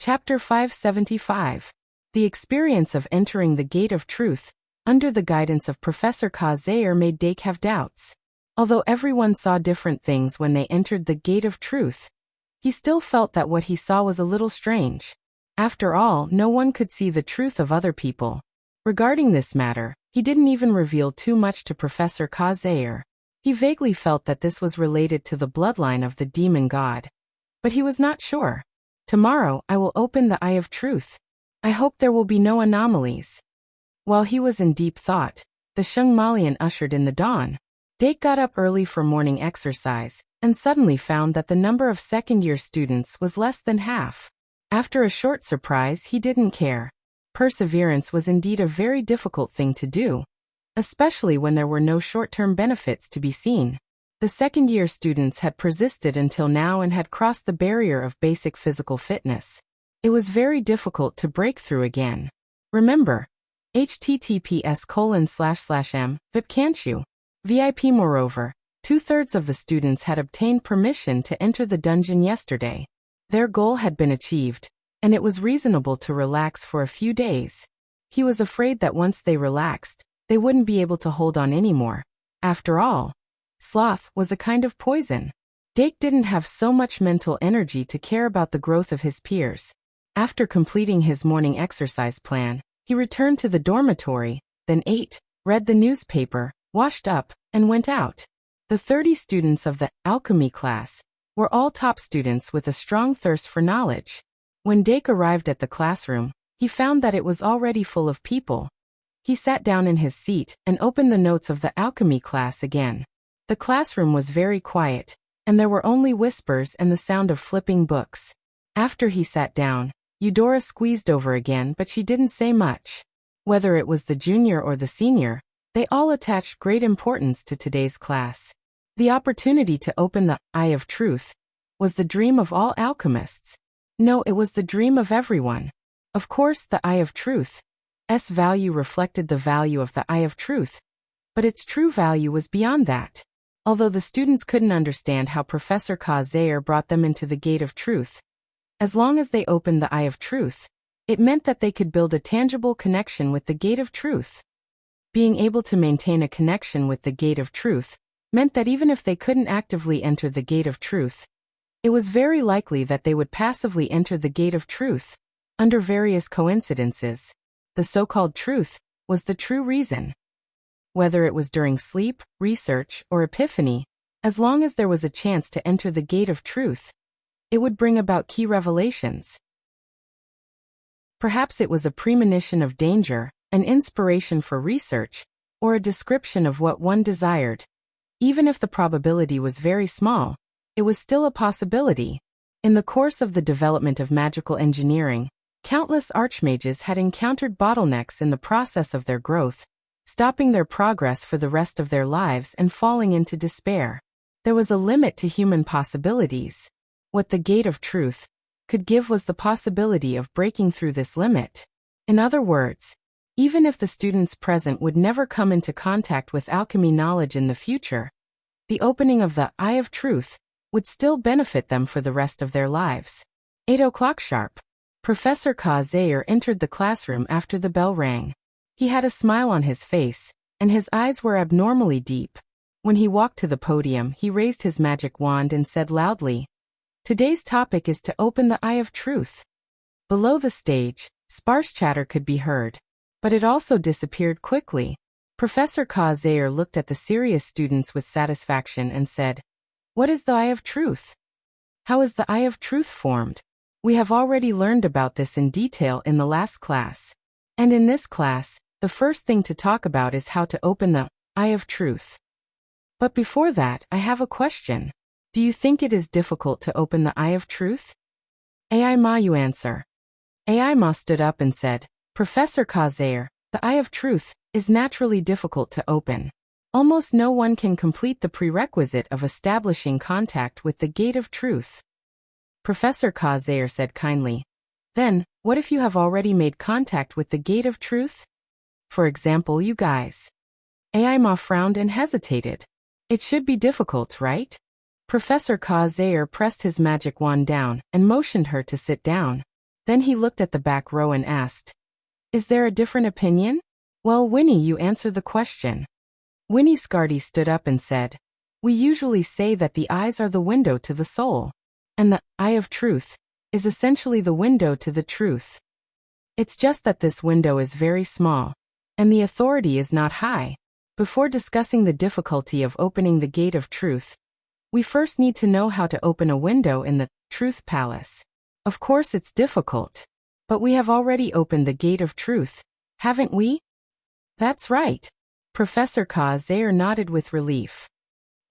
Chapter 575. The experience of entering the gate of truth, under the guidance of Professor Kazair, made Dake have doubts. Although everyone saw different things when they entered the gate of truth, he still felt that what he saw was a little strange. After all, no one could see the truth of other people. Regarding this matter, he didn't even reveal too much to Professor Kazair. He vaguely felt that this was related to the bloodline of the demon god. But he was not sure. Tomorrow, I will open the eye of truth. I hope there will be no anomalies. While he was in deep thought, the Shungmalian ushered in the dawn. Dake got up early for morning exercise, and suddenly found that the number of second-year students was less than half. After a short surprise, he didn't care. Perseverance was indeed a very difficult thing to do, especially when there were no short-term benefits to be seen. The second-year students had persisted until now and had crossed the barrier of basic physical fitness. It was very difficult to break through again. Remember, https://m, VIP can't you? VIP. Moreover, 2/3 of the students had obtained permission to enter the dungeon yesterday. Their goal had been achieved, and it was reasonable to relax for a few days. He was afraid that once they relaxed, they wouldn't be able to hold on anymore. After all, sloth was a kind of poison. Dake didn't have so much mental energy to care about the growth of his peers. After completing his morning exercise plan, he returned to the dormitory, then ate, read the newspaper, washed up, and went out. The 30 students of the alchemy class were all top students with a strong thirst for knowledge. When Dake arrived at the classroom, he found that it was already full of people. He sat down in his seat and opened the notes of the alchemy class again. The classroom was very quiet, and there were only whispers and the sound of flipping books. After he sat down, Eudora squeezed over again, but she didn't say much. Whether it was the junior or the senior, they all attached great importance to today's class. The opportunity to open the eye of truth was the dream of all alchemists. No, it was the dream of everyone. Of course, the eye of truth's value reflected the value of the eye of truth, but its true value was beyond that. Although the students couldn't understand how Professor Kazair brought them into the gate of truth, as long as they opened the eye of truth, it meant that they could build a tangible connection with the gate of truth. Being able to maintain a connection with the gate of truth meant that even if they couldn't actively enter the gate of truth, it was very likely that they would passively enter the gate of truth, under various coincidences. The so-called truth was the true reason. Whether it was during sleep, research, or epiphany, as long as there was a chance to enter the gate of truth, it would bring about key revelations. Perhaps it was a premonition of danger, an inspiration for research, or a description of what one desired. Even if the probability was very small, it was still a possibility. In the course of the development of magical engineering, countless archmages had encountered bottlenecks in the process of their growth, stopping their progress for the rest of their lives and falling into despair. There was a limit to human possibilities. What the gate of truth could give was the possibility of breaking through this limit. In other words, even if the students present would never come into contact with alchemy knowledge in the future, the opening of the eye of truth would still benefit them for the rest of their lives. 8 o'clock sharp. Professor Kazair entered the classroom after the bell rang. He had a smile on his face, and his eyes were abnormally deep. When he walked to the podium, he raised his magic wand and said loudly, "Today's topic is to open the eye of truth." Below the stage, sparse chatter could be heard, but it also disappeared quickly. Professor Kazair looked at the serious students with satisfaction and said, "What is the eye of truth? How is the eye of truth formed? We have already learned about this in detail in the last class. And in this class, the first thing to talk about is how to open the eye of truth. But before that, I have a question. Do you think it is difficult to open the eye of truth?" "Ai Ma, you answer." Ai Ma stood up and said, "Professor Kazair, the eye of truth is naturally difficult to open. Almost no one can complete the prerequisite of establishing contact with the gate of truth." Professor Kazair said kindly, "Then, what if you have already made contact with the gate of truth? For example, you guys." Ai Ma frowned and hesitated. It should be difficult, right? Professor Kazair pressed his magic wand down and motioned her to sit down. Then he looked at the back row and asked, "Is there a different opinion?" "Well, Winnie, you answer the question." Winnie Scardy stood up and said, "We usually say that the eyes are the window to the soul, and the eye of truth is essentially the window to the truth. It's just that this window is very small, and the authority is not high. Before discussing the difficulty of opening the gate of truth, we first need to know how to open a window in the Truth Palace. Of course it's difficult, but we have already opened the gate of truth, haven't we?" "That's right." Professor Zaire nodded with relief.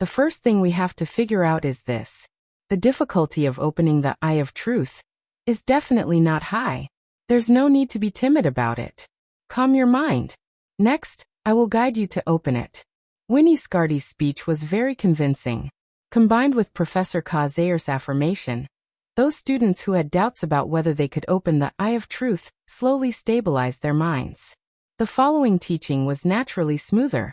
"The first thing we have to figure out is this. The difficulty of opening the eye of truth is definitely not high. There's no need to be timid about it. Calm your mind. Next, I will guide you to open it." Winnie Scardy's speech was very convincing. Combined with Professor Zaire's affirmation, those students who had doubts about whether they could open the eye of truth slowly stabilized their minds. The following teaching was naturally smoother.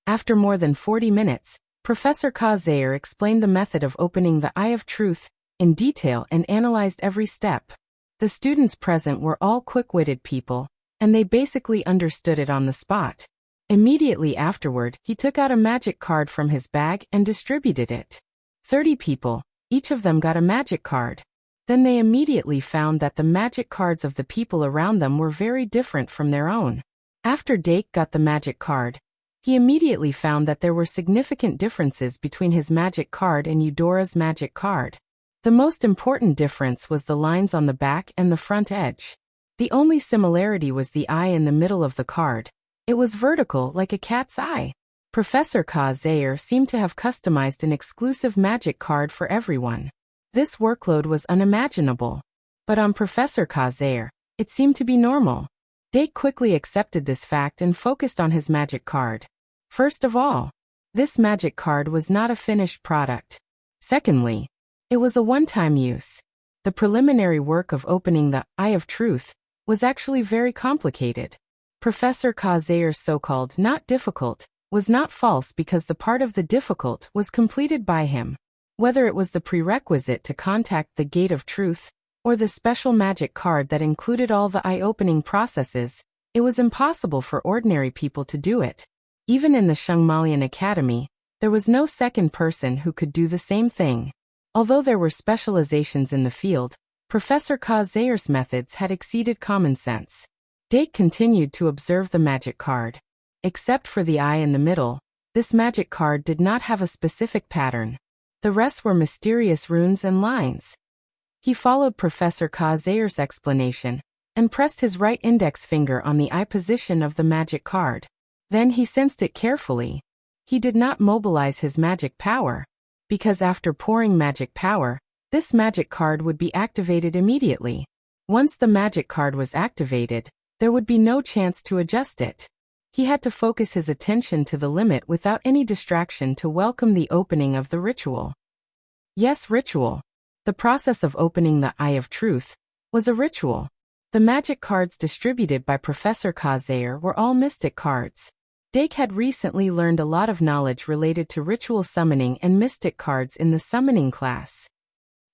After more than 40 minutes, Professor Zaire explained the method of opening the eye of truth in detail and analyzed every step. The students present were all quick-witted people, and they basically understood it on the spot. Immediately afterward, he took out a magic card from his bag and distributed it. 30 people, each of them got a magic card. Then they immediately found that the magic cards of the people around them were very different from their own. After Dake got the magic card, he immediately found that there were significant differences between his magic card and Eudora's magic card. The most important difference was the lines on the back and the front edge. The only similarity was the eye in the middle of the card. It was vertical like a cat's eye. Professor Zaire seemed to have customized an exclusive magic card for everyone. This workload was unimaginable. But on Professor Zaire, it seemed to be normal. Dake quickly accepted this fact and focused on his magic card. First of all, this magic card was not a finished product. Secondly, it was a one-time use. The preliminary work of opening the eye of truth was actually very complicated. Professor Zaire's so-called not difficult was not false because the part of the difficult was completed by him. Whether it was the prerequisite to contact the gate of truth, or the special magic card that included all the eye-opening processes, it was impossible for ordinary people to do it. Even in the Shungmalian Academy, there was no second person who could do the same thing. Although there were specializations in the field, Professor Zaire's methods had exceeded common sense. Dake continued to observe the magic card. Except for the eye in the middle, this magic card did not have a specific pattern. The rest were mysterious runes and lines. He followed Professor Zaire's explanation and pressed his right index finger on the eye position of the magic card. Then he sensed it carefully. He did not mobilize his magic power, because after pouring magic power, this magic card would be activated immediately. Once the magic card was activated, there would be no chance to adjust it. He had to focus his attention to the limit without any distraction to welcome the opening of the ritual. Yes, ritual. The process of opening the eye of truth was a ritual. The magic cards distributed by Professor Zaire were all mystic cards. Dake had recently learned a lot of knowledge related to ritual summoning and mystic cards in the summoning class.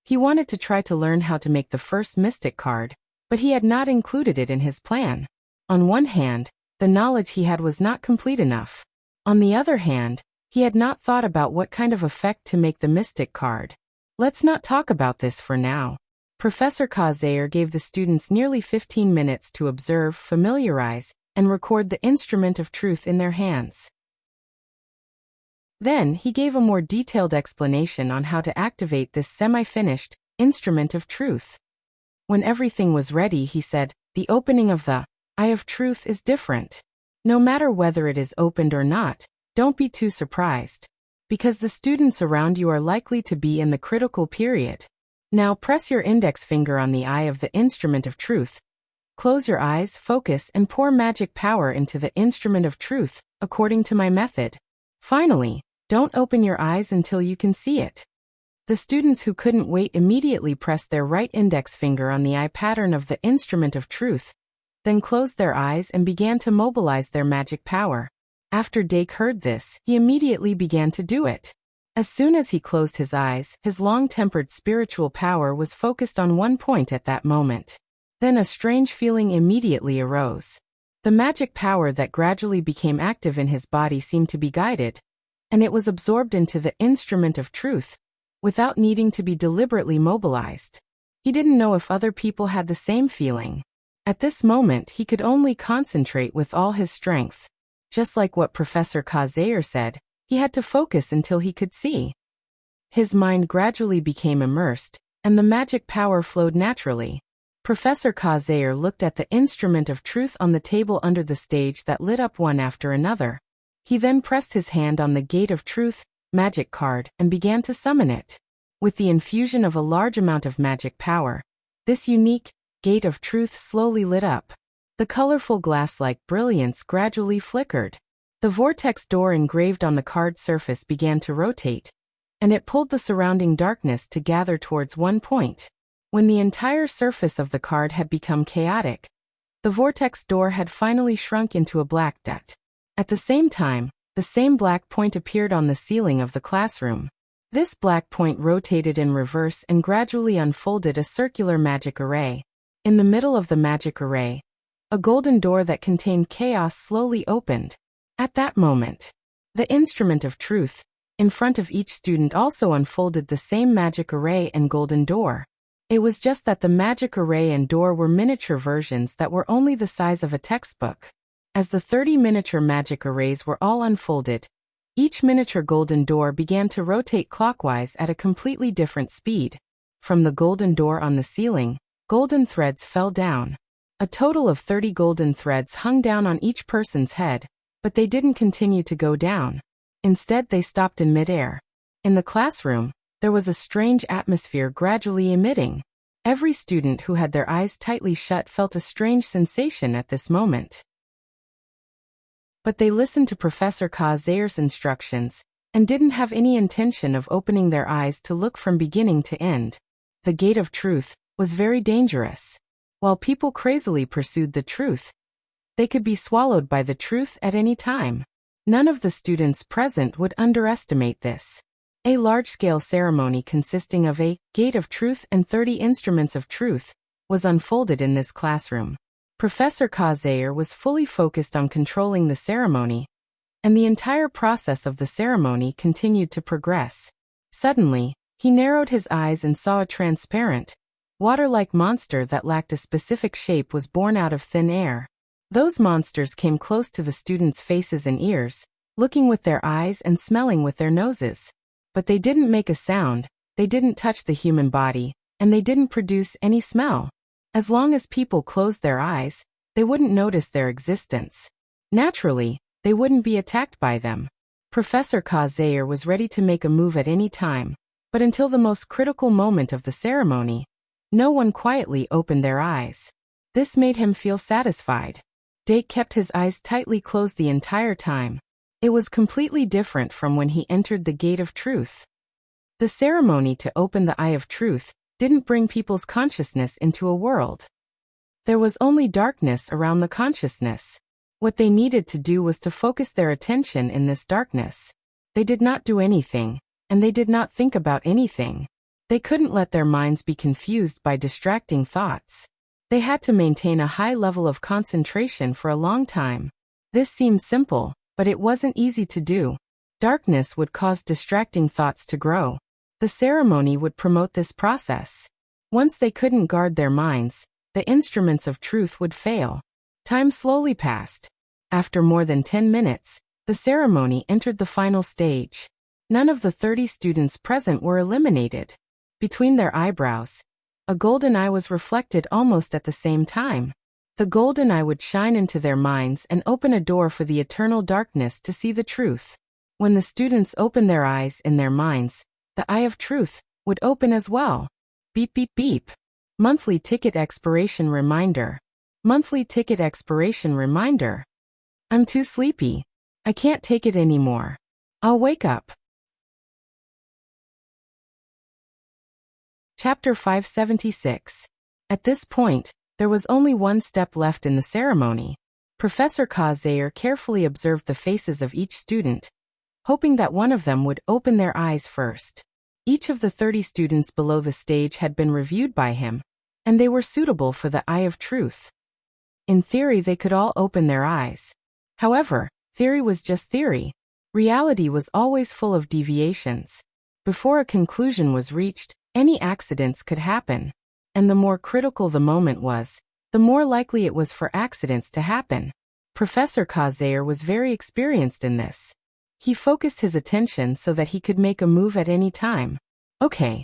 He wanted to try to learn how to make the first mystic card, but he had not included it in his plan. On one hand, the knowledge he had was not complete enough. On the other hand, he had not thought about what kind of effect to make the mystic card. Let's not talk about this for now. Professor Zaire gave the students nearly 15 minutes to observe, familiarize, and record the instrument of truth in their hands. Then he gave a more detailed explanation on how to activate this semi-finished instrument of truth. When everything was ready, he said, "The opening of the eye of truth is different. No matter whether it is opened or not, don't be too surprised, because the students around you are likely to be in the critical period. Now press your index finger on the eye of the instrument of truth. Close your eyes, focus, and pour magic power into the instrument of truth, according to my method. Finally, don't open your eyes until you can see it." The students who couldn't wait immediately pressed their right index finger on the eye pattern of the instrument of truth, then closed their eyes and began to mobilize their magic power. After Dake heard this, he immediately began to do it. As soon as he closed his eyes, his long-tempered spiritual power was focused on one point at that moment. Then a strange feeling immediately arose. The magic power that gradually became active in his body seemed to be guided, and it was absorbed into the instrument of truth, without needing to be deliberately mobilized. He didn't know if other people had the same feeling. At this moment he could only concentrate with all his strength. Just like what Professor Kazair said, he had to focus until he could see. His mind gradually became immersed, and the magic power flowed naturally. Professor Kazair looked at the instrument of truth on the table under the stage that lit up one after another. He then pressed his hand on the Gate of Truth magic card and began to summon it. With the infusion of a large amount of magic power, this unique Gate of Truth slowly lit up. The colorful glass-like brilliance gradually flickered. The vortex door engraved on the card surface began to rotate, and it pulled the surrounding darkness to gather towards one point. When the entire surface of the card had become chaotic, the vortex door had finally shrunk into a black dot. At the same time, the same black point appeared on the ceiling of the classroom. This black point rotated in reverse and gradually unfolded a circular magic array. In the middle of the magic array, a golden door that contained chaos slowly opened. At that moment, the instrument of truth, in front of each student also unfolded the same magic array and golden door. It was just that the magic array and door were miniature versions that were only the size of a textbook. As the 30 miniature magic arrays were all unfolded, each miniature golden door began to rotate clockwise at a completely different speed. From the golden door on the ceiling, golden threads fell down. A total of 30 golden threads hung down on each person's head, but they didn't continue to go down. Instead, they stopped in midair. In the classroom, there was a strange atmosphere gradually emitting. Every student who had their eyes tightly shut felt a strange sensation at this moment. But they listened to Professor Kazair's instructions, and didn't have any intention of opening their eyes to look from beginning to end. The Gate of Truth was very dangerous. While people crazily pursued the truth, they could be swallowed by the truth at any time. None of the students present would underestimate this. A large-scale ceremony consisting of a Gate of Truth and 30 instruments of truth was unfolded in this classroom. Professor Kazair was fully focused on controlling the ceremony, and the entire process of the ceremony continued to progress. Suddenly, he narrowed his eyes and saw a transparent, water-like monster that lacked a specific shape was born out of thin air. Those monsters came close to the students' faces and ears, looking with their eyes and smelling with their noses. But they didn't make a sound, they didn't touch the human body, and they didn't produce any smell. As long as people closed their eyes, they wouldn't notice their existence. Naturally, they wouldn't be attacked by them. Professor Kazair was ready to make a move at any time, but until the most critical moment of the ceremony, no one quietly opened their eyes. This made him feel satisfied. Dake kept his eyes tightly closed the entire time. It was completely different from when he entered the Gate of Truth. The ceremony to open the Eye of Truth didn't bring people's consciousness into a world. There was only darkness around the consciousness. What they needed to do was to focus their attention in this darkness. They did not do anything, and they did not think about anything. They couldn't let their minds be confused by distracting thoughts. They had to maintain a high level of concentration for a long time. This seemed simple, but it wasn't easy to do. Darkness would cause distracting thoughts to grow. The ceremony would promote this process. Once they couldn't guard their minds, the instruments of truth would fail. Time slowly passed. After more than 10 minutes, the ceremony entered the final stage. None of the 30 students present were eliminated. Between their eyebrows, a golden eye was reflected almost at the same time. The golden eye would shine into their minds and open a door for the eternal darkness to see the truth. When the students opened their eyes in their minds, the Eye of Truth would open as well. Beep beep beep. Monthly ticket expiration reminder. Monthly ticket expiration reminder. I'm too sleepy. I can't take it anymore. I'll wake up. Chapter 576. At this point, there was only one step left in the ceremony. Professor Kazair carefully observed the faces of each student, hoping that one of them would open their eyes first. Each of the 30 students below the stage had been reviewed by him, and they were suitable for the eye of truth. In theory, they could all open their eyes. However, theory was just theory. Reality was always full of deviations. Before a conclusion was reached, any accidents could happen. And the more critical the moment was, the more likely it was for accidents to happen. Professor Kazir was very experienced in this. He focused his attention so that he could make a move at any time. Okay.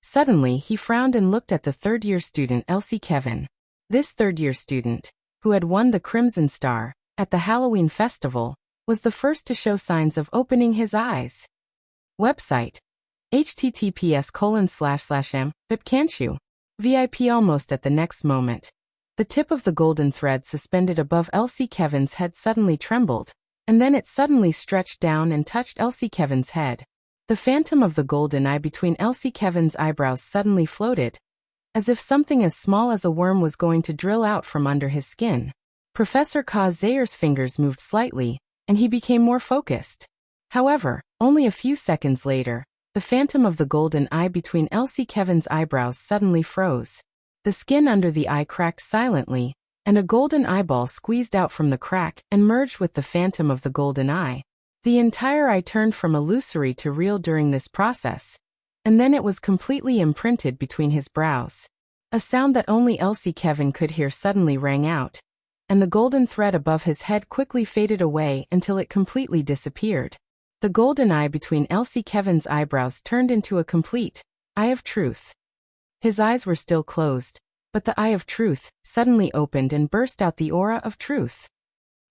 Suddenly, he frowned and looked at the third-year student Elsie Kevin. This third-year student, who had won the Crimson Star at the Halloween festival, was the first to show signs of opening his eyes. Website: https://m. Can't you? VIP. Almost at the next moment, the tip of the golden thread suspended above Elsie Kevin's head suddenly trembled, and then it suddenly stretched down and touched Elsie Kevin's head. The phantom of the golden eye between Elsie Kevin's eyebrows suddenly floated, as if something as small as a worm was going to drill out from under his skin. Professor Kazir's fingers moved slightly, and he became more focused. However, only a few seconds later, the phantom of the golden eye between Elsie Kevin's eyebrows suddenly froze. The skin under the eye cracked silently, and a golden eyeball squeezed out from the crack and merged with the phantom of the golden eye. The entire eye turned from illusory to real during this process, and then it was completely imprinted between his brows. A sound that only Elsie Kevin could hear suddenly rang out, and the golden thread above his head quickly faded away until it completely disappeared. The golden eye between Elsie Kevin's eyebrows turned into a complete eye of truth. His eyes were still closed, but the eye of truth suddenly opened and burst out the aura of truth.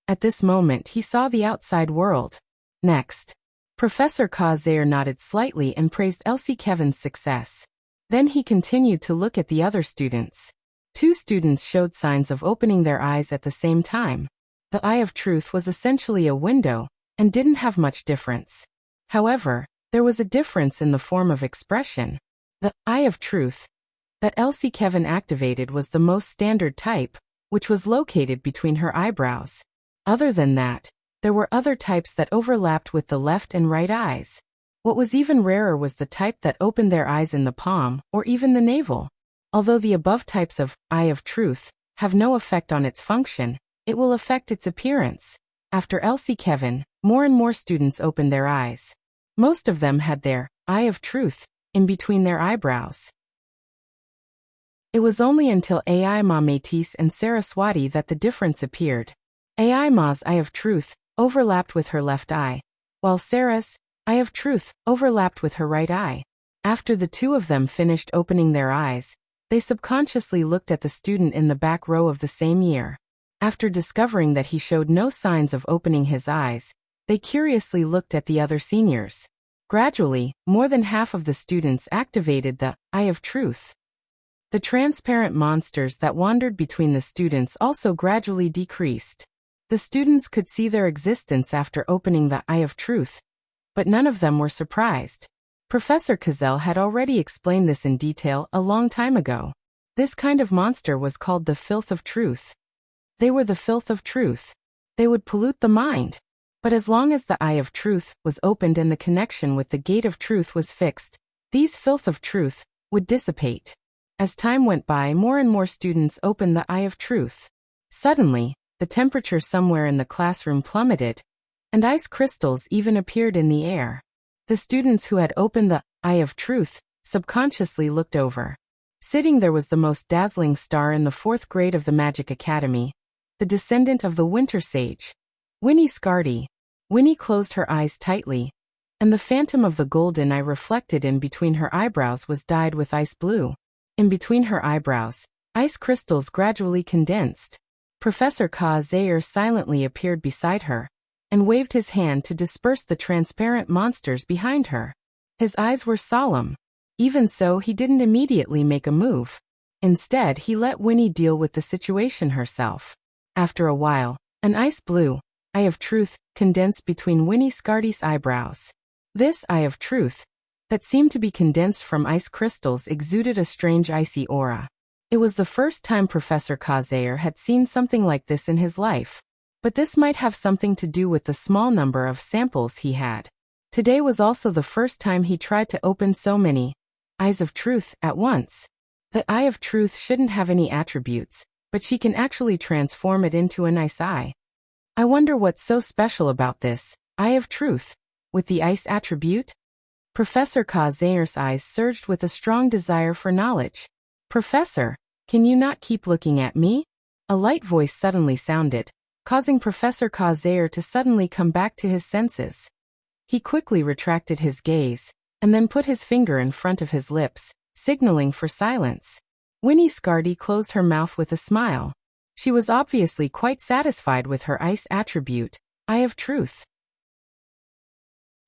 At this moment he saw the outside world. Next, Professor Kazir nodded slightly and praised Elsie Kevin's success. Then he continued to look at the other students. 2 students showed signs of opening their eyes at the same time. The eye of truth was essentially a window, and didn't have much difference. However, there was a difference in the form of expression. The eye of truth that Elsie Kevin activated was the most standard type, which was located between her eyebrows. Other than that, there were other types that overlapped with the left and right eyes. What was even rarer was the type that opened their eyes in the palm, or even the navel. Although the above types of eye of truth have no effect on its function, it will affect its appearance. After Elsie Kevin, more and more students opened their eyes. Most of them had their eye of truth in between their eyebrows. It was only until Ai Ma Matisse and Saraswati that the difference appeared. Ai Ma's eye of truth overlapped with her left eye, while Sarah's eye of truth overlapped with her right eye. After the 2 of them finished opening their eyes, they subconsciously looked at the student in the back row of the same year. After discovering that he showed no signs of opening his eyes, they curiously looked at the other seniors. Gradually, more than half of the students activated the eye of truth. The transparent monsters that wandered between the students also gradually decreased. The students could see their existence after opening the eye of truth, but none of them were surprised. Professor Kazel had already explained this in detail a long time ago. This kind of monster was called the filth of truth. They were the filth of truth. They would pollute the mind. But as long as the eye of truth was opened and the connection with the gate of truth was fixed, these filth of truth would dissipate. As time went by, more and more students opened the eye of truth. Suddenly, the temperature somewhere in the classroom plummeted, and ice crystals even appeared in the air. The students who had opened the eye of truth subconsciously looked over. Sitting there was the most dazzling star in the 4th grade of the Magic Academy, the descendant of the Winter Sage, Winnie Scardy. Winnie closed her eyes tightly, and the phantom of the golden eye reflected in between her eyebrows was dyed with ice blue. In between her eyebrows, ice crystals gradually condensed. Professor Kazir silently appeared beside her, and waved his hand to disperse the transparent monsters behind her. His eyes were solemn. Even so, he didn't immediately make a move. Instead, he let Winnie deal with the situation herself. After a while, an ice blue eye of truth condensed between Winnie Scardy's eyebrows. This eye of truth, that seemed to be condensed from ice crystals, exuded a strange icy aura. It was the first time Professor Kazir had seen something like this in his life. But this might have something to do with the small number of samples he had. Today was also the first time he tried to open so many eyes of truth at once. The eye of truth shouldn't have any attributes, but she can actually transform it into a nice eye. I wonder what's so special about this eye of truth, with the ice attribute? Professor Kazayer's eyes surged with a strong desire for knowledge. Professor, can you not keep looking at me? A light voice suddenly sounded, causing Professor Kazayer to suddenly come back to his senses. He quickly retracted his gaze, and then put his finger in front of his lips, signaling for silence. Winnie Scardy closed her mouth with a smile. She was obviously quite satisfied with her ice attribute, eye of truth.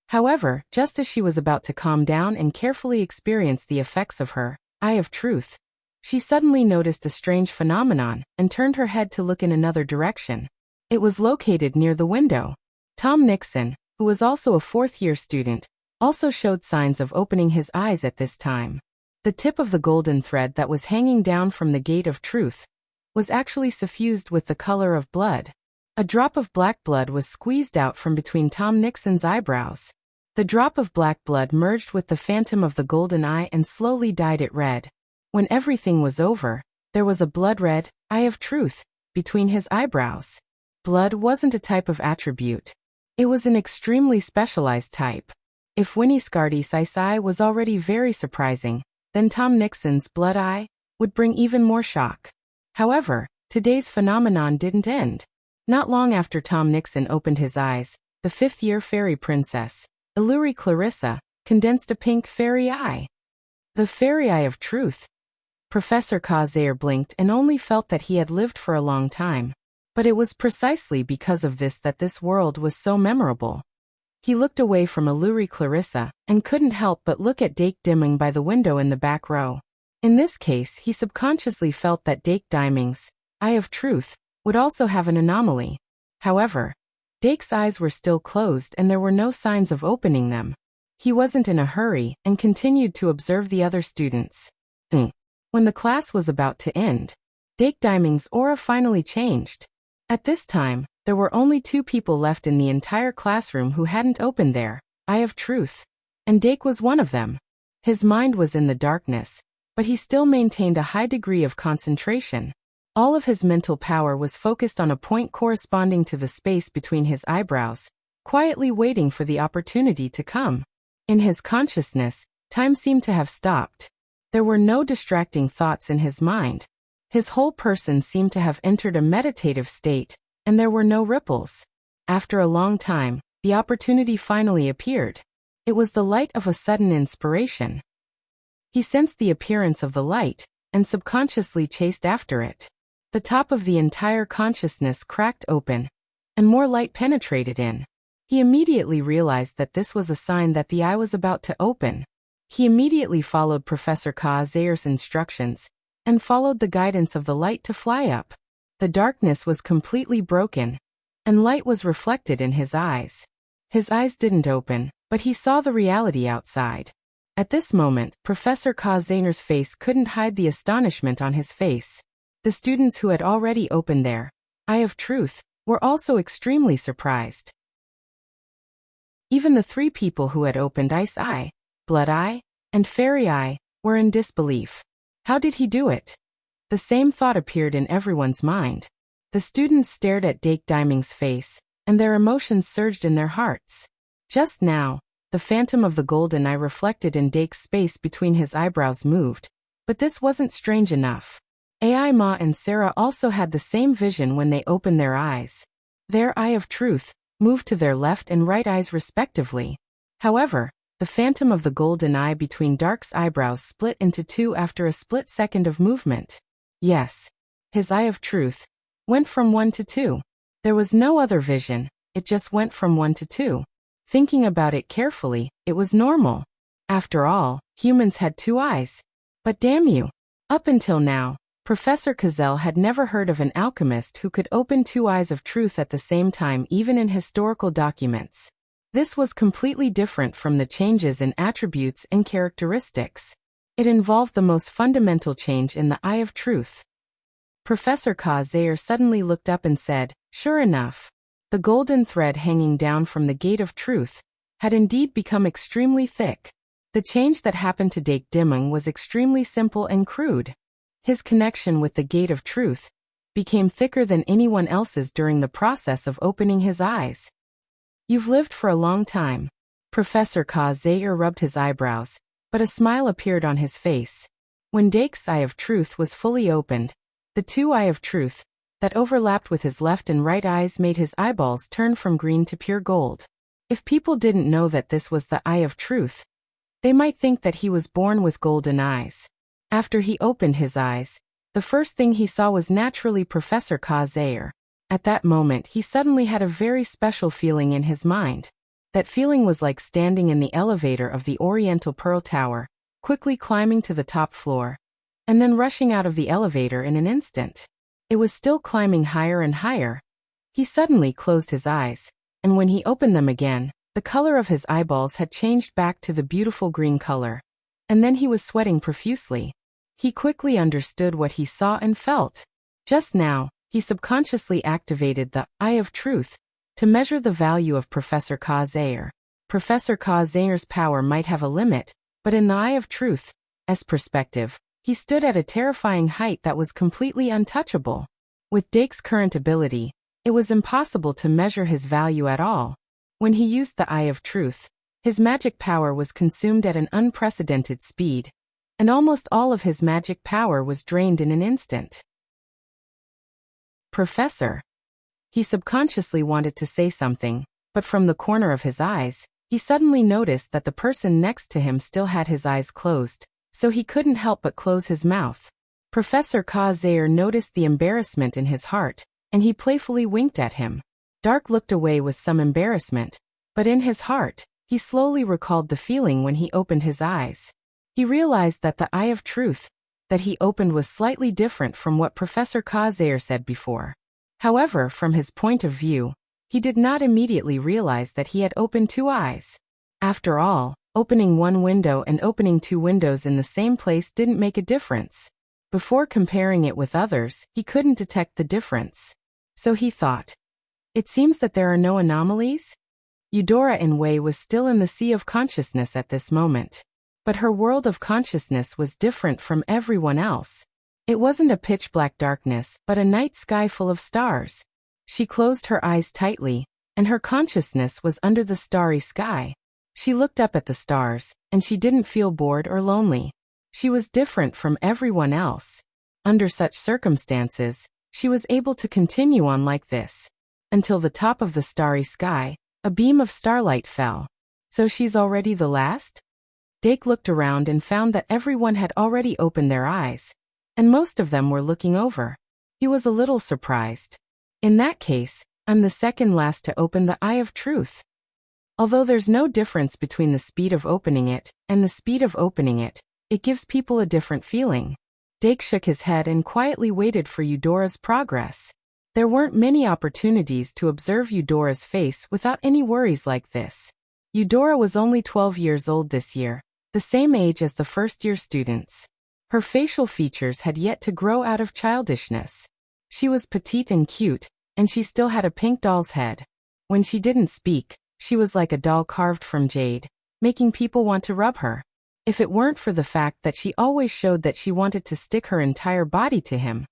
However, just as she was about to calm down and carefully experience the effects of her eye of truth, she suddenly noticed a strange phenomenon and turned her head to look in another direction. It was located near the window. Tom Nixon, who was also a fourth-year student, also showed signs of opening his eyes at this time. The tip of the golden thread that was hanging down from the gate of truth was actually suffused with the color of blood. A drop of black blood was squeezed out from between Tom Nixon's eyebrows. The drop of black blood merged with the phantom of the golden eye and slowly dyed it red. When everything was over, there was a blood-red eye of truth between his eyebrows. Blood wasn't a type of attribute. It was an extremely specialized type. If Winnie Scardy's ice eye was already very surprising, then Tom Nixon's blood eye would bring even more shock. However, today's phenomenon didn't end. Not long after Tom Nixon opened his eyes, the fifth-year fairy princess, Illuri Clarissa, condensed a pink fairy eye. The fairy eye of truth. Professor Kazayer blinked and only felt that he had lived for a long time. But it was precisely because of this that this world was so memorable. He looked away from Illuri Clarissa and couldn't help but look at Dake Dimming by the window in the back row. In this case, he subconsciously felt that Dake Diming's eye of truth would also have an anomaly. However, Dake's eyes were still closed and there were no signs of opening them. He wasn't in a hurry and continued to observe the other students. When the class was about to end, Dake Diming's aura finally changed. At this time, there were only 2 people left in the entire classroom who hadn't opened their eye of truth, and Dake was one of them. His mind was in the darkness, but he still maintained a high degree of concentration. All of his mental power was focused on a point corresponding to the space between his eyebrows, quietly waiting for the opportunity to come. In his consciousness, time seemed to have stopped. There were no distracting thoughts in his mind. His whole person seemed to have entered a meditative state, and there were no ripples. After a long time, the opportunity finally appeared. It was the light of a sudden inspiration. He sensed the appearance of the light, and subconsciously chased after it. The top of the entire consciousness cracked open, and more light penetrated in. He immediately realized that this was a sign that the eye was about to open. He immediately followed Professor Kazayer's instructions, and followed the guidance of the light to fly up. The darkness was completely broken, and light was reflected in his eyes. His eyes didn't open, but he saw the reality outside. At this moment, Professor Kazayer's face couldn't hide the astonishment on his face. The students who had already opened their eye of truth were also extremely surprised. Even the 3 people who had opened ice eye, blood eye, and fairy eye were in disbelief. How did he do it? The same thought appeared in everyone's mind. The students stared at Dake Diming's face, and their emotions surged in their hearts. Just now, the phantom of the golden eye reflected in Dake's space between his eyebrows moved, but this wasn't strange enough. Ai Ma and Sarah also had the same vision when they opened their eyes. Their eye of truth moved to their left and right eyes respectively. However, the phantom of the golden eye between Dark's eyebrows split into 2 after a split second of movement. Yes, his eye of truth went from 1 to 2. There was no other vision, it just went from 1 to 2. Thinking about it carefully, it was normal. After all, humans had 2 eyes. But damn you! Up until now, Professor Kazel had never heard of an alchemist who could open 2 eyes of truth at the same time even in historical documents. This was completely different from the changes in attributes and characteristics. It involved the most fundamental change in the eye of truth. Professor Kazayer suddenly looked up and said, "Sure enough. The golden thread hanging down from the gate of truth had indeed become extremely thick. The change that happened to Dake Dimming was extremely simple and crude. His connection with the gate of truth became thicker than anyone else's during the process of opening his eyes. You've lived for a long time. Professor Zaire rubbed his eyebrows, but a smile appeared on his face. When Dake's eye of truth was fully opened, the two eye of truth that overlapped with his left and right eyes made his eyeballs turn from green to pure gold. If people didn't know that this was the eye of truth, they might think that he was born with golden eyes. After he opened his eyes, the first thing he saw was naturally Professor Zaire. At that moment he suddenly had a very special feeling in his mind. That feeling was like standing in the elevator of the Oriental Pearl Tower, quickly climbing to the top floor, and then rushing out of the elevator in an instant. It was still climbing higher and higher. He suddenly closed his eyes, and when he opened them again, the color of his eyeballs had changed back to the beautiful green color. And then he was sweating profusely. He quickly understood what he saw and felt. Just now, he subconsciously activated the eye of truth to measure the value of Professor Zaire. Professor Zaire's power might have a limit, but in the eye of truth's perspective, he stood at a terrifying height that was completely untouchable. With Dake's current ability, it was impossible to measure his value at all. When he used the eye of truth, his magic power was consumed at an unprecedented speed, and almost all of his magic power was drained in an instant. Professor. He subconsciously wanted to say something, but from the corner of his eyes, he suddenly noticed that the person next to him still had his eyes closed, so he couldn't help but close his mouth. Professor Zaire noticed the embarrassment in his heart, and he playfully winked at him. Dark looked away with some embarrassment, but in his heart, he slowly recalled the feeling when he opened his eyes. He realized that the eye of truth that he opened was slightly different from what Professor Zaire said before. However, from his point of view, he did not immediately realize that he had opened two eyes. After all, opening one window and opening two windows in the same place didn't make a difference. Before comparing it with others, he couldn't detect the difference. So he thought, it seems that there are no anomalies? Eudora Inway was still in the sea of consciousness at this moment. But her world of consciousness was different from everyone else. It wasn't a pitch-black darkness, but a night sky full of stars. She closed her eyes tightly, and her consciousness was under the starry sky. She looked up at the stars, and she didn't feel bored or lonely. She was different from everyone else. Under such circumstances, she was able to continue on like this. Until the top of the starry sky, a beam of starlight fell. So she's already the last? Dake looked around and found that everyone had already opened their eyes, and most of them were looking over. He was a little surprised. In that case, I'm the second last to open the eye of truth. Although there's no difference between the speed of opening it and the speed of opening it, it gives people a different feeling. Dake shook his head and quietly waited for Eudora's progress. There weren't many opportunities to observe Eudora's face without any worries like this. Eudora was only 12 years old this year, the same age as the first-year students. Her facial features had yet to grow out of childishness. She was petite and cute, and she still had a pink doll's head. When she didn't speak, she was like a doll carved from jade, making people want to rub her. If it weren't for the fact that she always showed that she wanted to stick her entire body to him,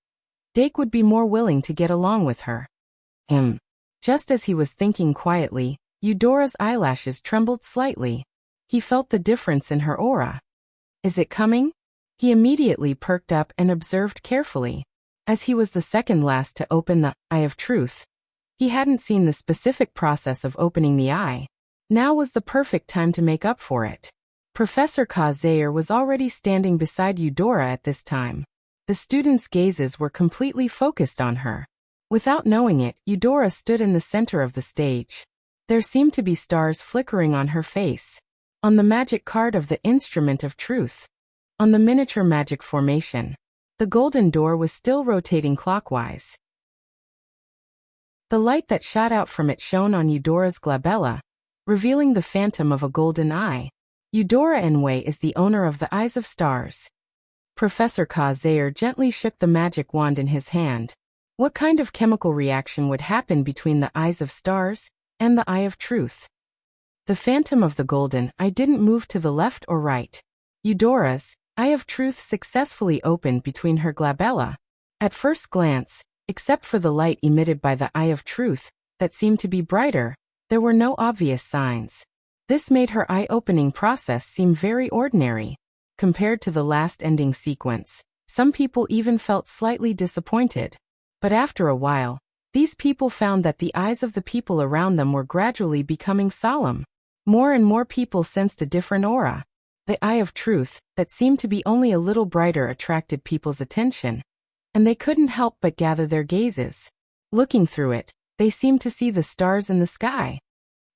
Dake would be more willing to get along with her. Just as he was thinking quietly, Eudora's eyelashes trembled slightly. He felt the difference in her aura. Is it coming? He immediately perked up and observed carefully. As he was the second last to open the eye of truth, he hadn't seen the specific process of opening the eye. Now was the perfect time to make up for it. Professor Zaire was already standing beside Eudora at this time. The students' gazes were completely focused on her. Without knowing it, Eudora stood in the center of the stage. There seemed to be stars flickering on her face. On the magic card of the instrument of truth. On the miniature magic formation. The golden door was still rotating clockwise. The light that shot out from it shone on Eudora's glabella, revealing the phantom of a golden eye. Eudora Inway is the owner of the Eyes of Stars. Professor Zaire gently shook the magic wand in his hand. What kind of chemical reaction would happen between the Eyes of Stars and the Eye of Truth? The phantom of the golden eye didn't move to the left or right. Eudora's eye of truth successfully opened between her glabella. At first glance, except for the light emitted by the eye of truth, that seemed to be brighter, there were no obvious signs. This made her eye-opening process seem very ordinary. Compared to the last ending sequence, some people even felt slightly disappointed. But after a while, these people found that the eyes of the people around them were gradually becoming solemn. More and more people sensed a different aura. The eye of truth, that seemed to be only a little brighter, attracted people's attention, and they couldn't help but gather their gazes. Looking through it, they seemed to see the stars in the sky.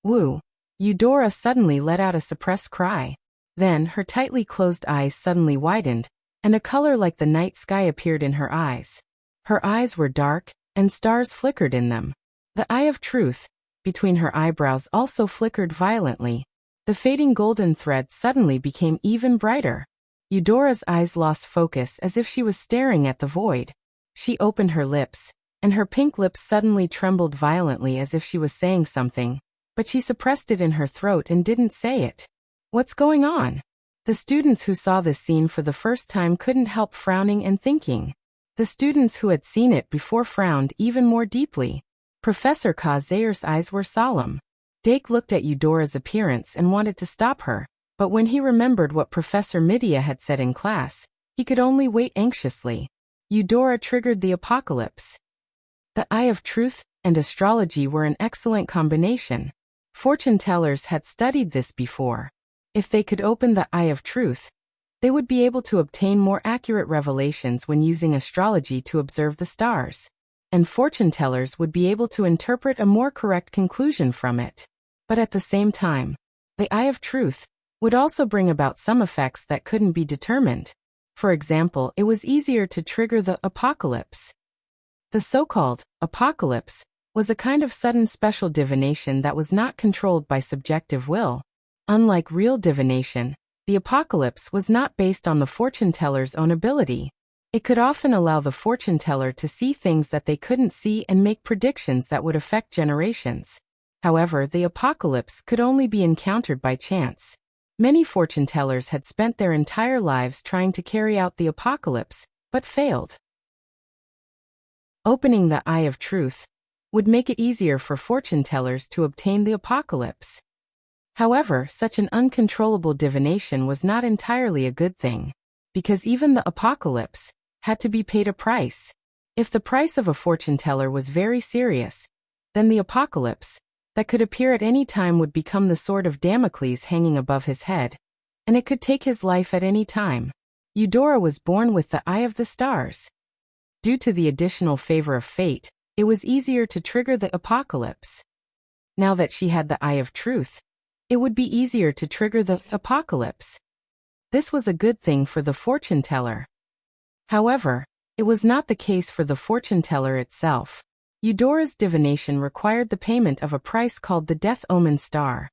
Woo! Eudora suddenly let out a suppressed cry. Then her tightly closed eyes suddenly widened, and a color like the night sky appeared in her eyes. Her eyes were dark, and stars flickered in them. The eye of truth, between her eyebrows, also flickered violently. The fading golden thread suddenly became even brighter. Eudora's eyes lost focus as if she was staring at the void. She opened her lips, and her pink lips suddenly trembled violently as if she was saying something, but she suppressed it in her throat and didn't say it. What's going on? The students who saw this scene for the first time couldn't help frowning and thinking. The students who had seen it before frowned even more deeply. Professor Kazair's eyes were solemn. Dake looked at Eudora's appearance and wanted to stop her, but when he remembered what Professor Midia had said in class, he could only wait anxiously. Eudora triggered the apocalypse. The eye of truth and astrology were an excellent combination. Fortune tellers had studied this before. If they could open the eye of truth, they would be able to obtain more accurate revelations when using astrology to observe the stars. And fortune tellers would be able to interpret a more correct conclusion from it. But at the same time, the eye of truth would also bring about some effects that couldn't be determined. For example, it was easier to trigger the apocalypse. The so-called apocalypse was a kind of sudden special divination that was not controlled by subjective will. Unlike real divination, the apocalypse was not based on the fortune teller's own ability. It could often allow the fortune teller to see things that they couldn't see and make predictions that would affect generations. However, the apocalypse could only be encountered by chance. Many fortune tellers had spent their entire lives trying to carry out the apocalypse, but failed. Opening the eye of truth would make it easier for fortune tellers to obtain the apocalypse. However, such an uncontrollable divination was not entirely a good thing, because even the apocalypse had to be paid a price. If the price of a fortune teller was very serious, then the apocalypse, that could appear at any time, would become the sword of Damocles hanging above his head, and it could take his life at any time. Eudora was born with the eye of the stars. Due to the additional favor of fate, it was easier to trigger the apocalypse. Now that she had the eye of truth, it would be easier to trigger the apocalypse. This was a good thing for the fortune teller. However, it was not the case for the fortune teller itself. Eudora's divination required the payment of a price called the Death Omen Star.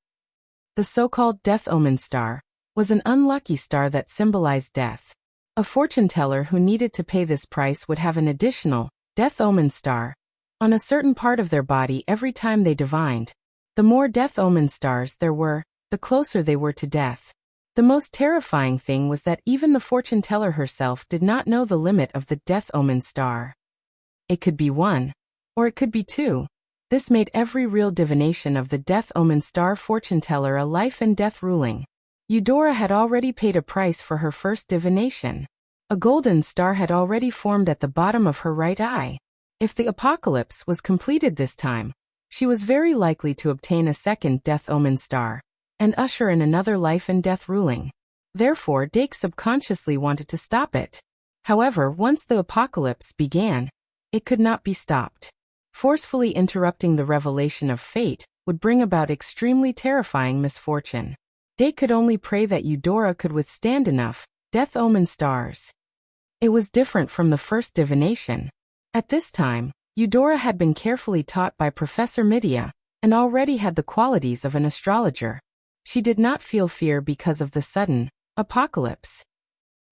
The so-called Death Omen Star was an unlucky star that symbolized death. A fortune teller who needed to pay this price would have an additional Death Omen Star on a certain part of their body every time they divined. The more Death Omen Stars there were, the closer they were to death. The most terrifying thing was that even the fortune teller herself did not know the limit of the Death Omen Star. It could be 1, or it could be 2. This made every real divination of the Death Omen Star fortune teller a life and death ruling. Eudora had already paid a price for her first divination. A golden star had already formed at the bottom of her right eye. If the apocalypse was completed this time, she was very likely to obtain a second Death Omen Star and usher in another life and death ruling. Therefore, Dake subconsciously wanted to stop it. However, once the apocalypse began, it could not be stopped. Forcefully interrupting the revelation of fate would bring about extremely terrifying misfortune. Dake could only pray that Eudora could withstand enough Death Omen Stars. It was different from the first divination. At this time, Eudora had been carefully taught by Professor Midia, and already had the qualities of an astrologer. She did not feel fear because of the sudden apocalypse.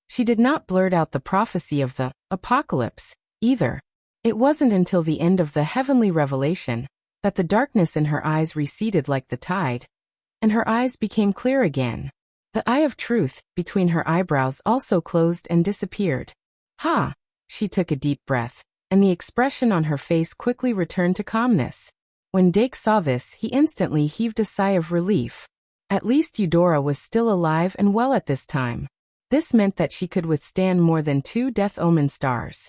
She did not blurt out the prophecy of the apocalypse, either. It wasn't until the end of the heavenly revelation that the darkness in her eyes receded like the tide, and her eyes became clear again. The eye of truth between her eyebrows also closed and disappeared. Ha! She took a deep breath, and the expression on her face quickly returned to calmness. When Dake saw this, he instantly heaved a sigh of relief. At least Eudora was still alive and well at this time. This meant that she could withstand more than 2 death-omen stars.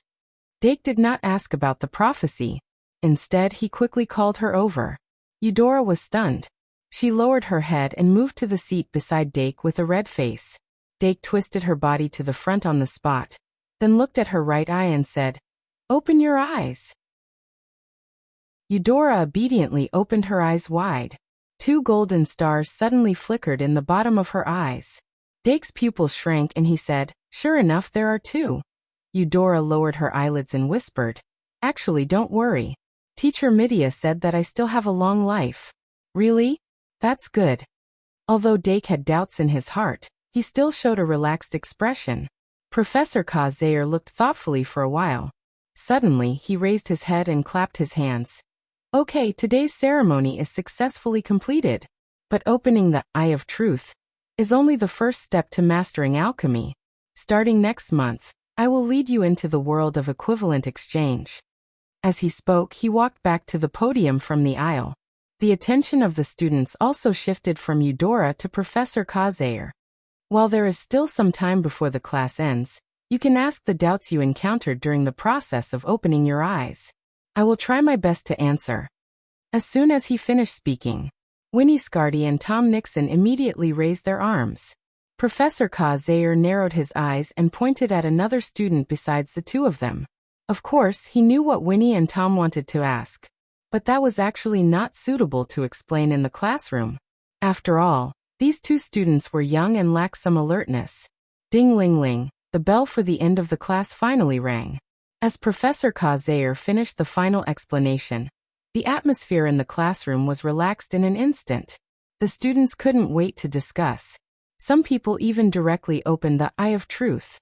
Dake did not ask about the prophecy. Instead, he quickly called her over. Eudora was stunned. She lowered her head and moved to the seat beside Dake with a red face. Dake twisted her body to the front on the spot, then looked at her right eye and said, "Open your eyes." Eudora obediently opened her eyes wide. 2 golden stars suddenly flickered in the bottom of her eyes. Dake's pupils shrank and he said, "Sure enough, there are 2. Eudora lowered her eyelids and whispered, "Actually, don't worry. Teacher Midia said that I still have a long life." "Really? That's good." Although Dake had doubts in his heart, he still showed a relaxed expression. Professor Kazair looked thoughtfully for a while. Suddenly, he raised his head and clapped his hands. "Okay, today's ceremony is successfully completed. But opening the Eye of Truth is only the first step to mastering alchemy. Starting next month, I will lead you into the world of equivalent exchange." As he spoke, he walked back to the podium from the aisle. The attention of the students also shifted from Eudora to Professor Kazair. While there is still some time before the class ends, you can ask the doubts you encountered during the process of opening your eyes. I will try my best to answer. As soon as he finished speaking, Winnie Scardy and Tom Nixon immediately raised their arms. Professor Kazair narrowed his eyes and pointed at another student besides the 2 of them. Of course, he knew what Winnie and Tom wanted to ask, but that was actually not suitable to explain in the classroom. After all, these 2 students were young and lacked some alertness. Ding-ling-ling, the bell for the end of the class finally rang. As Professor Kazair finished the final explanation, the atmosphere in the classroom was relaxed in an instant. The students couldn't wait to discuss. Some people even directly opened the Eye of Truth.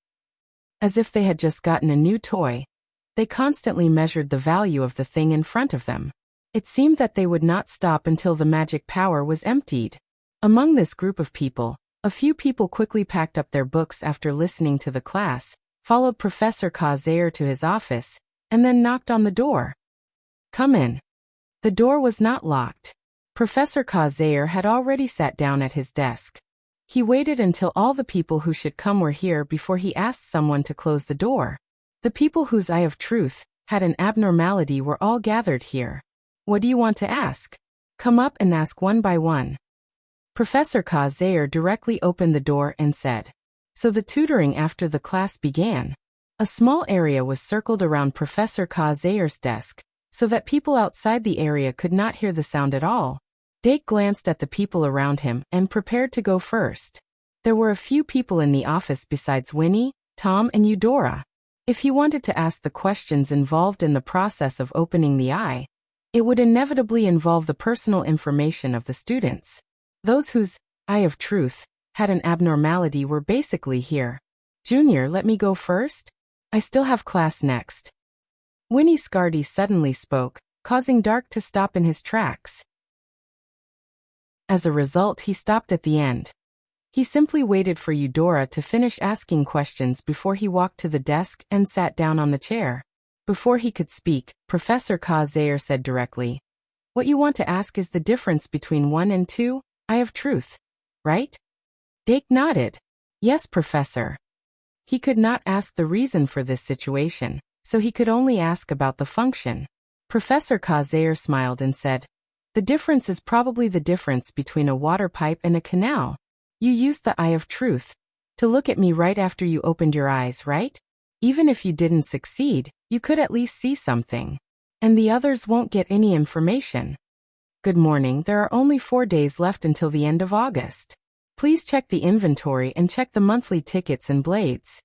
As if they had just gotten a new toy, they constantly measured the value of the thing in front of them. It seemed that they would not stop until the magic power was emptied. Among this group of people, a few people quickly packed up their books after listening to the class, followed Professor Kazair to his office, and then knocked on the door. "Come in." The door was not locked. Professor Kazair had already sat down at his desk. He waited until all the people who should come were here before he asked someone to close the door. The people whose Eye of Truth had an abnormality were all gathered here. "What do you want to ask? Come up and ask one by one." Professor Kazair directly opened the door and said. So the tutoring after the class began. A small area was circled around Professor Kazair's desk, so that people outside the area could not hear the sound at all. Dake glanced at the people around him and prepared to go first. There were a few people in the office besides Winnie, Tom, and Eudora. If he wanted to ask the questions involved in the process of opening the eye, it would inevitably involve the personal information of the students. Those whose Eye of Truth had an abnormality were basically here. "Junior, let me go first? I still have class next." Winnie Scardy suddenly spoke, causing Dark to stop in his tracks. As a result, he stopped at the end. He simply waited for Eudora to finish asking questions before he walked to the desk and sat down on the chair. Before he could speak, Professor Kazair said directly, "What you want to ask is the difference between 1 and 2, Eye of Truth, right?" Dake nodded. "Yes, Professor." He could not ask the reason for this situation, so he could only ask about the function. Professor Kazair smiled and said, "The difference is probably the difference between a water pipe and a canal. You used the Eye of Truth to look at me right after you opened your eyes, right? Even if you didn't succeed, you could at least see something. And the others won't get any information. Good morning, there are only 4 days left until the end of August. Please check the inventory and check the monthly tickets and blades.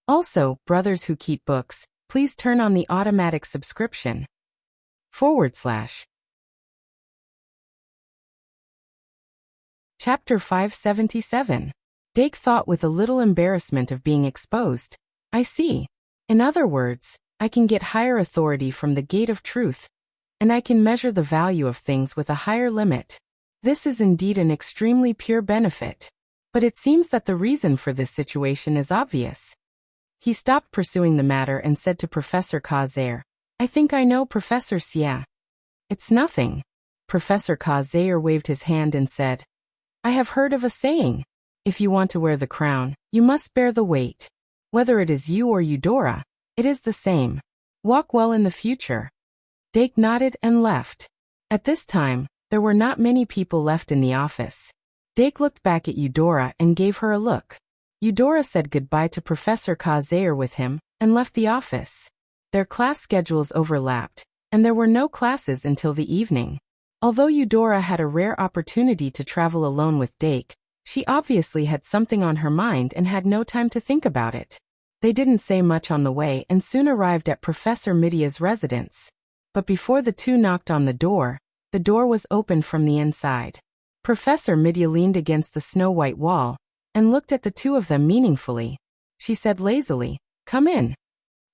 Also, brothers who keep books, please turn on the automatic subscription. // Chapter 577. Dake thought with a little embarrassment of being exposed. I see. In other words, I can get higher authority from the gate of truth, and I can measure the value of things with a higher limit. This is indeed an extremely pure benefit. But it seems that the reason for this situation is obvious. He stopped pursuing the matter and said to Professor Kaiser, I think I know, Professor Xia. It's nothing. Professor Kaiser waved his hand and said, I have heard of a saying. If you want to wear the crown, you must bear the weight. Whether it is you or Eudora, it is the same. Walk well in the future. Dake nodded and left. At this time, there were not many people left in the office. Dake looked back at Eudora and gave her a look. Eudora said goodbye to Professor Kaiser with him and left the office. Their class schedules overlapped, and there were no classes until the evening. Although Eudora had a rare opportunity to travel alone with Dake, she obviously had something on her mind and had no time to think about it. They didn't say much on the way and soon arrived at Professor Midia's residence. But before the two knocked on the door was opened from the inside. Professor Midia leaned against the snow-white wall and looked at the two of them meaningfully. She said lazily, Come in.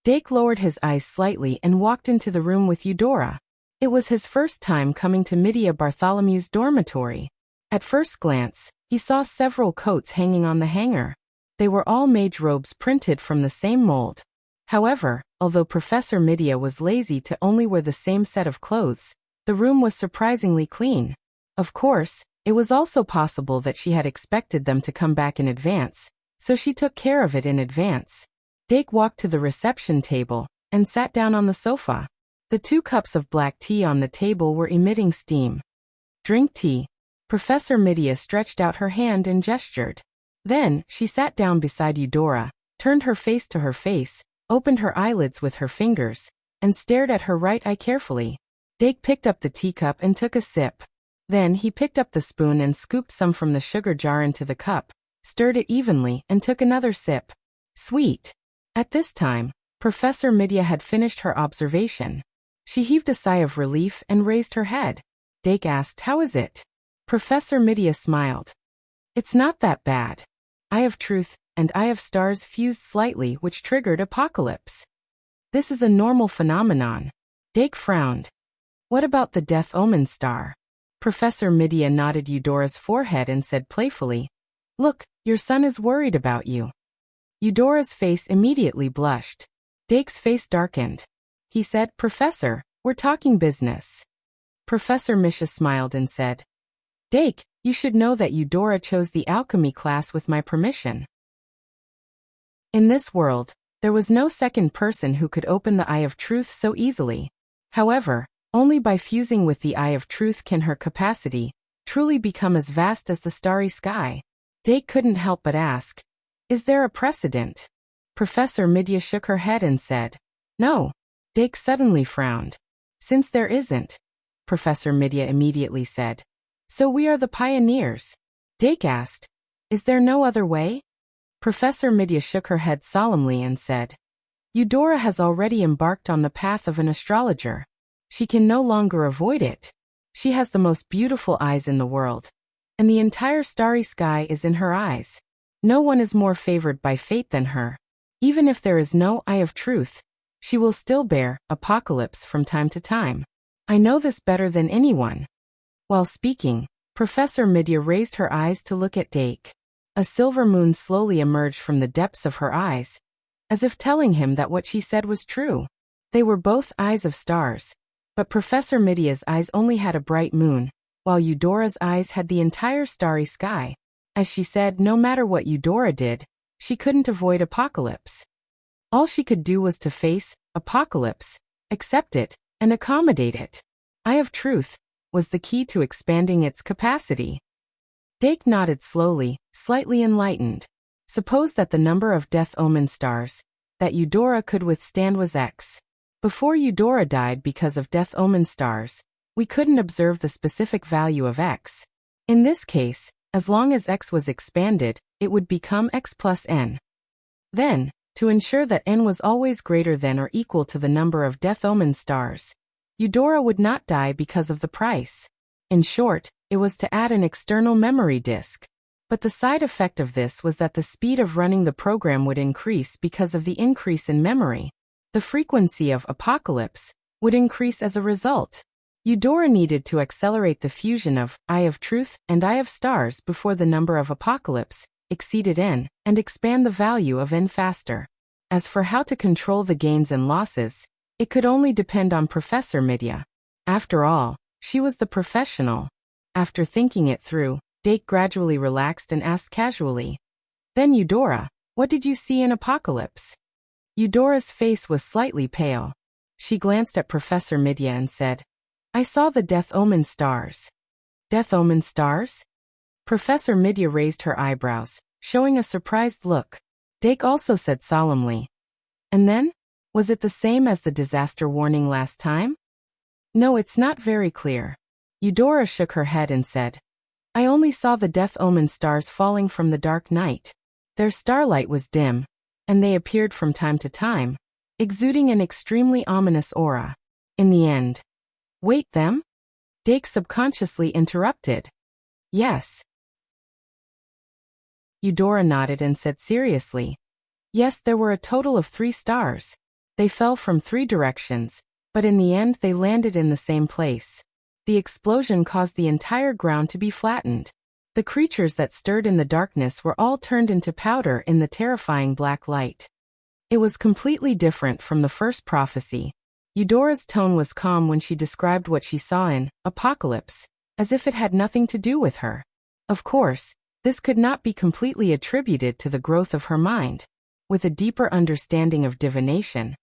Dake lowered his eyes slightly and walked into the room with Eudora. It was his first time coming to Midia Bartholomew's dormitory. At first glance, he saw several coats hanging on the hanger. They were all mage robes printed from the same mold. However, although Professor Midia was lazy to only wear the same set of clothes, the room was surprisingly clean. Of course, it was also possible that she had expected them to come back in advance, so she took care of it in advance. Dake walked to the reception table and sat down on the sofa. The 2 cups of black tea on the table were emitting steam. Drink tea. Professor Midia stretched out her hand and gestured. Then, she sat down beside Eudora, turned her face to her face, opened her eyelids with her fingers, and stared at her right eye carefully. Dake picked up the teacup and took a sip. Then he picked up the spoon and scooped some from the sugar jar into the cup, stirred it evenly and took another sip. Sweet. At this time, Professor Midia had finished her observation. She heaved a sigh of relief and raised her head. Dake asked, How is it? Professor Midia smiled. It's not that bad. Eye of Truth and Eye of Stars fused slightly, which triggered Apocalypse. This is a normal phenomenon. Dake frowned. What about the Death Omen star? Professor Midia nodded Eudora's forehead and said playfully, Look, your son is worried about you. Eudora's face immediately blushed. Dake's face darkened. He said, Professor, we're talking business. Professor Misha smiled and said, Dake, you should know that Eudora chose the alchemy class with my permission. In this world, there was no second person who could open the Eye of Truth so easily. However, only by fusing with the Eye of Truth can her capacity truly become as vast as the starry sky. Dake couldn't help but ask, Is there a precedent? Professor Midia shook her head and said, No. Dake suddenly frowned. Since there isn't, Professor Midia immediately said, So we are the pioneers. Dake asked, Is there no other way? Professor Midia shook her head solemnly and said, Eudora has already embarked on the path of an astrologer. She can no longer avoid it. She has the most beautiful eyes in the world, and the entire starry sky is in her eyes. No one is more favored by fate than her. Even if there is no Eye of Truth, she will still bear Apocalypse from time to time. I know this better than anyone. While speaking, Professor Midia raised her eyes to look at Dake. A silver moon slowly emerged from the depths of her eyes, as if telling him that what she said was true. They were both eyes of stars, but Professor Midia's eyes only had a bright moon, while Eudora's eyes had the entire starry sky. As she said, no matter what Eudora did, she couldn't avoid Apocalypse. All she could do was to face Apocalypse, accept it, and accommodate it. Eye of Truth was the key to expanding its capacity. Dake nodded slowly, slightly enlightened. Suppose that the number of Death Omen stars that Eudora could withstand was X. Before Eudora died because of Death Omen stars, we couldn't observe the specific value of X. In this case, as long as X was expanded, it would become X plus N. Then, to ensure that N was always greater than or equal to the number of Death Omen stars, Eudora would not die because of the price. In short, it was to add an external memory disk. But the side effect of this was that the speed of running the program would increase because of the increase in memory. The frequency of Apocalypse would increase as a result. Eudora needed to accelerate the fusion of Eye of Truth and Eye of Stars before the number of Apocalypse exceeded N, and expand the value of N faster. As for how to control the gains and losses, it could only depend on Professor Midya. After all, she was the professional. After thinking it through, Dake gradually relaxed and asked casually, "Then Eudora, what did you see in Apocalypse?" Eudora's face was slightly pale. She glanced at Professor Midya and said, "I saw the Death Omen stars." Death Omen stars? Professor Midya raised her eyebrows, showing a surprised look. Dake also said solemnly, "And then? Was it the same as the disaster warning last time?" "No, it's not very clear." Eudora shook her head and said, "I only saw the Death Omen stars falling from the dark night. Their starlight was dim, and they appeared from time to time, exuding an extremely ominous aura. In the end—" "Wait, them?" Dake subconsciously interrupted. "Yes." Eudora nodded and said seriously, "Yes, there were a total of 3 stars. They fell from 3 directions, but in the end they landed in the same place. The explosion caused the entire ground to be flattened. The creatures that stirred in the darkness were all turned into powder in the terrifying black light." It was completely different from the first prophecy. Eudora's tone was calm when she described what she saw in Apocalypse, as if it had nothing to do with her. Of course, this could not be completely attributed to the growth of her mind. With a deeper understanding of divination,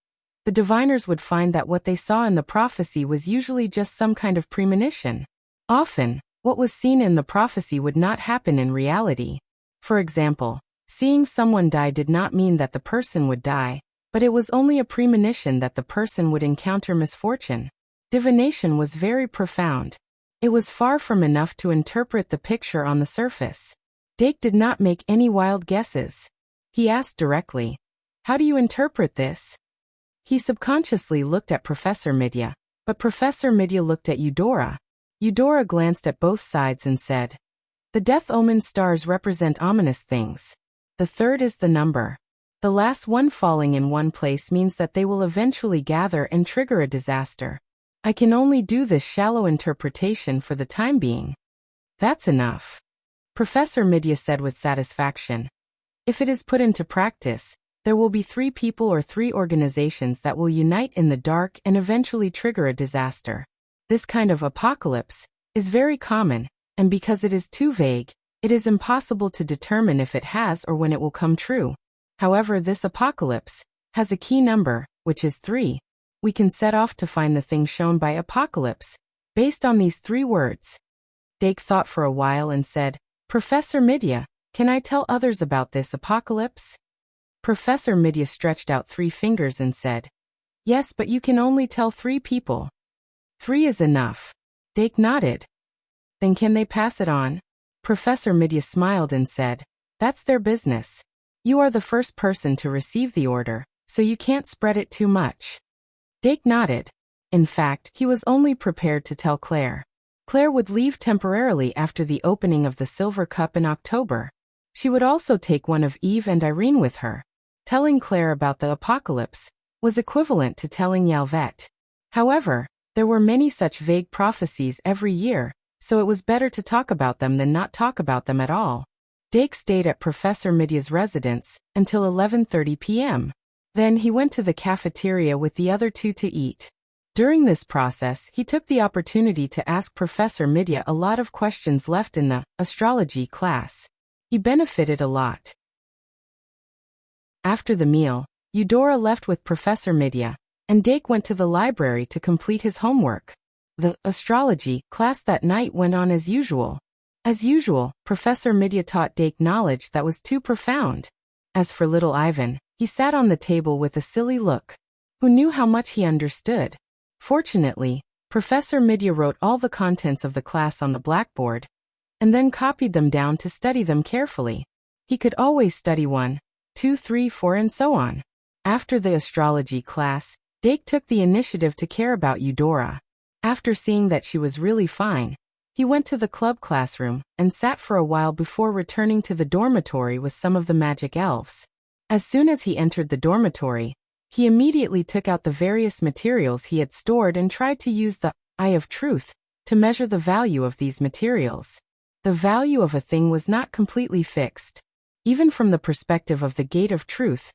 the diviners would find that what they saw in the prophecy was usually just some kind of premonition. Often, what was seen in the prophecy would not happen in reality. For example, seeing someone die did not mean that the person would die, but it was only a premonition that the person would encounter misfortune. Divination was very profound. It was far from enough to interpret the picture on the surface. Dake did not make any wild guesses. He asked directly, "How do you interpret this?" He subconsciously looked at Professor Midya, but Professor Midya looked at Eudora. Eudora glanced at both sides and said, "The Death Omen stars represent ominous things. The 3rd is the number. The last one falling in one place means that they will eventually gather and trigger a disaster. I can only do this shallow interpretation for the time being." "That's enough," Professor Midya said with satisfaction. "If it is put into practice, there will be 3 people or 3 organizations that will unite in the dark and eventually trigger a disaster. This kind of apocalypse is very common, and because it is too vague, it is impossible to determine if it has or when it will come true. However, this apocalypse has a key number, which is 3. We can set off to find the thing shown by apocalypse, based on these 3 words." Dake thought for a while and said, "Professor Midya, can I tell others about this apocalypse?" Professor Midya stretched out 3 fingers and said, "Yes, but you can only tell 3 people." "3 is enough." Dake nodded. "Then can they pass it on?" Professor Midya smiled and said, "That's their business. You are the first person to receive the order, so you can't spread it too much." Dake nodded. In fact, he was only prepared to tell Claire. Claire would leave temporarily after the opening of the Silver Cup in October. She would also take one of Eve and Irene with her. Telling Claire about the apocalypse was equivalent to telling Yalvet. However, there were many such vague prophecies every year, so it was better to talk about them than not talk about them at all. Dake stayed at Professor Midya's residence until 11:30 p.m. Then he went to the cafeteria with the other 2 to eat. During this process, he took the opportunity to ask Professor Midya a lot of questions left in the astrology class. He benefited a lot. After the meal, Eudora left with Professor Midya, and Dake went to the library to complete his homework. The astrology class that night went on as usual. As usual, Professor Midya taught Dake knowledge that was too profound. As for little Ivan, he sat on the table with a silly look. Who knew how much he understood? Fortunately, Professor Midya wrote all the contents of the class on the blackboard, and then copied them down to study them carefully. He could always study 1, 2, 3, 4 and so on. After the astrology class, Dake took the initiative to care about Eudora. After seeing that she was really fine, he went to the club classroom and sat for a while before returning to the dormitory with some of the magic elves. As soon as he entered the dormitory, he immediately took out the various materials he had stored and tried to use the eye of truth, to measure the value of these materials. The value of a thing was not completely fixed. Even from the perspective of the gate of truth,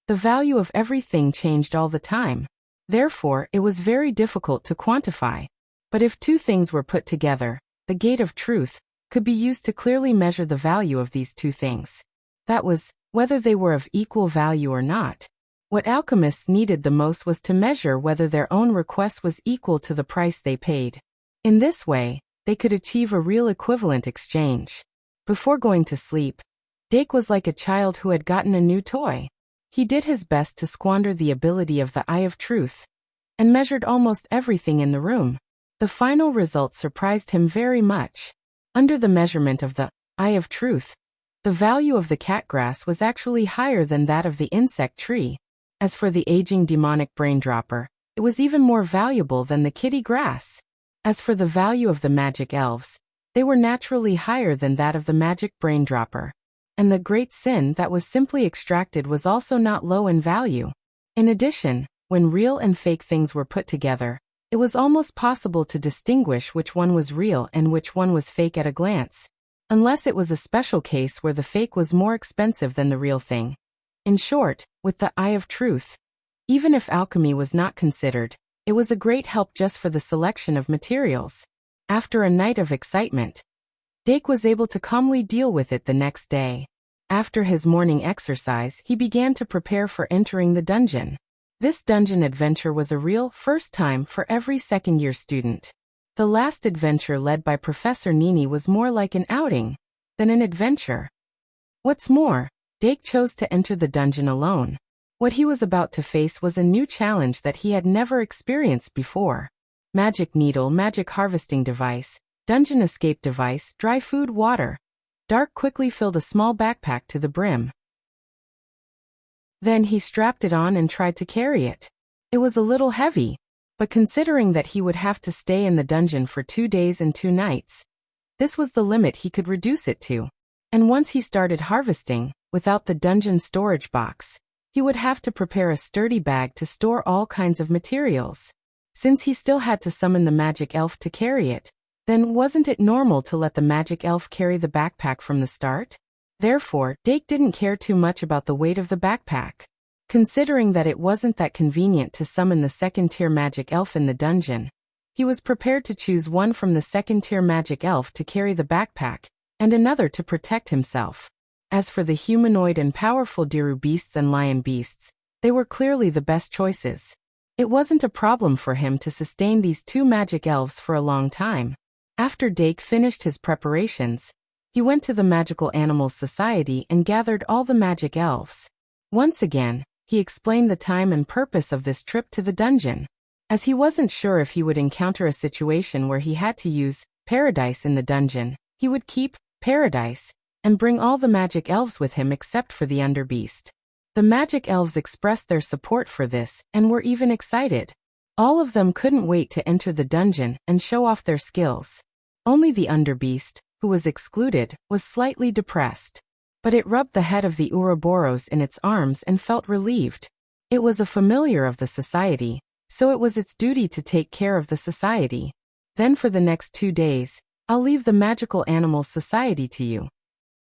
the value of everything changed all the time. Therefore, it was very difficult to quantify. But if two things were put together, the gate of truth could be used to clearly measure the value of these two things. That was, whether they were of equal value or not. What alchemists needed the most was to measure whether their own request was equal to the price they paid. In this way, they could achieve a real equivalent exchange. Before going to sleep, Dake was like a child who had gotten a new toy. He did his best to squander the ability of the eye of truth, and measured almost everything in the room. The final result surprised him very much. Under the measurement of the eye of truth, the value of the catgrass was actually higher than that of the insect tree. As for the aging demonic braindropper, it was even more valuable than the kitty grass. As for the value of the magic elves, they were naturally higher than that of the magic braindropper. And the great sin that was simply extracted was also not low in value. In addition, when real and fake things were put together, it was almost possible to distinguish which one was real and which one was fake at a glance. Unless it was a special case where the fake was more expensive than the real thing. In short, with the eye of truth, even if alchemy was not considered, it was a great help just for the selection of materials. After a night of excitement, Dake was able to calmly deal with it the next day. After his morning exercise, he began to prepare for entering the dungeon. This dungeon adventure was a real first time for every second-year student. The last adventure led by Professor Nini was more like an outing than an adventure. What's more, Dake chose to enter the dungeon alone. What he was about to face was a new challenge that he had never experienced before. Magic needle, magic harvesting device, dungeon escape device, dry food, water. Dark quickly filled a small backpack to the brim. Then he strapped it on and tried to carry it. It was a little heavy, but considering that he would have to stay in the dungeon for 2 days and 2 nights, this was the limit he could reduce it to. And once he started harvesting, without the dungeon storage box, he would have to prepare a sturdy bag to store all kinds of materials. Since he still had to summon the magic elf to carry it, then wasn't it normal to let the magic elf carry the backpack from the start? Therefore, Dake didn't care too much about the weight of the backpack. Considering that it wasn't that convenient to summon the second-tier magic elf in the dungeon, he was prepared to choose one from the second-tier magic elf to carry the backpack, and another to protect himself. As for the humanoid and powerful Diru beasts and lion beasts, they were clearly the best choices. It wasn't a problem for him to sustain these 2 magic elves for a long time. After Dake finished his preparations, he went to the Magical Animals Society and gathered all the magic elves. Once again, he explained the time and purpose of this trip to the dungeon. As he wasn't sure if he would encounter a situation where he had to use Paradise in the dungeon, he would keep Paradise and bring all the magic elves with him except for the Underbeast. The magic elves expressed their support for this and were even excited. All of them couldn't wait to enter the dungeon and show off their skills. Only the Underbeast, who was excluded, was slightly depressed. But it rubbed the head of the Ouroboros in its arms and felt relieved. It was a familiar of the society, so it was its duty to take care of the society. Then for the next 2 days, I'll leave the Magical Animals Society to you,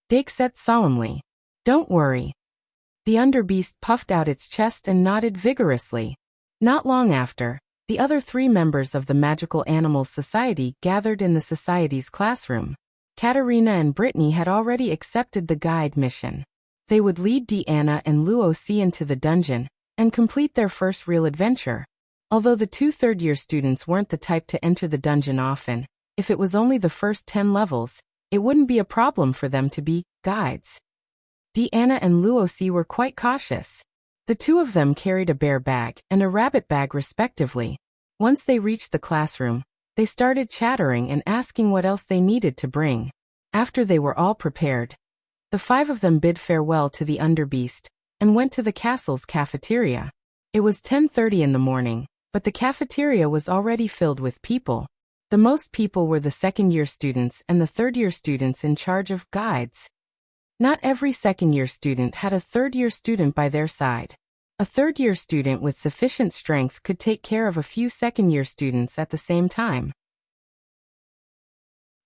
Dake said solemnly. Don't worry. The Underbeast puffed out its chest and nodded vigorously. Not long after, the other 3 members of the Magical Animals Society gathered in the society's classroom. Katerina and Brittany had already accepted the guide mission. They would lead Deanna and Luosi into the dungeon and complete their first real adventure. Although the 2 third-year students weren't the type to enter the dungeon often, if it was only the first 10 levels, it wouldn't be a problem for them to be guides. Deanna and Luosi were quite cautious. The 2 of them carried a bear bag and a rabbit bag respectively. Once they reached the classroom, they started chattering and asking what else they needed to bring. After they were all prepared, the 5 of them bid farewell to the Underbeast and went to the castle's cafeteria. It was 10:30 in the morning, but the cafeteria was already filled with people. The most people were the second-year students and the third-year students in charge of guides. Not every second-year student had a third-year student by their side. A third-year student with sufficient strength could take care of a few second-year students at the same time.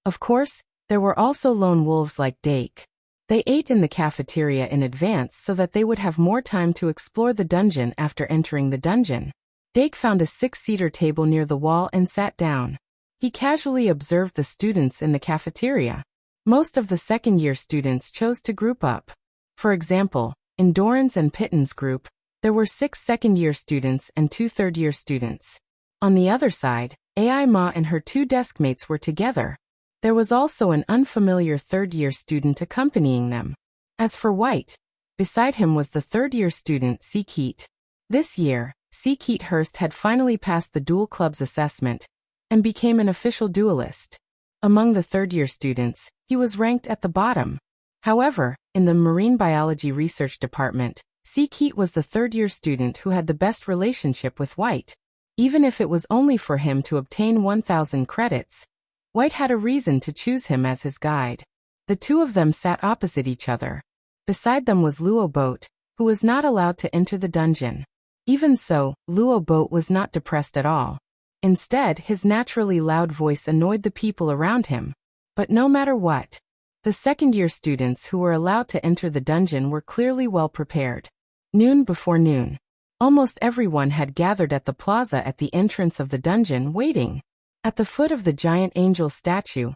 Of course, there were also lone wolves like Dake. They ate in the cafeteria in advance so that they would have more time to explore the dungeon after entering the dungeon. Dake found a 6-seater table near the wall and sat down. He casually observed the students in the cafeteria. Most of the second-year students chose to group up. For example, in Doran's and Pitton's group, there were 6 second-year students and 2 third-year students. On the other side, Ai Ma and her 2 deskmates were together. There was also an unfamiliar third-year student accompanying them. As for White, beside him was the third-year student C. Keat. This year, C. Keat Hurst had finally passed the Duel Club's assessment and became an official duelist. Among the third-year students, he was ranked at the bottom. However, in the Marine Biology Research Department, C. Keat was the third-year student who had the best relationship with White. Even if it was only for him to obtain 1,000 credits, White had a reason to choose him as his guide. The two of them sat opposite each other. Beside them was Luo Boat, who was not allowed to enter the dungeon. Even so, Luo Boat was not depressed at all. Instead, his naturally loud voice annoyed the people around him. But no matter what, the second-year students who were allowed to enter the dungeon were clearly well prepared. Noon before noon, almost everyone had gathered at the plaza at the entrance of the dungeon waiting. At the foot of the giant angel statue,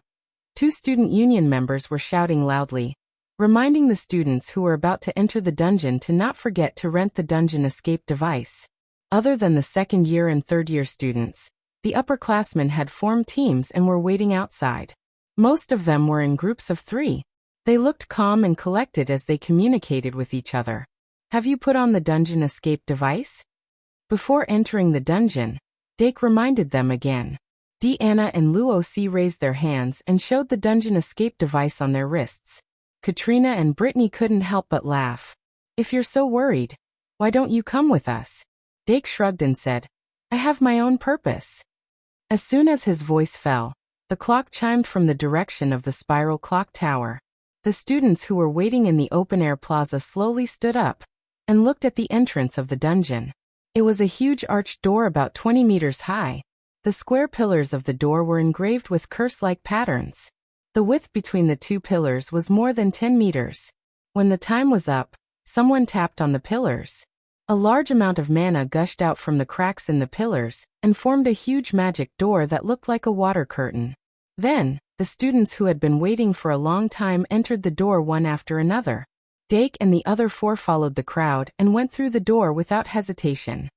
2 student union members were shouting loudly, reminding the students who were about to enter the dungeon to not forget to rent the dungeon escape device. Other than the second-year and third-year students, the upperclassmen had formed teams and were waiting outside. Most of them were in groups of 3. They looked calm and collected as they communicated with each other. Have you put on the dungeon escape device? Before entering the dungeon, Dake reminded them again. Deanna and Luo C raised their hands and showed the dungeon escape device on their wrists. Katrina and Brittany couldn't help but laugh. If you're so worried, why don't you come with us? Dake shrugged and said, I have my own purpose. As soon as his voice fell, the clock chimed from the direction of the spiral clock tower. The students who were waiting in the open-air plaza slowly stood up and looked at the entrance of the dungeon. It was a huge arched door about 20 meters high. The square pillars of the door were engraved with curse-like patterns. The width between the 2 pillars was more than 10 meters. When the time was up, someone tapped on the pillars. A large amount of mana gushed out from the cracks in the pillars and formed a huge magic door that looked like a water curtain. Then, the students who had been waiting for a long time entered the door one after another. Dake and the other 4 followed the crowd and went through the door without hesitation.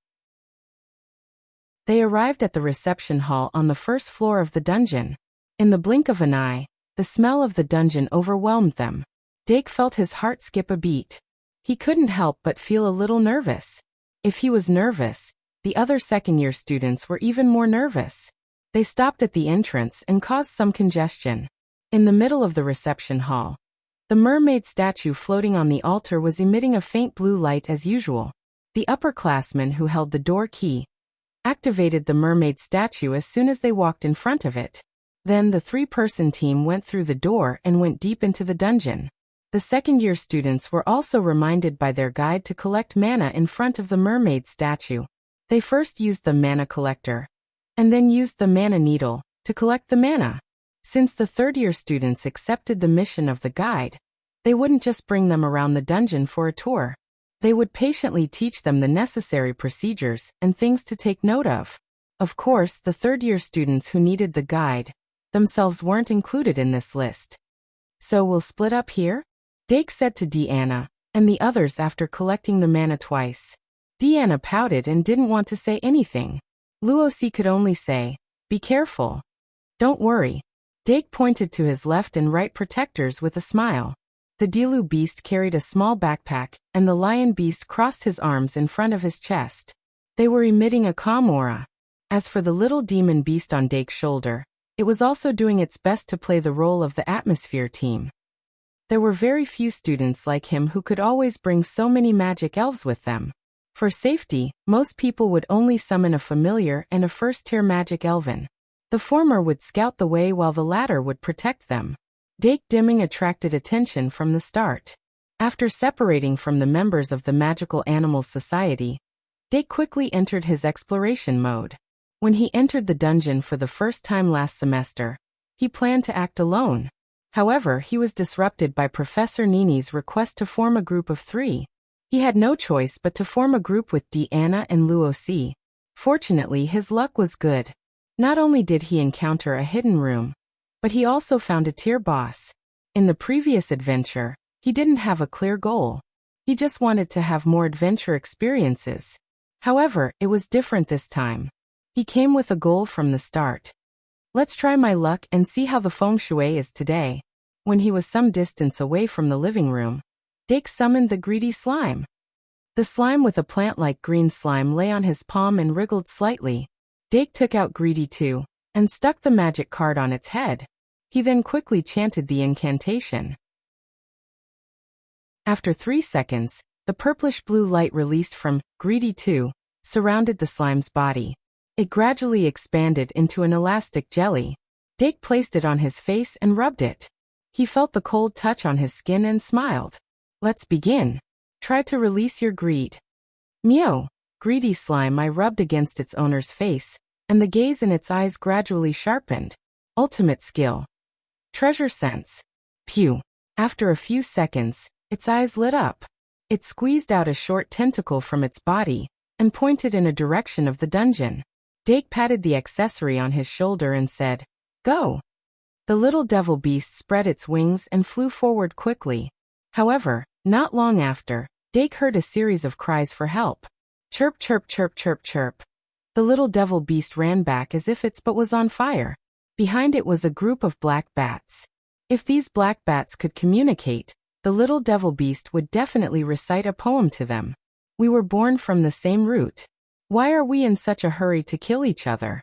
They arrived at the reception hall on the first floor of the dungeon. In the blink of an eye, the smell of the dungeon overwhelmed them. Dake felt his heart skip a beat. He couldn't help but feel a little nervous. If he was nervous, the other second-year students were even more nervous. They stopped at the entrance and caused some congestion. In the middle of the reception hall, the mermaid statue floating on the altar was emitting a faint blue light as usual. The upperclassman who held the door key activated the mermaid statue as soon as they walked in front of it. Then the 3-person team went through the door and went deep into the dungeon. The second-year students were also reminded by their guide to collect mana in front of the mermaid statue. They first used the mana collector, and then used the mana needle to collect the mana. Since the third-year students accepted the mission of the guide, they wouldn't just bring them around the dungeon for a tour. They would patiently teach them the necessary procedures and things to take note of. Of course, the third-year students who needed the guide themselves weren't included in this list. So we'll split up here? Dake said to Deanna and the others after collecting the mana twice. Deanna pouted and didn't want to say anything. Luosi could only say, be careful. Don't worry. Dake pointed to his left and right protectors with a smile. The Dilu beast carried a small backpack, and the lion beast crossed his arms in front of his chest. They were emitting a calm aura. As for the little demon beast on Dake's shoulder, it was also doing its best to play the role of the atmosphere team. There were very few students like him who could always bring so many magic elves with them. For safety, most people would only summon a familiar and a first-tier magic elven. The former would scout the way while the latter would protect them. Dake dimming attracted attention from the start. After separating from the members of the Magical Animals Society, Dake quickly entered his exploration mode. When he entered the dungeon for the first time last semester, he planned to act alone. However, he was disrupted by Professor Nini's request to form a group of 3. He had no choice but to form a group with Deanna and Luosi. Fortunately, his luck was good. Not only did he encounter a hidden room, but he also found a tier boss. In the previous adventure, he didn't have a clear goal. He just wanted to have more adventure experiences. However, it was different this time. He came with a goal from the start. Let's try my luck and see how the feng shui is today. When he was some distance away from the living room, Dake summoned the greedy slime. The slime with a plant-like green slime lay on his palm and wriggled slightly. Dake took out Greedy 2 and stuck the magic card on its head. He then quickly chanted the incantation. After 3 seconds, the purplish-blue light released from Greedy 2 surrounded the slime's body. It gradually expanded into an elastic jelly. Dake placed it on his face and rubbed it. He felt the cold touch on his skin and smiled. Let's begin. Try to release your greed. Meow. Greedy slime I rubbed against its owner's face, and the gaze in its eyes gradually sharpened. Ultimate skill. Treasure sense. Pew. After a few seconds, its eyes lit up. It squeezed out a short tentacle from its body and pointed in a direction of the dungeon. Dake patted the accessory on his shoulder and said, "Go." The little devil beast spread its wings and flew forward quickly. However, not long after, Dake heard a series of cries for help. Chirp, chirp, chirp, chirp, chirp. The little devil beast ran back as if its butt was on fire. Behind it was a group of black bats. If these black bats could communicate, the little devil beast would definitely recite a poem to them. We were born from the same root. Why are we in such a hurry to kill each other?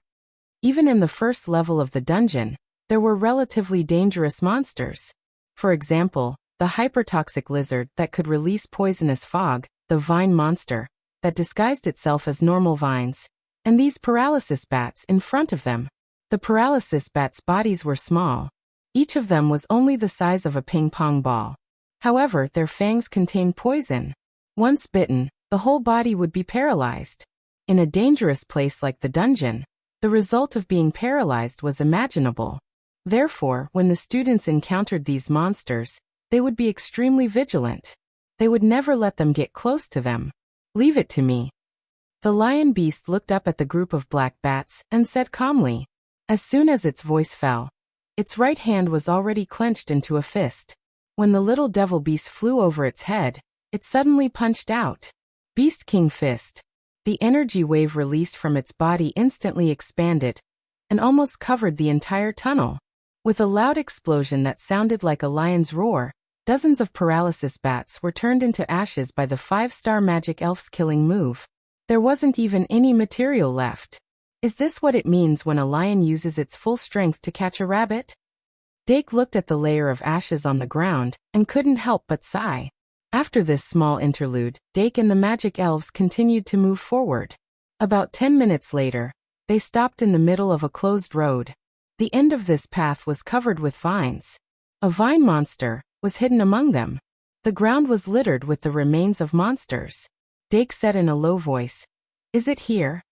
Even in the first level of the dungeon, there were relatively dangerous monsters. For example, the hypertoxic lizard that could release poisonous fog, the vine monster that disguised itself as normal vines, and these paralysis bats in front of them. The paralysis bats' bodies were small. Each of them was only the size of a ping-pong ball. However, their fangs contained poison. Once bitten, the whole body would be paralyzed. In a dangerous place like the dungeon, the result of being paralyzed was imaginable. Therefore, when the students encountered these monsters, they would be extremely vigilant. They would never let them get close to them. Leave it to me. The lion beast looked up at the group of black bats and said calmly. As soon as its voice fell, its right hand was already clenched into a fist. When the little devil beast flew over its head, it suddenly punched out. Beast King Fist. The energy wave released from its body instantly expanded and almost covered the entire tunnel. With a loud explosion that sounded like a lion's roar, dozens of paralysis bats were turned into ashes by the 5-star magic elf's killing move. There wasn't even any material left. Is this what it means when a lion uses its full strength to catch a rabbit? Dake looked at the layer of ashes on the ground and couldn't help but sigh. After this small interlude, Dake and the magic elves continued to move forward. About 10 minutes later, they stopped in the middle of a closed road. The end of this path was covered with vines. A vine monster was hidden among them. The ground was littered with the remains of monsters. Dake said in a low voice, "Is it here?"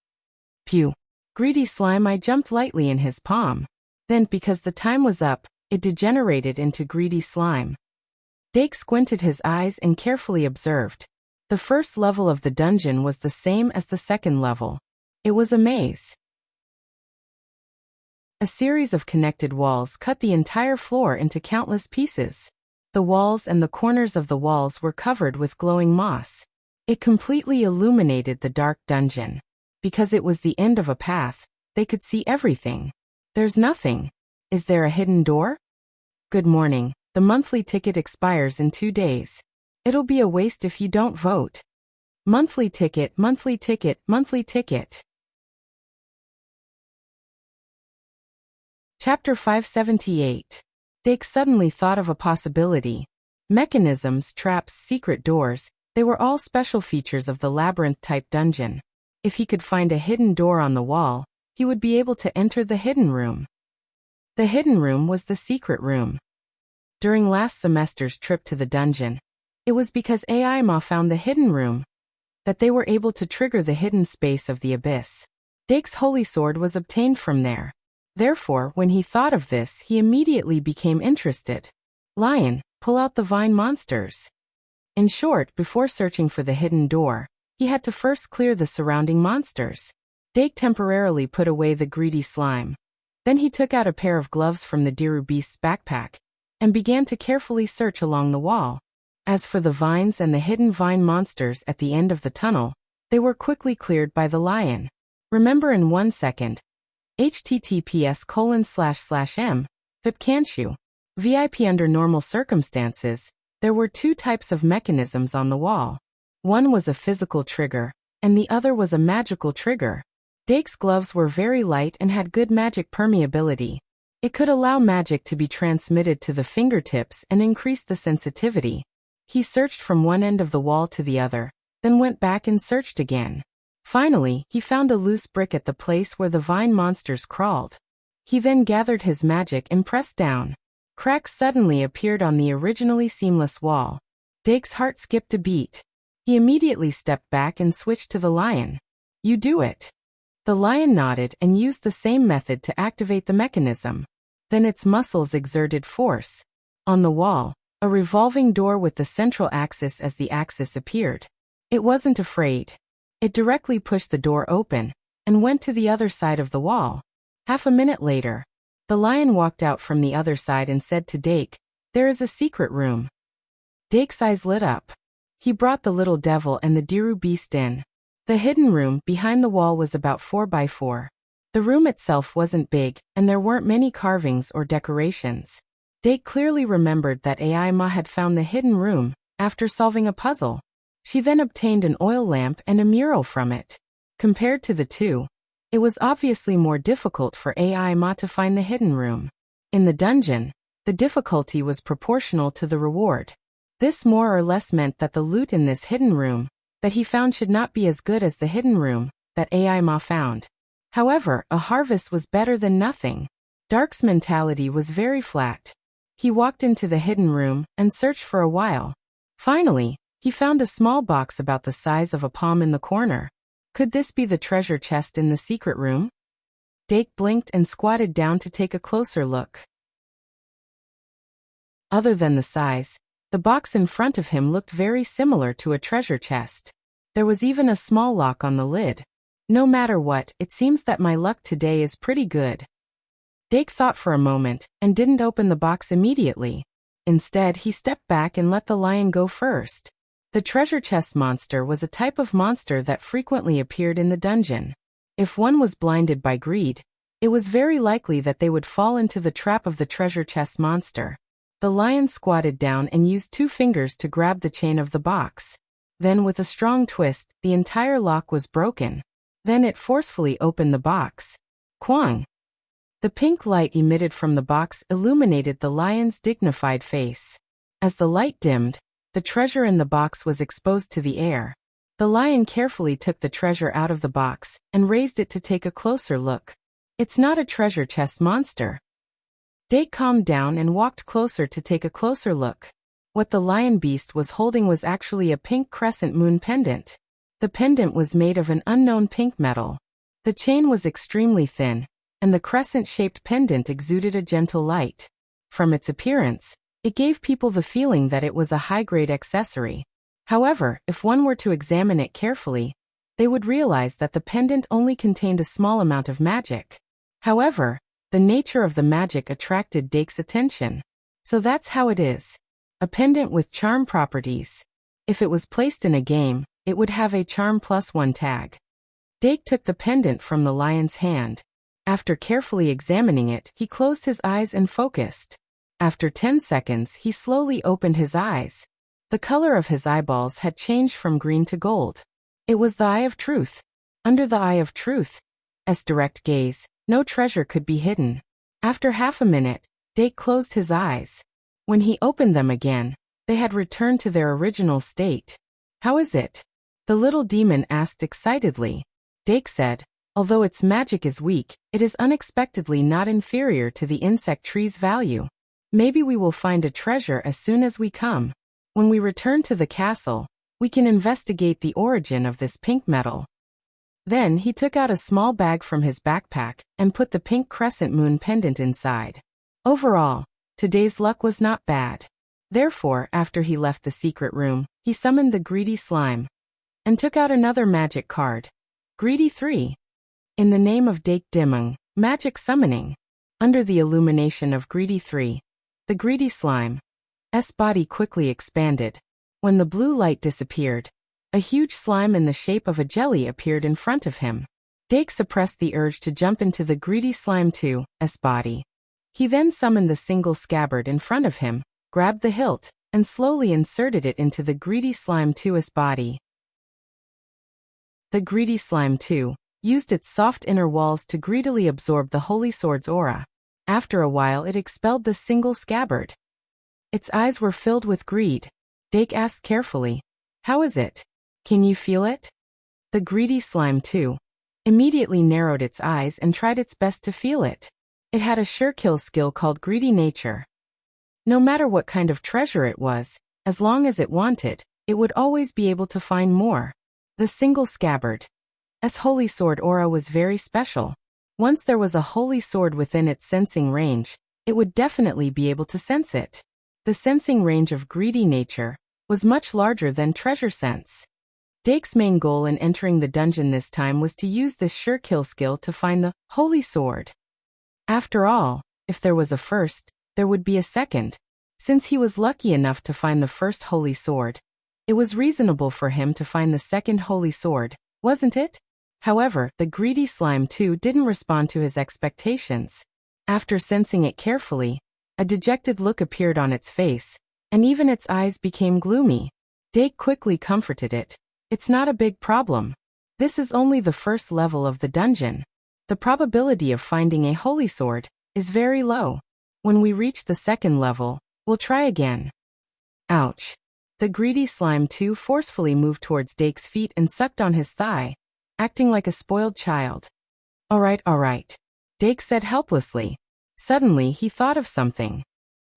Pew. Greedy slime I jumped lightly in his palm. Then, because the time was up, it degenerated into greedy slime. Dake squinted his eyes and carefully observed. The first level of the dungeon was the same as the second level. It was a maze. A series of connected walls cut the entire floor into countless pieces. The walls and the corners of the walls were covered with glowing moss. It completely illuminated the dark dungeon. Because it was the end of a path, they could see everything. There's nothing. Is there a hidden door? Good morning. The monthly ticket expires in 2 days. It'll be a waste if you don't vote. Monthly ticket, monthly ticket, monthly ticket. Chapter 578. Dake suddenly thought of a possibility. Mechanisms, traps, secret doors, they were all special features of the labyrinth-type dungeon. If he could find a hidden door on the wall, he would be able to enter the hidden room. The hidden room was the secret room. During last semester's trip to the dungeon, It was because AI Ma found the hidden room that they were able to trigger the hidden space of the abyss. Dake's holy sword was obtained from there. Therefore, when he thought of this, he immediately became interested. Lion, pull out the vine monsters. In short, before searching for the hidden door, he had to first clear the surrounding monsters. Dake temporarily put away the greedy slime. Then he took out a pair of gloves from the Diru beast's backpack and began to carefully search along the wall. As for the vines and the hidden vine monsters at the end of the tunnel, they were quickly cleared by the lion. Remember in 1 second. https://m. Vipcanshu. VIP. Under normal circumstances, there were 2 types of mechanisms on the wall. One was a physical trigger, and the other was a magical trigger. Dake's gloves were very light and had good magic permeability. It could allow magic to be transmitted to the fingertips and increase the sensitivity. He searched from one end of the wall to the other, then went back and searched again. Finally, he found a loose brick at the place where the vine monsters crawled. He then gathered his magic and pressed down. Cracks suddenly appeared on the originally seamless wall. Dake's heart skipped a beat. He immediately stepped back and switched to the lion. You do it. The lion nodded and used the same method to activate the mechanism. Then its muscles exerted force. On the wall, a revolving door with the central axis as the axis appeared. It wasn't afraid. It directly pushed the door open and went to the other side of the wall. Half a minute later, the lion walked out from the other side and said to Dake, "There is a secret room." Dake's eyes lit up. He brought the little devil and the Diru beast in. The hidden room behind the wall was about 4 by 4. The room itself wasn't big, and there weren't many carvings or decorations. Dake clearly remembered that AI Ma had found the hidden room after solving a puzzle. She then obtained an oil lamp and a mural from it. Compared to the two, it was obviously more difficult for AI Ma to find the hidden room. In the dungeon, the difficulty was proportional to the reward. This more or less meant that the loot in this hidden room that he found should not be as good as the hidden room that AI Ma found. However, a harvest was better than nothing. Dark's mentality was very flat. He walked into the hidden room and searched for a while. Finally, he found a small box about the size of a palm in the corner. Could this be the treasure chest in the secret room? Dake blinked and squatted down to take a closer look. Other than the size, the box in front of him looked very similar to a treasure chest. There was even a small lock on the lid. No matter what, it seems that my luck today is pretty good. Dake thought for a moment and didn't open the box immediately. Instead, he stepped back and let the lion go first. The treasure chest monster was a type of monster that frequently appeared in the dungeon. If one was blinded by greed, it was very likely that they would fall into the trap of the treasure chest monster. The lion squatted down and used 2 fingers to grab the chain of the box. Then with a strong twist, the entire lock was broken. Then it forcefully opened the box. Kwang! The pink light emitted from the box illuminated the lion's dignified face. As the light dimmed, the treasure in the box was exposed to the air. The lion carefully took the treasure out of the box and raised it to take a closer look. It's not a treasure chest monster. Dake calmed down and walked closer to take a closer look. What the lion beast was holding was actually a pink crescent moon pendant. The pendant was made of an unknown pink metal. The chain was extremely thin, and the crescent-shaped pendant exuded a gentle light. From its appearance, it gave people the feeling that it was a high-grade accessory. However, if one were to examine it carefully, they would realize that the pendant only contained a small amount of magic. However, the nature of the magic attracted Dake's attention. So that's how it is. A pendant with charm properties. If it was placed in a game, it would have a charm +1 tag. Dake took the pendant from the lion's hand. After carefully examining it, he closed his eyes and focused. After 10 seconds, he slowly opened his eyes. The color of his eyeballs had changed from green to gold. It was the eye of truth. Under the eye of truth, as direct gaze, no treasure could be hidden. After half a minute, Dake closed his eyes. When he opened them again, they had returned to their original state. How is it? The little demon asked excitedly. Dake said, although its magic is weak, it is unexpectedly not inferior to the insect tree's value. Maybe we will find a treasure as soon as we come. When we return to the castle, we can investigate the origin of this pink metal. Then he took out a small bag from his backpack and put the pink crescent moon pendant inside. Overall, today's luck was not bad. Therefore, after he left the secret room, he summoned the greedy slime and took out another magic card. Greedy 3. In the name of Dake Dimung, magic summoning. Under the illumination of Greedy 3, the greedy slime's body quickly expanded. When the blue light disappeared, a huge slime in the shape of a jelly appeared in front of him. Dake suppressed the urge to jump into the greedy slime 2's body. He then summoned the single scabbard in front of him, grabbed the hilt, and slowly inserted it into the greedy slime 2's body. The greedy slime 2 used its soft inner walls to greedily absorb the holy sword's aura. After a while it expelled the single scabbard. Its eyes were filled with greed. Dake asked carefully, "How is it? Can you feel it?" The greedy slime 2 immediately narrowed its eyes and tried its best to feel it. It had a sure kill skill called greedy nature. No matter what kind of treasure it was, as long as it wanted, it would always be able to find more. The single scabbard's holy sword aura was very special. Once there was a holy sword within its sensing range, it would definitely be able to sense it. The sensing range of greedy nature was much larger than treasure sense. Dake's main goal in entering the dungeon this time was to use this sure kill skill to find the holy sword. After all, if there was a first, there would be a second. Since he was lucky enough to find the first holy sword, it was reasonable for him to find the second holy sword, wasn't it? However, the greedy slime 2 didn't respond to his expectations. After sensing it carefully, a dejected look appeared on its face, and even its eyes became gloomy. Dake quickly comforted it. "It's not a big problem. This is only the first level of the dungeon. The probability of finding a holy sword is very low. When we reach the second level, we'll try again." Ouch. The greedy slime 2 forcefully moved towards Dake's feet and sucked on his thigh, acting like a spoiled child. All right, Dake said helplessly. Suddenly he thought of something.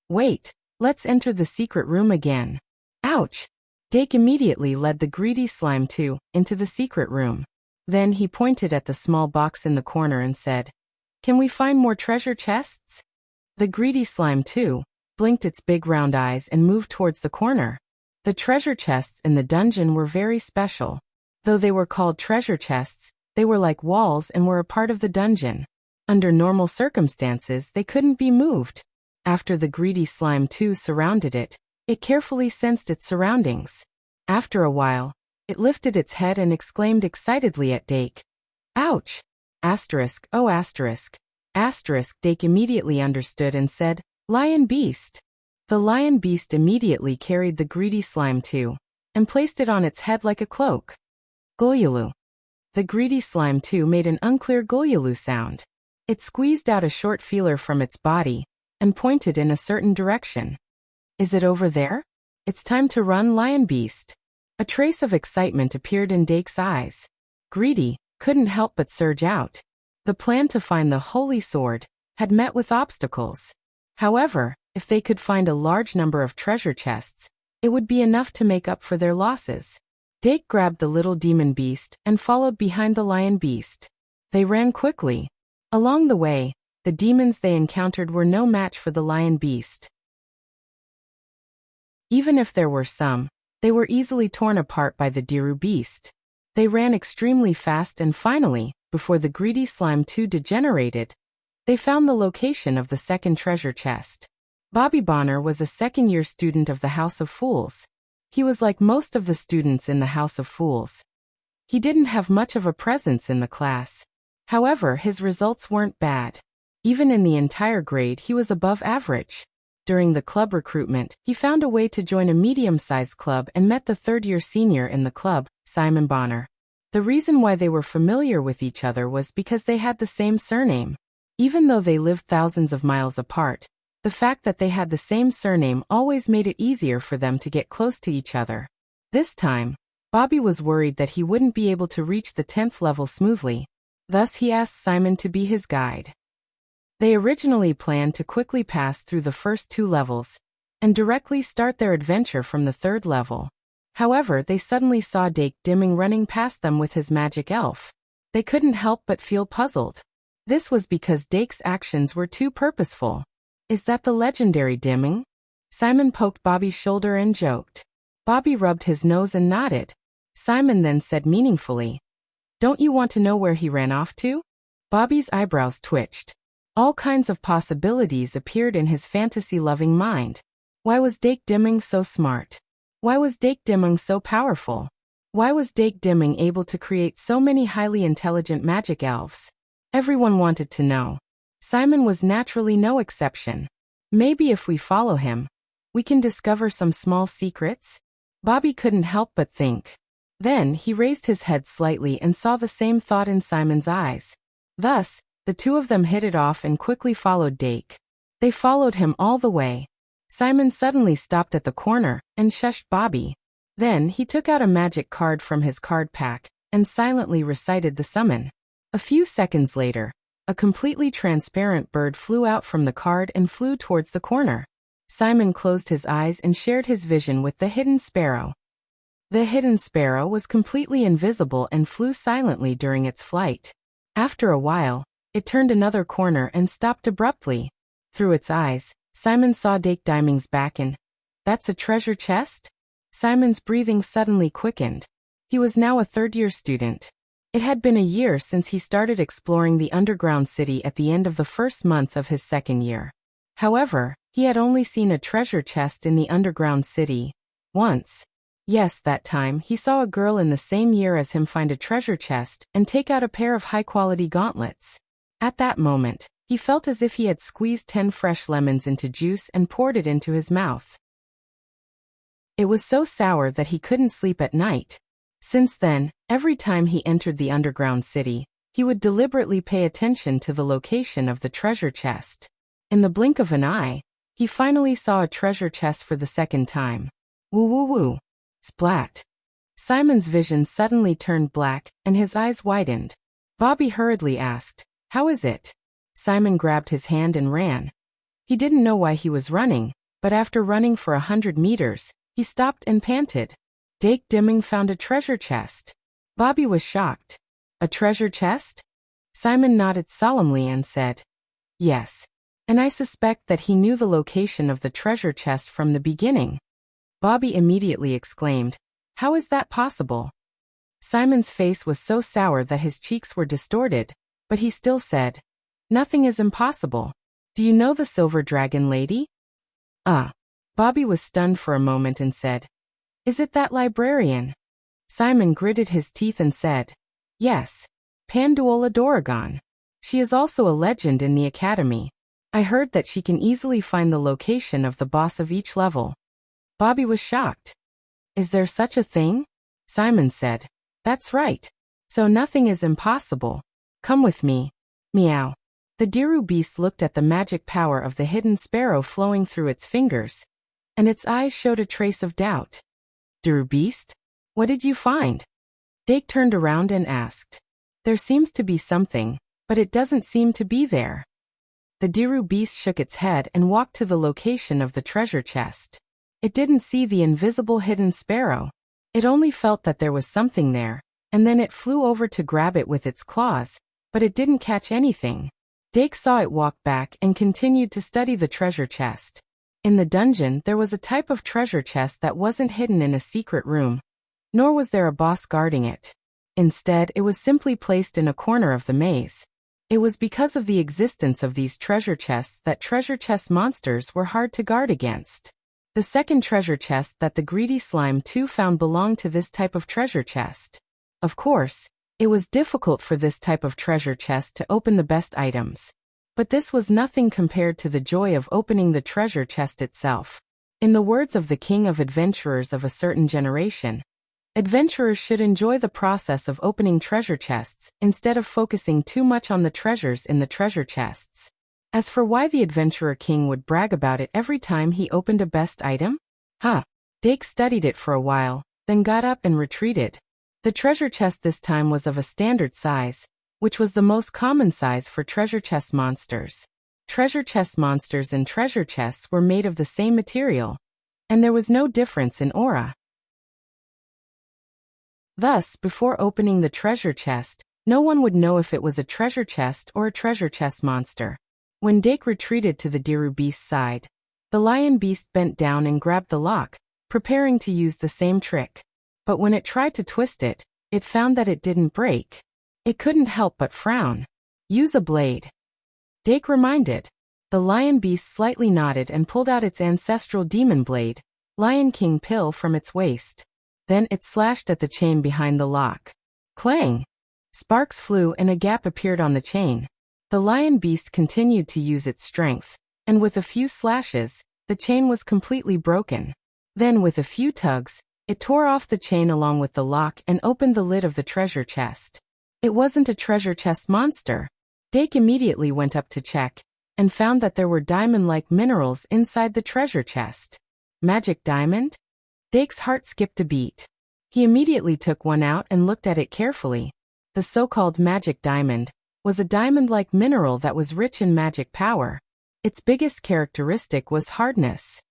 "Wait, let's enter the secret room again." Ouch! Dake immediately led the greedy slime 2 into the secret room. Then he pointed at the small box in the corner and said, "Can we find more treasure chests?" The greedy slime 2 blinked its big round eyes and moved towards the corner. The treasure chests in the dungeon were very special. Though they were called treasure chests, they were like walls and were a part of the dungeon. Under normal circumstances, they couldn't be moved. After the greedy slime 2 surrounded it, it carefully sensed its surroundings. After a while, it lifted its head and exclaimed excitedly at Dake. "Ouch! Asterisk, oh asterisk. Asterisk." Dake immediately understood and said, "Lion beast." The lion beast immediately carried the greedy slime 2 and placed it on its head like a cloak. Goyulu. The greedy slime 2 made an unclear goyulu sound. It squeezed out a short feeler from its body and pointed in a certain direction. "Is it over there? It's time to run, lion beast." A trace of excitement appeared in Dake's eyes. Greedy couldn't help but surge out. The plan to find the holy sword had met with obstacles. However, if they could find a large number of treasure chests, it would be enough to make up for their losses. Dake grabbed the little demon beast and followed behind the lion beast. They ran quickly. Along the way, the demons they encountered were no match for the lion beast. Even if there were some, they were easily torn apart by the Diru beast. They ran extremely fast and finally, before the greedy slime 2 degenerated, they found the location of the second treasure chest. Bobby Bonner was a second-year student of the House of Fools. He was like most of the students in the House of Fools. He didn't have much of a presence in the class. However, his results weren't bad. Even in the entire grade, he was above average. During the club recruitment, he found a way to join a medium-sized club and met the third-year senior in the club, Simon Bonner. The reason why they were familiar with each other was because they had the same surname. Even though they lived thousands of miles apart, the fact that they had the same surname always made it easier for them to get close to each other. This time, Bobby was worried that he wouldn't be able to reach the 10th level smoothly. Thus he asked Simon to be his guide. They originally planned to quickly pass through the first 2 levels, and directly start their adventure from the third level. However, they suddenly saw Dake Dimming running past them with his magic elf. They couldn't help but feel puzzled. This was because Dake's actions were too purposeful. Is that the legendary Dimming? Simon poked Bobby's shoulder and joked. Bobby rubbed his nose and nodded. Simon then said meaningfully, "Don't you want to know where he ran off to?" Bobby's eyebrows twitched. All kinds of possibilities appeared in his fantasy-loving mind. Why was Dake Dimming so smart? Why was Dake Dimming so powerful? Why was Dake Dimming able to create so many highly intelligent magic elves? Everyone wanted to know. Simon was naturally no exception. Maybe if we follow him, we can discover some small secrets? Bobby couldn't help but think. Then he raised his head slightly and saw the same thought in Simon's eyes. Thus, the two of them hit it off and quickly followed Dake. They followed him all the way. Simon suddenly stopped at the corner and shushed Bobby. Then he took out a magic card from his card pack and silently recited the summon. A few seconds later, a completely transparent bird flew out from the card and flew towards the corner. Simon closed his eyes and shared his vision with the hidden sparrow. The hidden sparrow was completely invisible and flew silently during its flight. After a while, it turned another corner and stopped abruptly. Through its eyes, Simon saw Dake Dimming's back and, "That's a treasure chest?" Simon's breathing suddenly quickened. He was now a third-year student. It had been a year since he started exploring the underground city at the end of the first month of his second year. However, he had only seen a treasure chest in the underground city once. Yes, that time he saw a girl in the same year as him find a treasure chest and take out a pair of high-quality gauntlets. At that moment, he felt as if he had squeezed 10 fresh lemons into juice and poured it into his mouth. It was so sour that he couldn't sleep at night. Since then, every time he entered the underground city, he would deliberately pay attention to the location of the treasure chest. In the blink of an eye, he finally saw a treasure chest for the second time. Woo woo woo. Splat. Simon's vision suddenly turned black, and his eyes widened. Bobby hurriedly asked, "How is it?" Simon grabbed his hand and ran. He didn't know why he was running, but after running for 100 meters, he stopped and panted. Dake Dimming found a treasure chest. Bobby was shocked. "A treasure chest?" Simon nodded solemnly and said, "Yes. And I suspect that he knew the location of the treasure chest from the beginning." Bobby immediately exclaimed, "How is that possible?" Simon's face was so sour that his cheeks were distorted, but he still said, "Nothing is impossible. Do you know the Silver Dragon Lady?" Bobby was stunned for a moment and said, "Is it that librarian?" Simon gritted his teeth and said, "Yes. Panduola Doragon. She is also a legend in the academy. I heard that she can easily find the location of the boss of each level." Bobby was shocked. "Is there such a thing?" Simon said, "That's right. So nothing is impossible. Come with me." Meow. The Diru beast looked at the magic power of the hidden sparrow flowing through its fingers, and its eyes showed a trace of doubt. "Diru beast? What did you find?" Dake turned around and asked. "There seems to be something, but it doesn't seem to be there." The Diru beast shook its head and walked to the location of the treasure chest. It didn't see the invisible hidden sparrow. It only felt that there was something there, and then it flew over to grab it with its claws, but it didn't catch anything. Dake saw it walk back and continued to study the treasure chest. In the dungeon, there was a type of treasure chest that wasn't hidden in a secret room, nor was there a boss guarding it. Instead, it was simply placed in a corner of the maze. It was because of the existence of these treasure chests that treasure chest monsters were hard to guard against. The second treasure chest that the greedy slime too found belonged to this type of treasure chest. Of course, it was difficult for this type of treasure chest to open the best items. But this was nothing compared to the joy of opening the treasure chest itself. In the words of the king of adventurers of a certain generation, adventurers should enjoy the process of opening treasure chests instead of focusing too much on the treasures in the treasure chests. As for why the adventurer king would brag about it every time he opened a best item? Dake studied it for a while, then got up and retreated. The treasure chest this time was of a standard size, which was the most common size for treasure chest monsters. Treasure chest monsters and treasure chests were made of the same material, and there was no difference in aura. Thus, before opening the treasure chest, no one would know if it was a treasure chest or a treasure chest monster. When Dake retreated to the Diru beast's side, the lion beast bent down and grabbed the lock, preparing to use the same trick. But when it tried to twist it, it found that it didn't break. It couldn't help but frown. Use a blade. Dake reminded. The lion beast slightly nodded and pulled out its ancestral demon blade, Lion King Pill, from its waist. Then it slashed at the chain behind the lock. Clang! Sparks flew and a gap appeared on the chain. The lion beast continued to use its strength, and with a few slashes, the chain was completely broken. Then with a few tugs, it tore off the chain along with the lock and opened the lid of the treasure chest. It wasn't a treasure chest monster. Dake immediately went up to check, and found that there were diamond-like minerals inside the treasure chest. Magic diamond? Dake's heart skipped a beat. He immediately took one out and looked at it carefully. The so-called magic diamond was a diamond-like mineral that was rich in magic power. Its biggest characteristic was hardness.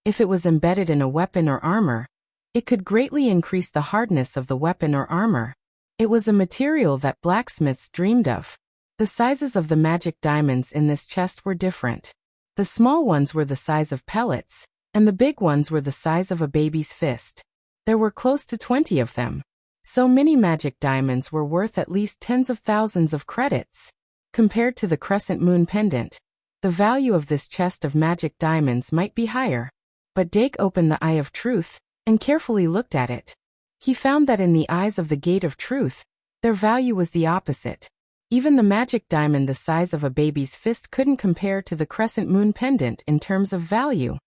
If it was embedded in a weapon or armor, it could greatly increase the hardness of the weapon or armor. It was a material that blacksmiths dreamed of. The sizes of the magic diamonds in this chest were different. The small ones were the size of pellets, and the big ones were the size of a baby's fist. There were close to 20 of them. So many magic diamonds were worth at least tens of thousands of credits. Compared to the crescent moon pendant, the value of this chest of magic diamonds might be higher. But Dake opened the Eye of Truth and carefully looked at it. He found that in the eyes of the Gate of Truth, their value was the opposite. Even the magic diamond the size of a baby's fist couldn't compare to the crescent moon pendant in terms of value.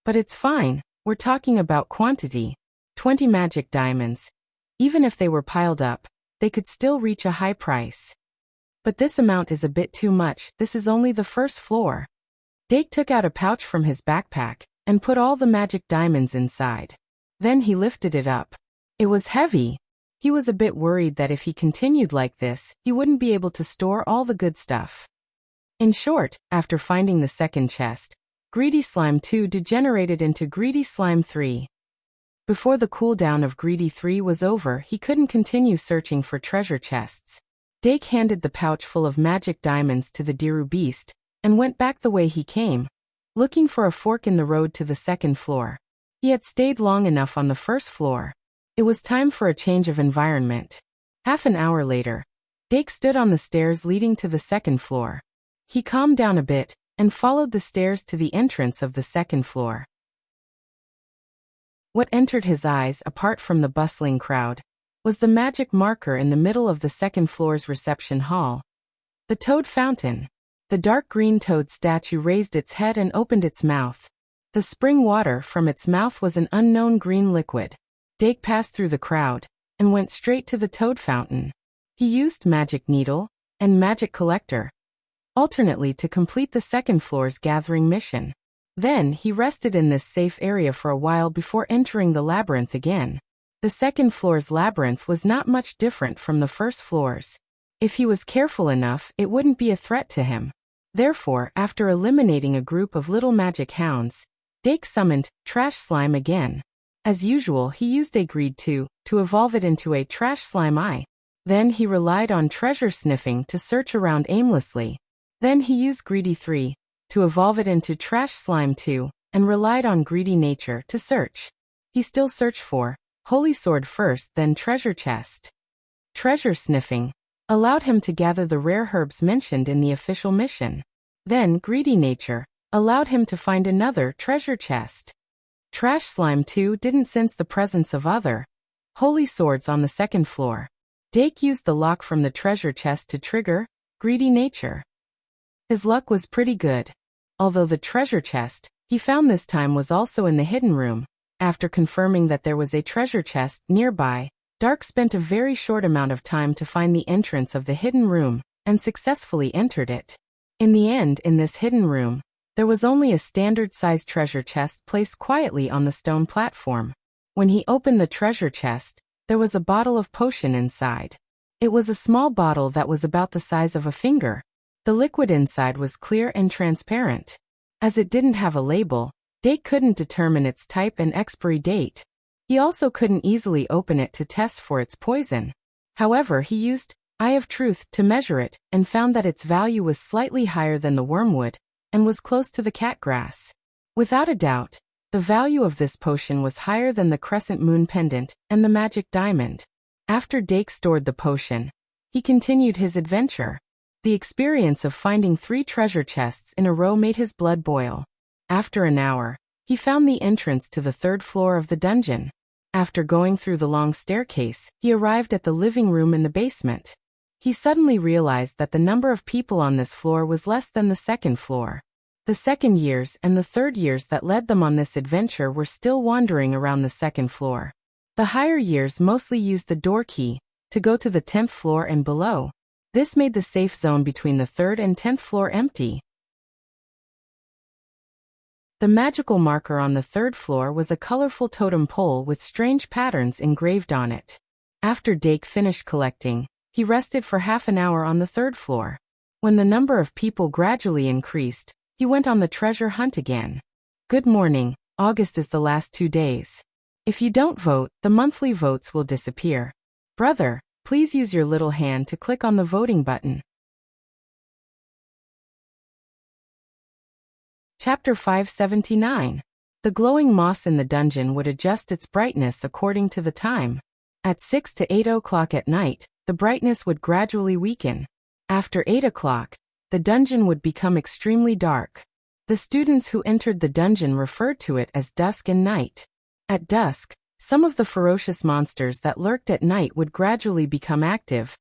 But it's fine, we're talking about quantity. 20 magic diamonds. Even if they were piled up, they could still reach a high price. But this amount is a bit too much. This is only the first floor. Dake took out a pouch from his backpack and put all the magic diamonds inside. Then he lifted it up. It was heavy. He was a bit worried that if he continued like this, he wouldn't be able to store all the good stuff. In short, after finding the second chest, Greedy Slime 2 degenerated into Greedy Slime 3. Before the cooldown of Greedy 3 was over, he couldn't continue searching for treasure chests. Dake handed the pouch full of magic diamonds to the Diru beast, and went back the way he came, looking for a fork in the road to the second floor. He had stayed long enough on the first floor. It was time for a change of environment. Half an hour later, Dake stood on the stairs leading to the second floor. He calmed down a bit, and followed the stairs to the entrance of the second floor. What entered his eyes, apart from the bustling crowd, was the magic marker in the middle of the second floor's reception hall. The Toad Fountain. The dark green toad statue raised its head and opened its mouth. The spring water from its mouth was an unknown green liquid. Dake passed through the crowd, and went straight to the Toad Fountain. He used Magic Needle and Magic Collector alternately to complete the second floor's gathering mission. Then he rested in this safe area for a while before entering the labyrinth again. The second floor's labyrinth was not much different from the first floor's. If he was careful enough, it wouldn't be a threat to him. Therefore, after eliminating a group of little magic hounds, Dake summoned Trash Slime again. As usual, he used a Greed 2 to evolve it into a Trash Slime Eye. Then he relied on Treasure Sniffing to search around aimlessly. Then he used Greedy 3 to evolve it into Trash Slime 2, and relied on Greedy Nature to search. He still searched for Holy Sword first, then Treasure Chest. Treasure Sniffing allowed him to gather the rare herbs mentioned in the official mission. Then Greedy Nature allowed him to find another treasure chest. Trash Slime 2 didn't sense the presence of other holy swords on the second floor. Dake used the lock from the treasure chest to trigger Greedy Nature. His luck was pretty good. Although the treasure chest he found this time was also in the hidden room. After confirming that there was a treasure chest nearby, Dark spent a very short amount of time to find the entrance of the hidden room, and successfully entered it. In the end, in this hidden room, there was only a standard-sized treasure chest placed quietly on the stone platform. When he opened the treasure chest, there was a bottle of potion inside. It was a small bottle that was about the size of a finger. The liquid inside was clear and transparent. As it didn't have a label, Dake couldn't determine its type and expiry date. He also couldn't easily open it to test for its poison. However, he used Eye of Truth to measure it and found that its value was slightly higher than the wormwood and was close to the catgrass. Without a doubt, the value of this potion was higher than the crescent moon pendant and the magic diamond. After Dake stored the potion, he continued his adventure. The experience of finding 3 treasure chests in a row made his blood boil. After an hour, he found the entrance to the 3rd floor of the dungeon. After going through the long staircase, he arrived at the living room in the basement. He suddenly realized that the number of people on this floor was less than the 2nd floor. The 2nd years and the 3rd years that led them on this adventure were still wandering around the 2nd floor. The higher years mostly used the door key to go to the 10th floor and below. This made the safe zone between the 3rd and 10th floor empty. The magical marker on the 3rd floor was a colorful totem pole with strange patterns engraved on it. After Dake finished collecting, he rested for half an hour on the 3rd floor. When the number of people gradually increased, he went on the treasure hunt again. Good morning, August is the last 2 days. If you don't vote, the monthly votes will disappear. Brother, please use your little hand to click on the voting button. Chapter 579. The glowing moss in the dungeon would adjust its brightness according to the time. At 6 to 8 o'clock at night, the brightness would gradually weaken. After 8 o'clock, the dungeon would become extremely dark. The students who entered the dungeon referred to it as dusk and night. At dusk, some of the ferocious monsters that lurked at night would gradually become active,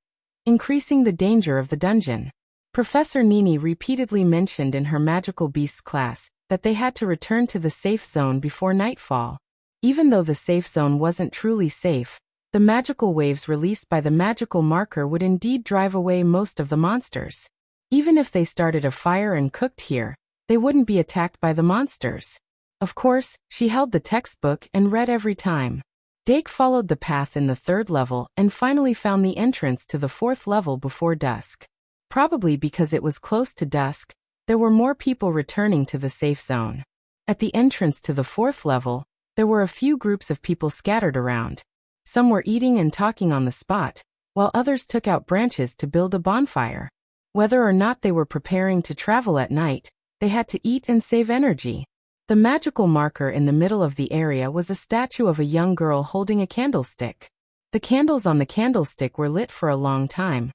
increasing the danger of the dungeon. Professor Nini repeatedly mentioned in her Magical Beasts class that they had to return to the safe zone before nightfall. Even though the safe zone wasn't truly safe, the magical waves released by the magical marker would indeed drive away most of the monsters. Even if they started a fire and cooked here, they wouldn't be attacked by the monsters. Of course, she held the textbook and read every time. Dake followed the path in the 3rd level and finally found the entrance to the 4th level before dusk. Probably because it was close to dusk, there were more people returning to the safe zone. At the entrance to the 4th level, there were a few groups of people scattered around. Some were eating and talking on the spot, while others took out branches to build a bonfire. Whether or not they were preparing to travel at night, they had to eat and save energy. The magical marker in the middle of the area was a statue of a young girl holding a candlestick. The candles on the candlestick were lit for a long time,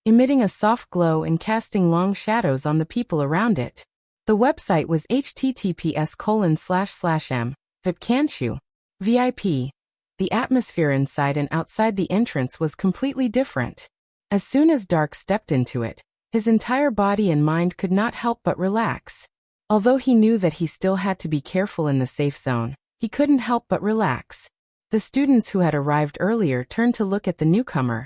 emitting a soft glow and casting long shadows on the people around it. The website was https://m.vipcanshu. VIP. The atmosphere inside and outside the entrance was completely different. As soon as Dark stepped into it, his entire body and mind could not help but relax. Although he knew that he still had to be careful in the safe zone, he couldn't help but relax. The students who had arrived earlier turned to look at the newcomer,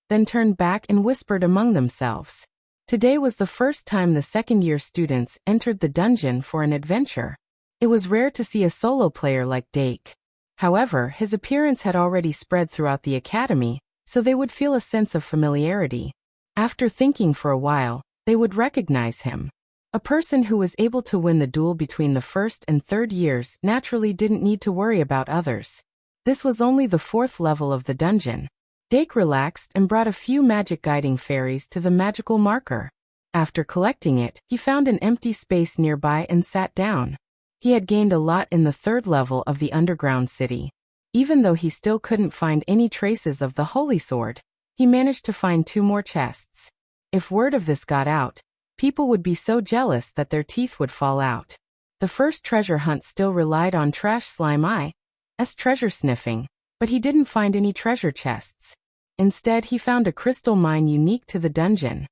then turned back and whispered among themselves. Today was the first time the 2nd-year students entered the dungeon for an adventure. It was rare to see a solo player like Dake. However, his appearance had already spread throughout the academy, so they would feel a sense of familiarity. After thinking for a while, they would recognize him. A person who was able to win the duel between the 1st and 3rd years naturally didn't need to worry about others. This was only the 4th level of the dungeon. Dake relaxed and brought a few magic guiding fairies to the magical marker. After collecting it, he found an empty space nearby and sat down. He had gained a lot in the 3rd level of the underground city. Even though he still couldn't find any traces of the holy sword, he managed to find 2 more chests. If word of this got out, people would be so jealous that their teeth would fall out. The first treasure hunt still relied on Trash Slime Eye's treasure sniffing, but he didn't find any treasure chests. Instead, he found a crystal mine unique to the dungeon.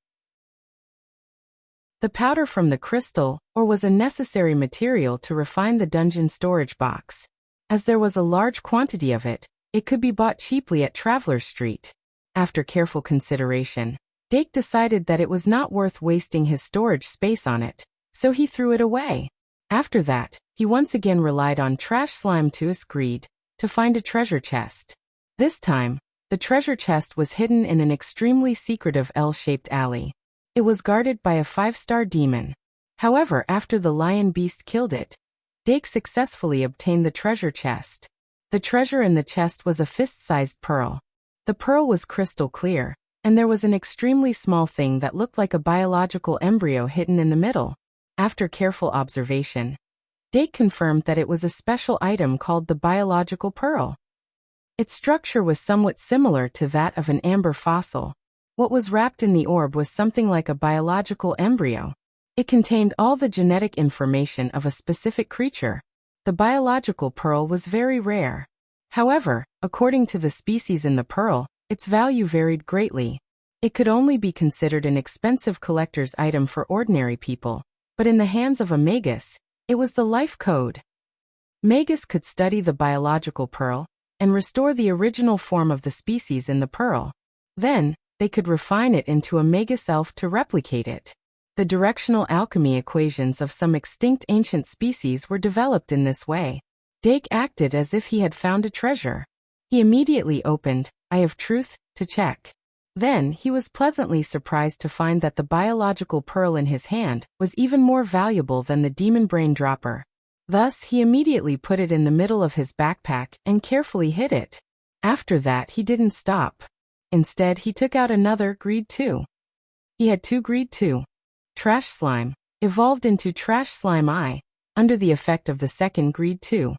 The powder from the crystal ore was a necessary material to refine the dungeon storage box. As there was a large quantity of it, it could be bought cheaply at Traveler Street. After careful consideration, Dake decided that it was not worth wasting his storage space on it, so he threw it away. After that, he once again relied on Trash Slime Tu's greed to find a treasure chest. This time, the treasure chest was hidden in an extremely secretive L-shaped alley. It was guarded by a 5-star demon. However, after the lion beast killed it, Dake successfully obtained the treasure chest. The treasure in the chest was a fist-sized pearl. The pearl was crystal clear, and there was an extremely small thing that looked like a biological embryo hidden in the middle. After careful observation, Dake confirmed that it was a special item called the biological pearl. Its structure was somewhat similar to that of an amber fossil. What was wrapped in the orb was something like a biological embryo. It contained all the genetic information of a specific creature. The biological pearl was very rare. However, according to the species in the pearl, its value varied greatly. It could only be considered an expensive collector's item for ordinary people, but in the hands of a magus, it was the life code. Magus could study the biological pearl and restore the original form of the species in the pearl. Then, they could refine it into a magus elf to replicate it. The directional alchemy equations of some extinct ancient species were developed in this way. Dake acted as if he had found a treasure. He immediately opened Eye of Truth to check. Then, he was pleasantly surprised to find that the biological pearl in his hand was even more valuable than the demon brain dropper. Thus, he immediately put it in the middle of his backpack and carefully hid it. After that, he didn't stop. Instead, he took out another Greed 2. He had 2 Greed 2. Trash Slime evolved into Trash Slime Eye under the effect of the second Greed 2.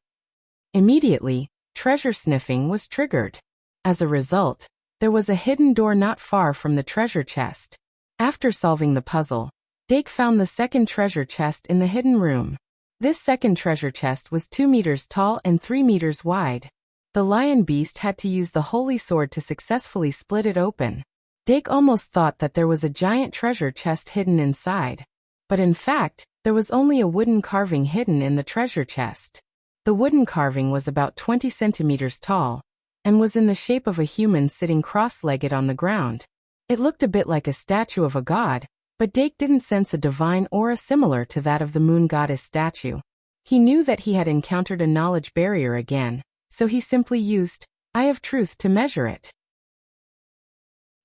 Immediately, treasure sniffing was triggered. As a result, there was a hidden door not far from the treasure chest. After solving the puzzle, Dake found the second treasure chest in the hidden room. This second treasure chest was 2 meters tall and 3 meters wide. The lion beast had to use the holy sword to successfully split it open. Dake almost thought that there was a giant treasure chest hidden inside. But in fact, there was only a wooden carving hidden in the treasure chest. The wooden carving was about 20 centimeters tall, and was in the shape of a human sitting cross-legged on the ground. It looked a bit like a statue of a god, but Dake didn't sense a divine aura similar to that of the moon goddess statue. He knew that he had encountered a knowledge barrier again, so he simply used Eye of Truth to measure it.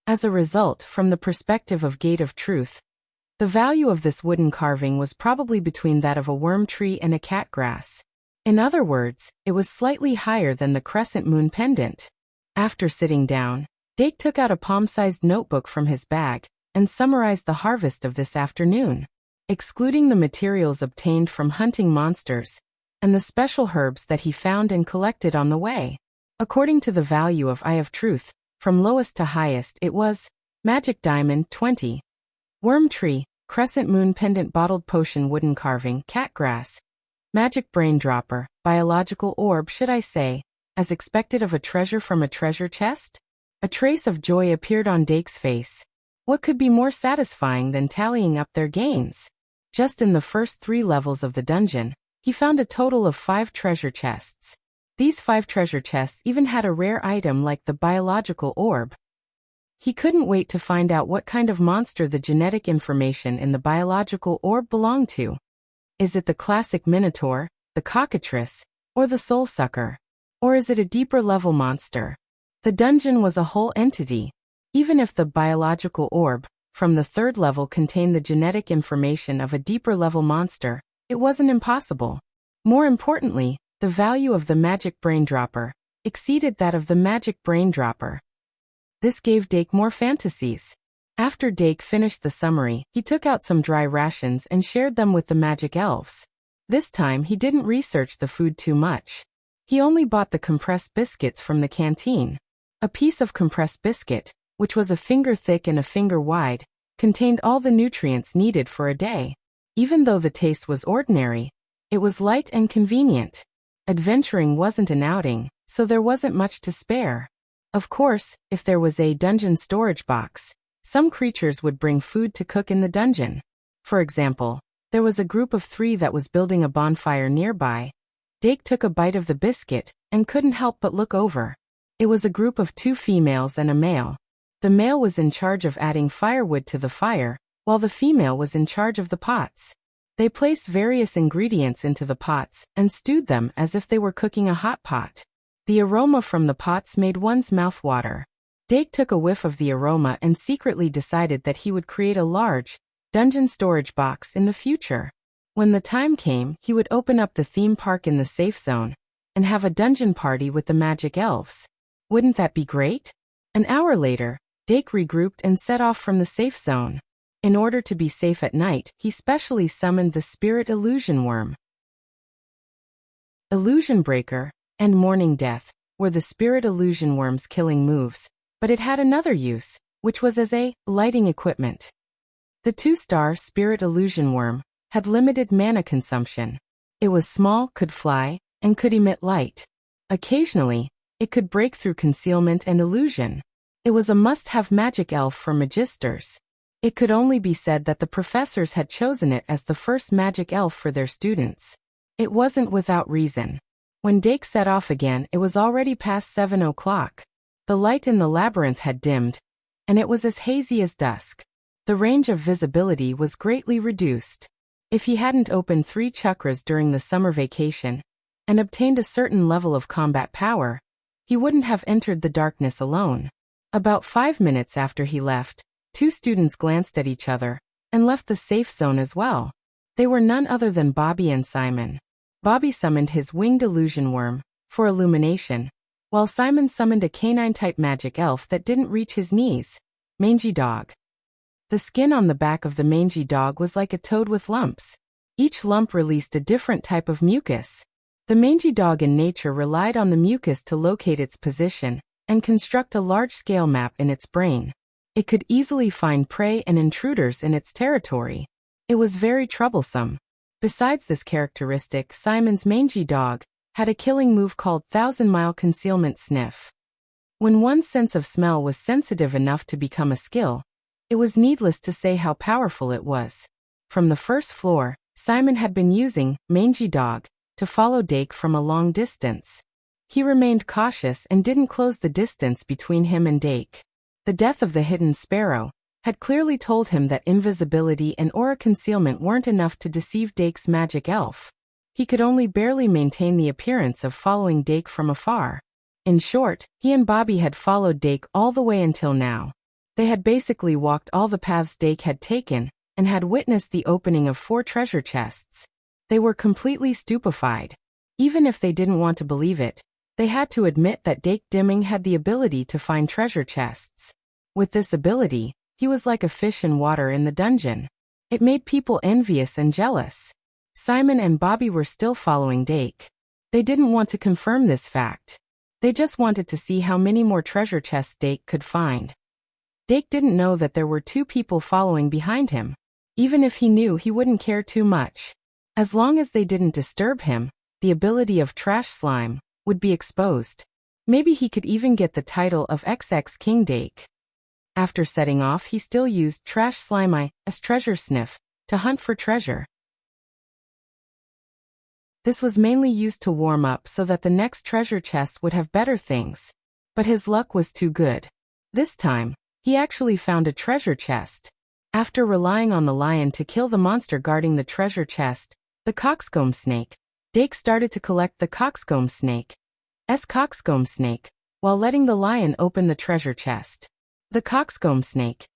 As a result, from the perspective of Gate of Truth, the value of this wooden carving was probably between that of a worm tree and a cat grass. In other words, it was slightly higher than the crescent moon pendant. After sitting down, Dake took out a palm-sized notebook from his bag and summarized the harvest of this afternoon. Excluding the materials obtained from hunting monsters and the special herbs that he found and collected on the way. According to the value of Eye of Truth, from lowest to highest it was Magic Diamond 20, Worm Tree, Crescent Moon Pendant Bottled Potion Wooden Carving Cat Grass, Magic Brain Dropper, Biological Orb should I say, as expected of a treasure from a treasure chest? A trace of joy appeared on Dake's face. What could be more satisfying than tallying up their gains? Just in the first 3 levels of the dungeon, he found a total of 5 treasure chests. These 5 treasure chests even had a rare item like the biological orb. He couldn't wait to find out what kind of monster the genetic information in the biological orb belonged to. Is it the classic minotaur, the cockatrice, or the soul sucker? Or is it a deeper level monster? The dungeon was a whole entity. Even if the biological orb, from the 3rd level contained the genetic information of a deeper level monster, it wasn't impossible. More importantly, the value of the magic brain dropper exceeded that of the magic brain dropper. This gave Dake more fantasies. After Dake finished the summary, he took out some dry rations and shared them with the magic elves. This time he didn't research the food too much. He only bought the compressed biscuits from the canteen. A piece of compressed biscuit, which was a finger thick and a finger wide, contained all the nutrients needed for a day. Even though the taste was ordinary, it was light and convenient. Adventuring wasn't an outing, so there wasn't much to spare. Of course, if there was a dungeon storage box, some creatures would bring food to cook in the dungeon. For example, there was a group of 3 that was building a bonfire nearby. Dake took a bite of the biscuit and couldn't help but look over. It was a group of 2 females and a male. The male was in charge of adding firewood to the fire, while the female was in charge of the pots. They placed various ingredients into the pots and stewed them as if they were cooking a hot pot. The aroma from the pots made one's mouth water. Dake took a whiff of the aroma and secretly decided that he would create a large dungeon storage box in the future. When the time came, he would open up the theme park in the safe zone and have a dungeon party with the magic elves. Wouldn't that be great? An hour later, Dake regrouped and set off from the safe zone. In order to be safe at night, he specially summoned the spirit illusion worm. Illusion Breaker and Morning Death were the spirit illusion worm's killing moves, but it had another use, which was as a lighting equipment. The 2-star spirit illusion worm had limited mana consumption. It was small, could fly, and could emit light. Occasionally, it could break through concealment and illusion. It was a must-have magic elf for magisters. It could only be said that the professors had chosen it as the first magic elf for their students. It wasn't without reason. When Dake set off again, it was already past 7 o'clock. The light in the labyrinth had dimmed, and it was as hazy as dusk. The range of visibility was greatly reduced. If he hadn't opened 3 chakras during the summer vacation and obtained a certain level of combat power, he wouldn't have entered the darkness alone. About 5 minutes after he left, 2 students glanced at each other and left the safe zone as well. They were none other than Bobby and Simon. Bobby summoned his winged illusion worm for illumination, while Simon summoned a canine-type magic elf that didn't reach his knees, Mangy Dog. The skin on the back of the mangy dog was like a toad with lumps. Each lump released a different type of mucus. The mangy dog in nature relied on the mucus to locate its position and construct a large-scale map in its brain. It could easily find prey and intruders in its territory. It was very troublesome. Besides this characteristic, Simon's mangy dog had a killing move called 1,000-mile concealment sniff. When one's sense of smell was sensitive enough to become a skill, it was needless to say how powerful it was. From the first floor, Simon had been using Mangy Dog to follow Dake from a long distance. He remained cautious and didn't close the distance between him and Dake. The death of the hidden sparrow had clearly told him that invisibility and aura concealment weren't enough to deceive Dake's magic elf. He could only barely maintain the appearance of following Dake from afar. In short, he and Bobby had followed Dake all the way until now. They had basically walked all the paths Dake had taken and had witnessed the opening of 4 treasure chests. They were completely stupefied. Even if they didn't want to believe it, they had to admit that Dake Dimming had the ability to find treasure chests. With this ability, he was like a fish in water in the dungeon. It made people envious and jealous. Simon and Bobby were still following Dake. They didn't want to confirm this fact. They just wanted to see how many more treasure chests Dake could find. Dake didn't know that there were 2 people following behind him. Even if he knew, he wouldn't care too much. As long as they didn't disturb him, the ability of Trash Slime would be exposed. Maybe he could even get the title of XX King Dake. After setting off, he still used Trash Slime Eye as treasure sniff to hunt for treasure. This was mainly used to warm up so that the next treasure chest would have better things. But his luck was too good. This time, he actually found a treasure chest. After relying on the lion to kill the monster guarding the treasure chest, the coxcomb snake, Dake started to collect the coxcomb snake, coxcomb snake, while letting the lion open the treasure chest. The coxcomb snake,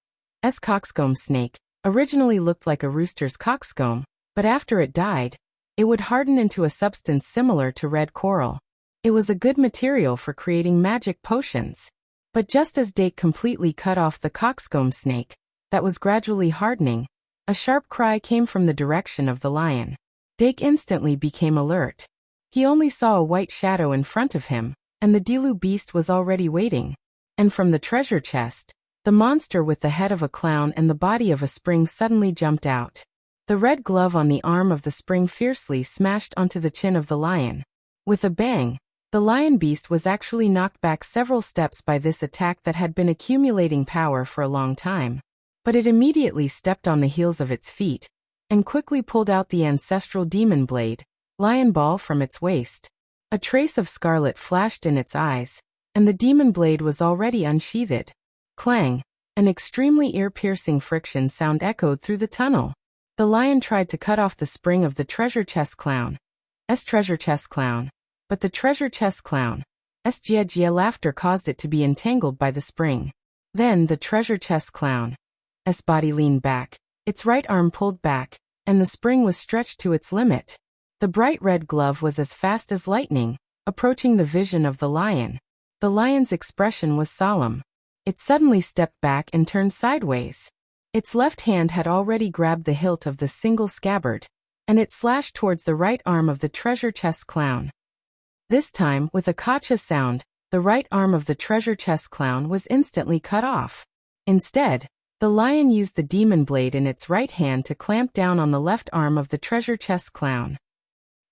coxcomb snake, originally looked like a rooster's coxcomb, but after it died, it would harden into a substance similar to red coral. It was a good material for creating magic potions. But just as Dake completely cut off the coxcomb snake, that was gradually hardening, a sharp cry came from the direction of the lion. Dake instantly became alert. He only saw a white shadow in front of him, and the Delu beast was already waiting. And from the treasure chest, the monster with the head of a clown and the body of a spring suddenly jumped out. The red glove on the arm of the spring fiercely smashed onto the chin of the lion. With a bang, the lion beast was actually knocked back several steps by this attack that had been accumulating power for a long time. But it immediately stepped on the heels of its feet, and quickly pulled out the ancestral demon blade, Lion Ball, from its waist. A trace of scarlet flashed in its eyes, and the demon blade was already unsheathed. Clang! An extremely ear-piercing friction sound echoed through the tunnel. The lion tried to cut off the spring of the treasure chest clown, but the treasure chest clown Sgia laughter caused it to be entangled by the spring. Then the treasure chest clown's body leaned back, its right arm pulled back, and the spring was stretched to its limit. The bright red glove was as fast as lightning, approaching the vision of the lion. The lion's expression was solemn. It suddenly stepped back and turned sideways. Its left hand had already grabbed the hilt of the single scabbard, and it slashed towards the right arm of the treasure chest clown. This time, with a kacha sound, the right arm of the treasure chest clown was instantly cut off. Instead, the lion used the demon blade in its right hand to clamp down on the left arm of the treasure chest clown.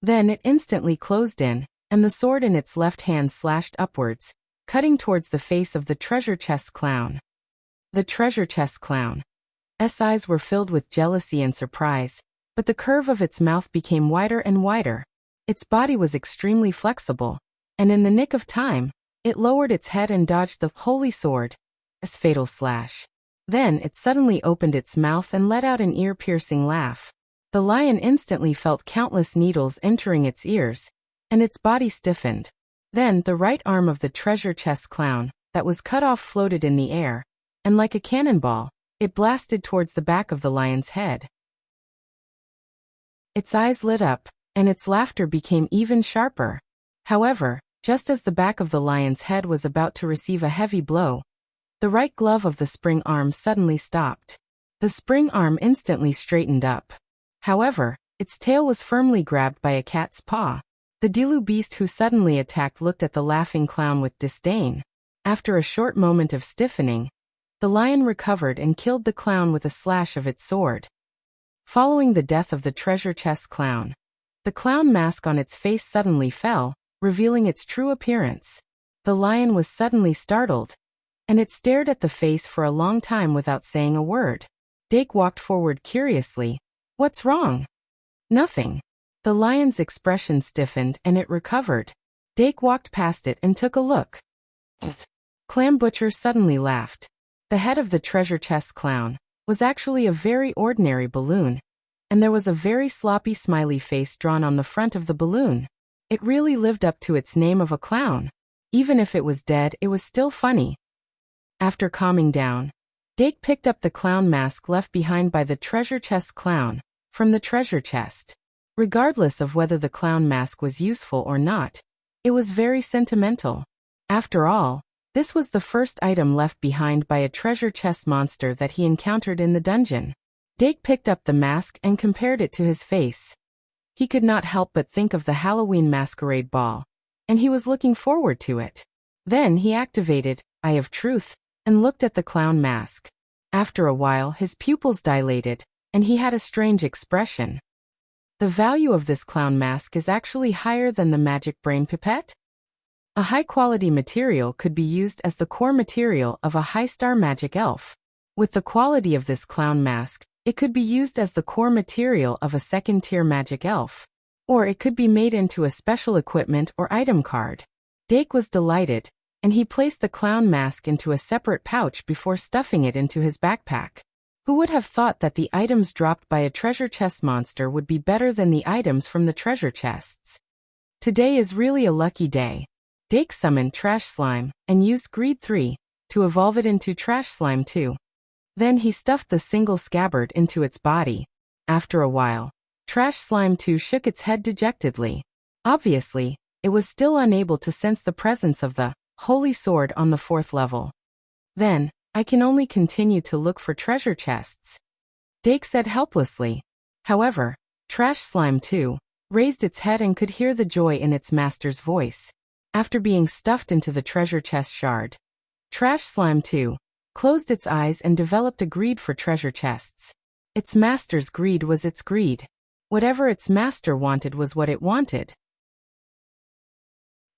Then it instantly closed in, and the sword in its left hand slashed upwards, cutting towards the face of the treasure chest clown. The treasure chest clown's eyes were filled with jealousy and surprise, but the curve of its mouth became wider and wider. Its body was extremely flexible, and in the nick of time, it lowered its head and dodged the holy sword's fatal slash. Then it suddenly opened its mouth and let out an ear-piercing laugh. The lion instantly felt countless needles entering its ears, and its body stiffened. Then the right arm of the treasure chest clown that was cut off floated in the air, and like a cannonball, it blasted towards the back of the lion's head. Its eyes lit up, and its laughter became even sharper. However, just as the back of the lion's head was about to receive a heavy blow, the right glove of the spring arm suddenly stopped. The spring arm instantly straightened up. However, its tail was firmly grabbed by a cat's paw. The Dilu beast who suddenly attacked looked at the laughing clown with disdain. After a short moment of stiffening, the lion recovered and killed the clown with a slash of its sword. Following the death of the treasure chest clown, the clown mask on its face suddenly fell, revealing its true appearance. The lion was suddenly startled, and it stared at the face for a long time without saying a word. Dake walked forward curiously. "What's wrong?" "Nothing." The lion's expression stiffened and it recovered. Dake walked past it and took a look. Clam Butcher suddenly laughed. The head of the treasure chest clown was actually a very ordinary balloon, and there was a very sloppy smiley face drawn on the front of the balloon. It really lived up to its name of a clown. Even if it was dead, it was still funny. After calming down, Dake picked up the clown mask left behind by the treasure chest clown from the treasure chest. Regardless of whether the clown mask was useful or not, it was very sentimental. After all, this was the first item left behind by a treasure chest monster that he encountered in the dungeon. Dake picked up the mask and compared it to his face. He could not help but think of the Halloween masquerade ball, and he was looking forward to it. Then he activated Eye of Truth and looked at the clown mask. After a while his pupils dilated, and he had a strange expression. The value of this clown mask is actually higher than the magic brain pipette. A high-quality material could be used as the core material of a high-star magic elf. With the quality of this clown mask, it could be used as the core material of a second-tier magic elf. Or it could be made into a special equipment or item card. Dake was delighted, and he placed the clown mask into a separate pouch before stuffing it into his backpack. Who would have thought that the items dropped by a treasure chest monster would be better than the items from the treasure chests? Today is really a lucky day. Dake summoned Trash Slime and used Greed 3 to evolve it into Trash Slime 2. Then he stuffed the single scabbard into its body. After a while, Trash Slime 2 shook its head dejectedly. Obviously, it was still unable to sense the presence of the Holy Sword on the 4th level. "Then, I can only continue to look for treasure chests," Dake said helplessly. However, Trash Slime 2 raised its head and could hear the joy in its master's voice. After being stuffed into the treasure chest shard, Trash Slime 2 closed its eyes and developed a greed for treasure chests. Its master's greed was its greed. Whatever its master wanted was what it wanted.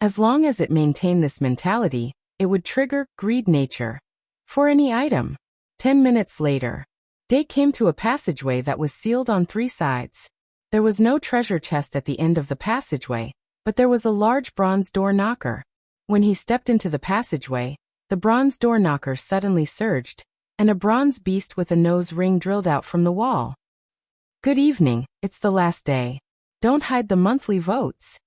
As long as it maintained this mentality, it would trigger greed nature for any item. 10 minutes later, Dake came to a passageway that was sealed on 3 sides. There was no treasure chest at the end of the passageway, but there was a large bronze door knocker. When he stepped into the passageway, the bronze door knocker suddenly surged, and a bronze beast with a nose ring drilled out from the wall. "Good evening, it's the last day. Don't hide the monthly votes."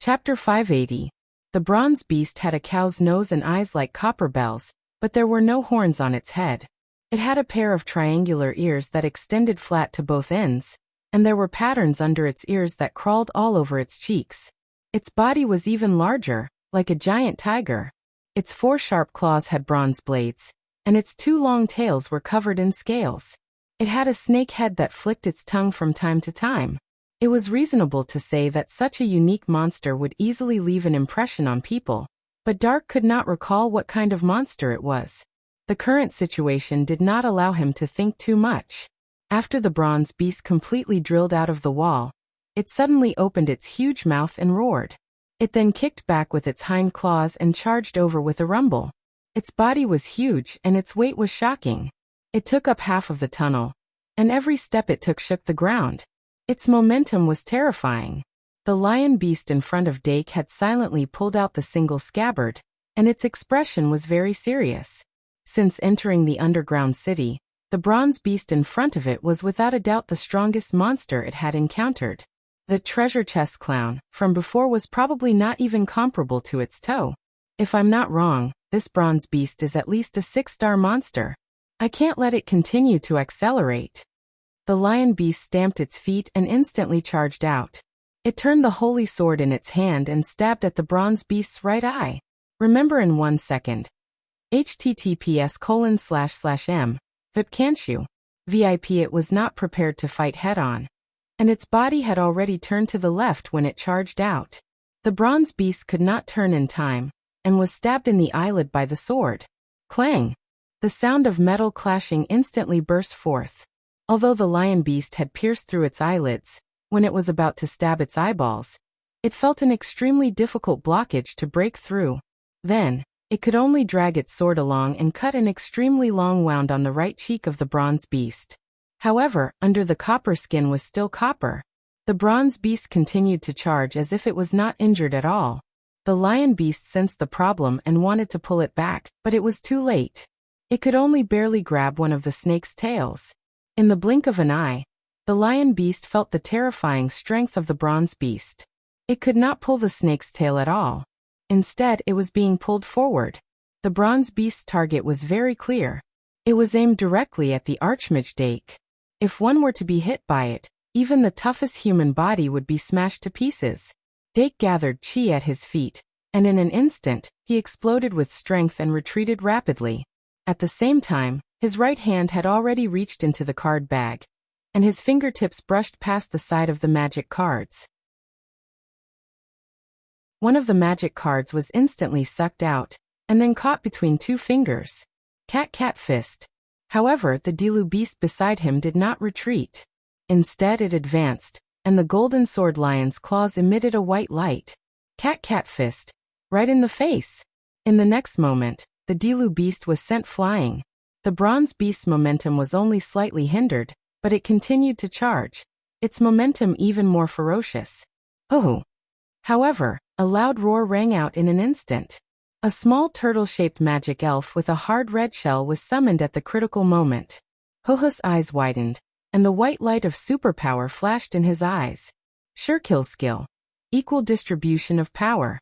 Chapter 580. The bronze beast had a cow's nose and eyes like copper bells, but there were no horns on its head. It had a pair of triangular ears that extended flat to both ends, and there were patterns under its ears that crawled all over its cheeks. Its body was even larger, like a giant tiger. Its 4 sharp claws had bronze blades, and its 2 long tails were covered in scales. It had a snake head that flicked its tongue from time to time. It was reasonable to say that such a unique monster would easily leave an impression on people, but Dark could not recall what kind of monster it was. The current situation did not allow him to think too much. After the bronze beast completely drilled out of the wall, it suddenly opened its huge mouth and roared. It then kicked back with its hind claws and charged over with a rumble. Its body was huge and its weight was shocking. It took up half of the tunnel, and every step it took shook the ground. Its momentum was terrifying. The lion beast in front of Dake had silently pulled out the single scabbard, and its expression was very serious. Since entering the underground city, the bronze beast in front of it was without a doubt the strongest monster it had encountered. The treasure chest clown from before was probably not even comparable to its toe. If I'm not wrong, this bronze beast is at least a 6-star monster. I can't let it continue to accelerate. The lion beast stamped its feet and instantly charged out. It turned the holy sword in its hand and stabbed at the bronze beast's right eye. Remember in 1 second. https://m. VIP can't you? VIP. It was not prepared to fight head-on, and its body had already turned to the left when it charged out. The bronze beast could not turn in time, and was stabbed in the eyelid by the sword. Clang! The sound of metal clashing instantly burst forth. Although the lion beast had pierced through its eyelids, when it was about to stab its eyeballs, it felt an extremely difficult blockage to break through. Then, it could only drag its sword along and cut an extremely long wound on the right cheek of the bronze beast. However, under the copper skin was still copper. The bronze beast continued to charge as if it was not injured at all. The lion beast sensed the problem and wanted to pull it back, but it was too late. It could only barely grab one of the snake's tails. In the blink of an eye, the lion beast felt the terrifying strength of the bronze beast. It could not pull the snake's tail at all. Instead, it was being pulled forward. The bronze beast's target was very clear. It was aimed directly at the Archmage Dake. If one were to be hit by it, even the toughest human body would be smashed to pieces. Dake gathered chi at his feet, and in an instant, he exploded with strength and retreated rapidly. At the same time, his right hand had already reached into the card bag, and his fingertips brushed past the side of the magic cards. One of the magic cards was instantly sucked out, and then caught between 2 fingers. Cat fist. However, the Dilu beast beside him did not retreat. Instead it advanced, and the golden sword lion's claws emitted a white light. Cat fist. Right in the face. In the next moment, the Dilu beast was sent flying. The bronze beast's momentum was only slightly hindered, but it continued to charge, its momentum even more ferocious. Oh! However, a loud roar rang out in an instant. A small turtle-shaped magic elf with a hard red shell was summoned at the critical moment. Hoho's eyes widened, and the white light of superpower flashed in his eyes. Surekill skill. Equal distribution of power.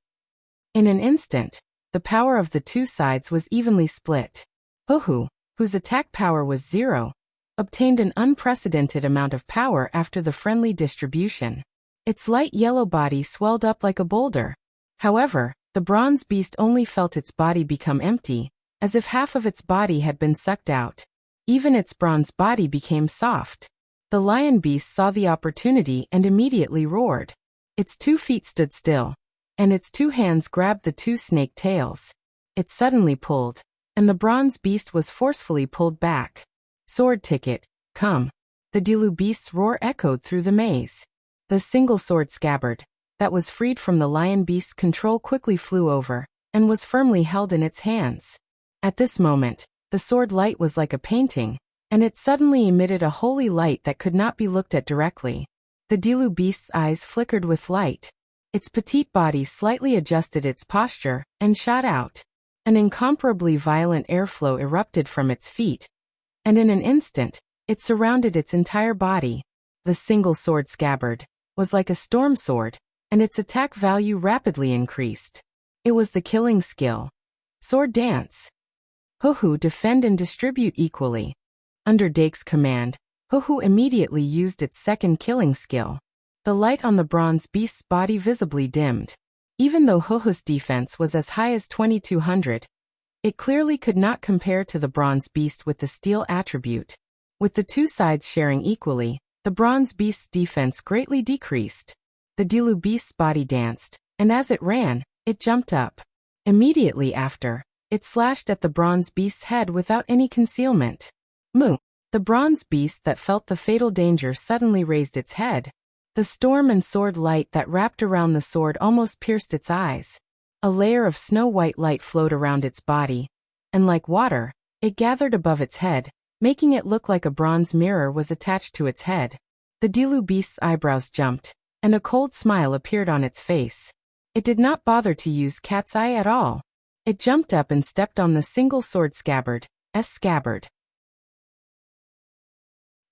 In an instant, the power of the 2 sides was evenly split. Hoho, whose attack power was 0, obtained an unprecedented amount of power after the friendly distribution. Its light yellow body swelled up like a boulder. However, the bronze beast only felt its body become empty, as if half of its body had been sucked out. Even its bronze body became soft. The lion beast saw the opportunity and immediately roared. Its 2 feet stood still, and its 2 hands grabbed the 2 snake tails. It suddenly pulled, and the bronze beast was forcefully pulled back. Sword ticket, come. The Dilu beast's roar echoed through the maze. The single sword scabbard, that was freed from the lion beast's control, quickly flew over, and was firmly held in its hands. At this moment, the sword light was like a painting, and it suddenly emitted a holy light that could not be looked at directly. The Dilu beast's eyes flickered with light. Its petite body slightly adjusted its posture, and shot out. An incomparably violent airflow erupted from its feet, and in an instant, it surrounded its entire body. The single sword scabbard was like a storm sword, and its attack value rapidly increased. It was the killing skill. Sword Dance. Huhu, defend and distribute equally. Under Dake's command, Huhu immediately used its second killing skill. The light on the bronze beast's body visibly dimmed. Even though Huhu's defense was as high as 2200, it clearly could not compare to the bronze beast with the steel attribute. With the two sides sharing equally, the bronze beast's defense greatly decreased. The Dilu beast's body danced, and as it ran, it jumped up. Immediately after, it slashed at the bronze beast's head without any concealment. Moo! The bronze beast that felt the fatal danger suddenly raised its head. The storm and sword light that wrapped around the sword almost pierced its eyes. A layer of snow-white light flowed around its body, and like water, it gathered above its head, making it look like a bronze mirror was attached to its head. The Dilu beast's eyebrows jumped, and a cold smile appeared on its face. It did not bother to use cat's eye at all. It jumped up and stepped on the single sword scabbard.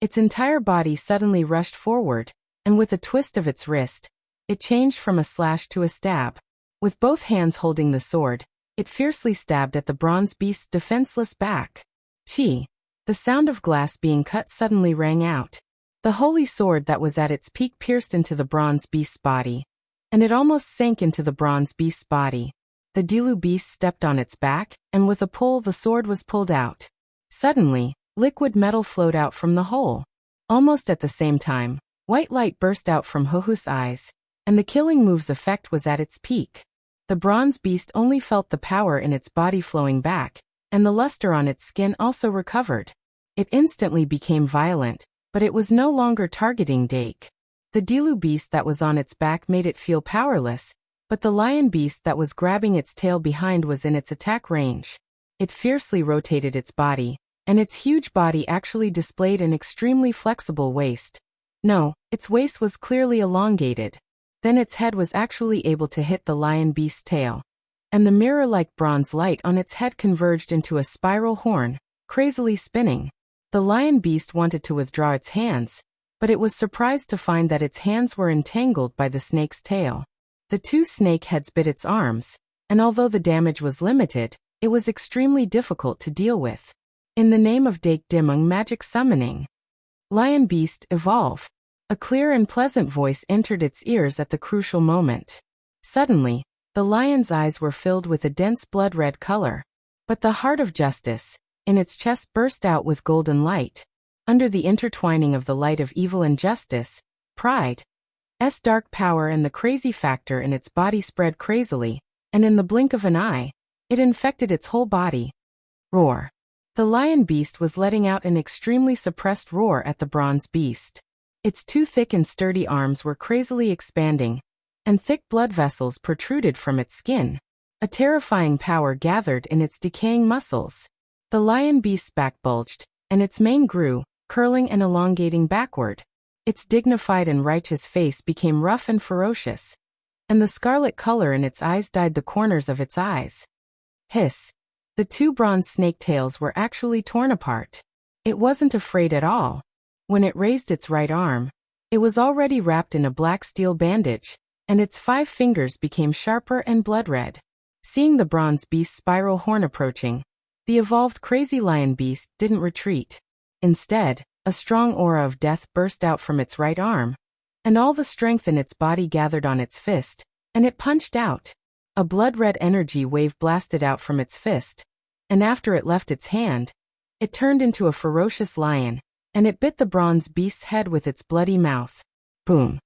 Its entire body suddenly rushed forward, and with a twist of its wrist, it changed from a slash to a stab. With both hands holding the sword, it fiercely stabbed at the bronze beast's defenseless back. Chi! The sound of glass being cut suddenly rang out. The holy sword that was at its peak pierced into the bronze beast's body, and it almost sank into the bronze beast's body. The Dilu beast stepped on its back, and with a pull the sword was pulled out. Suddenly, liquid metal flowed out from the hole. Almost at the same time, white light burst out from Huhu's eyes, and the killing move's effect was at its peak. The bronze beast only felt the power in its body flowing back, and the luster on its skin also recovered. It instantly became violent, but it was no longer targeting Dake. The Dilu beast that was on its back made it feel powerless, but the lion beast that was grabbing its tail behind was in its attack range. It fiercely rotated its body, and its huge body actually displayed an extremely flexible waist. No, its waist was clearly elongated. Then its head was actually able to hit the lion beast's tail, and the mirror-like bronze light on its head converged into a spiral horn, crazily spinning. The lion beast wanted to withdraw its hands, but it was surprised to find that its hands were entangled by the snake's tail. The two snake heads bit its arms, and although the damage was limited, it was extremely difficult to deal with. In the name of Dake Dimung magic summoning. Lion beast, evolve. A clear and pleasant voice entered its ears at the crucial moment. Suddenly, the lion's eyes were filled with a dense blood-red color. But the heart of justice, in its chest burst out with golden light. Under the intertwining of the light of evil and justice, pride's dark power and the crazy factor in its body spread crazily, and in the blink of an eye, it infected its whole body. Roar. The lion beast was letting out an extremely suppressed roar at the bronze beast. Its two thick and sturdy arms were crazily expanding, and thick blood vessels protruded from its skin. A terrifying power gathered in its decaying muscles. The lion beast's back bulged, and its mane grew, curling and elongating backward. Its dignified and righteous face became rough and ferocious, and the scarlet color in its eyes dyed the corners of its eyes. Hiss! The two bronze snake tails were actually torn apart. It wasn't afraid at all. When it raised its right arm, it was already wrapped in a black steel bandage, and its 5 fingers became sharper and blood-red. Seeing the bronze beast's spiral horn approaching, the evolved crazy lion beast didn't retreat. Instead, a strong aura of death burst out from its right arm, and all the strength in its body gathered on its fist, and it punched out. A blood-red energy wave blasted out from its fist, and after it left its hand, it turned into a ferocious lion, and it bit the bronze beast's head with its bloody mouth. Boom!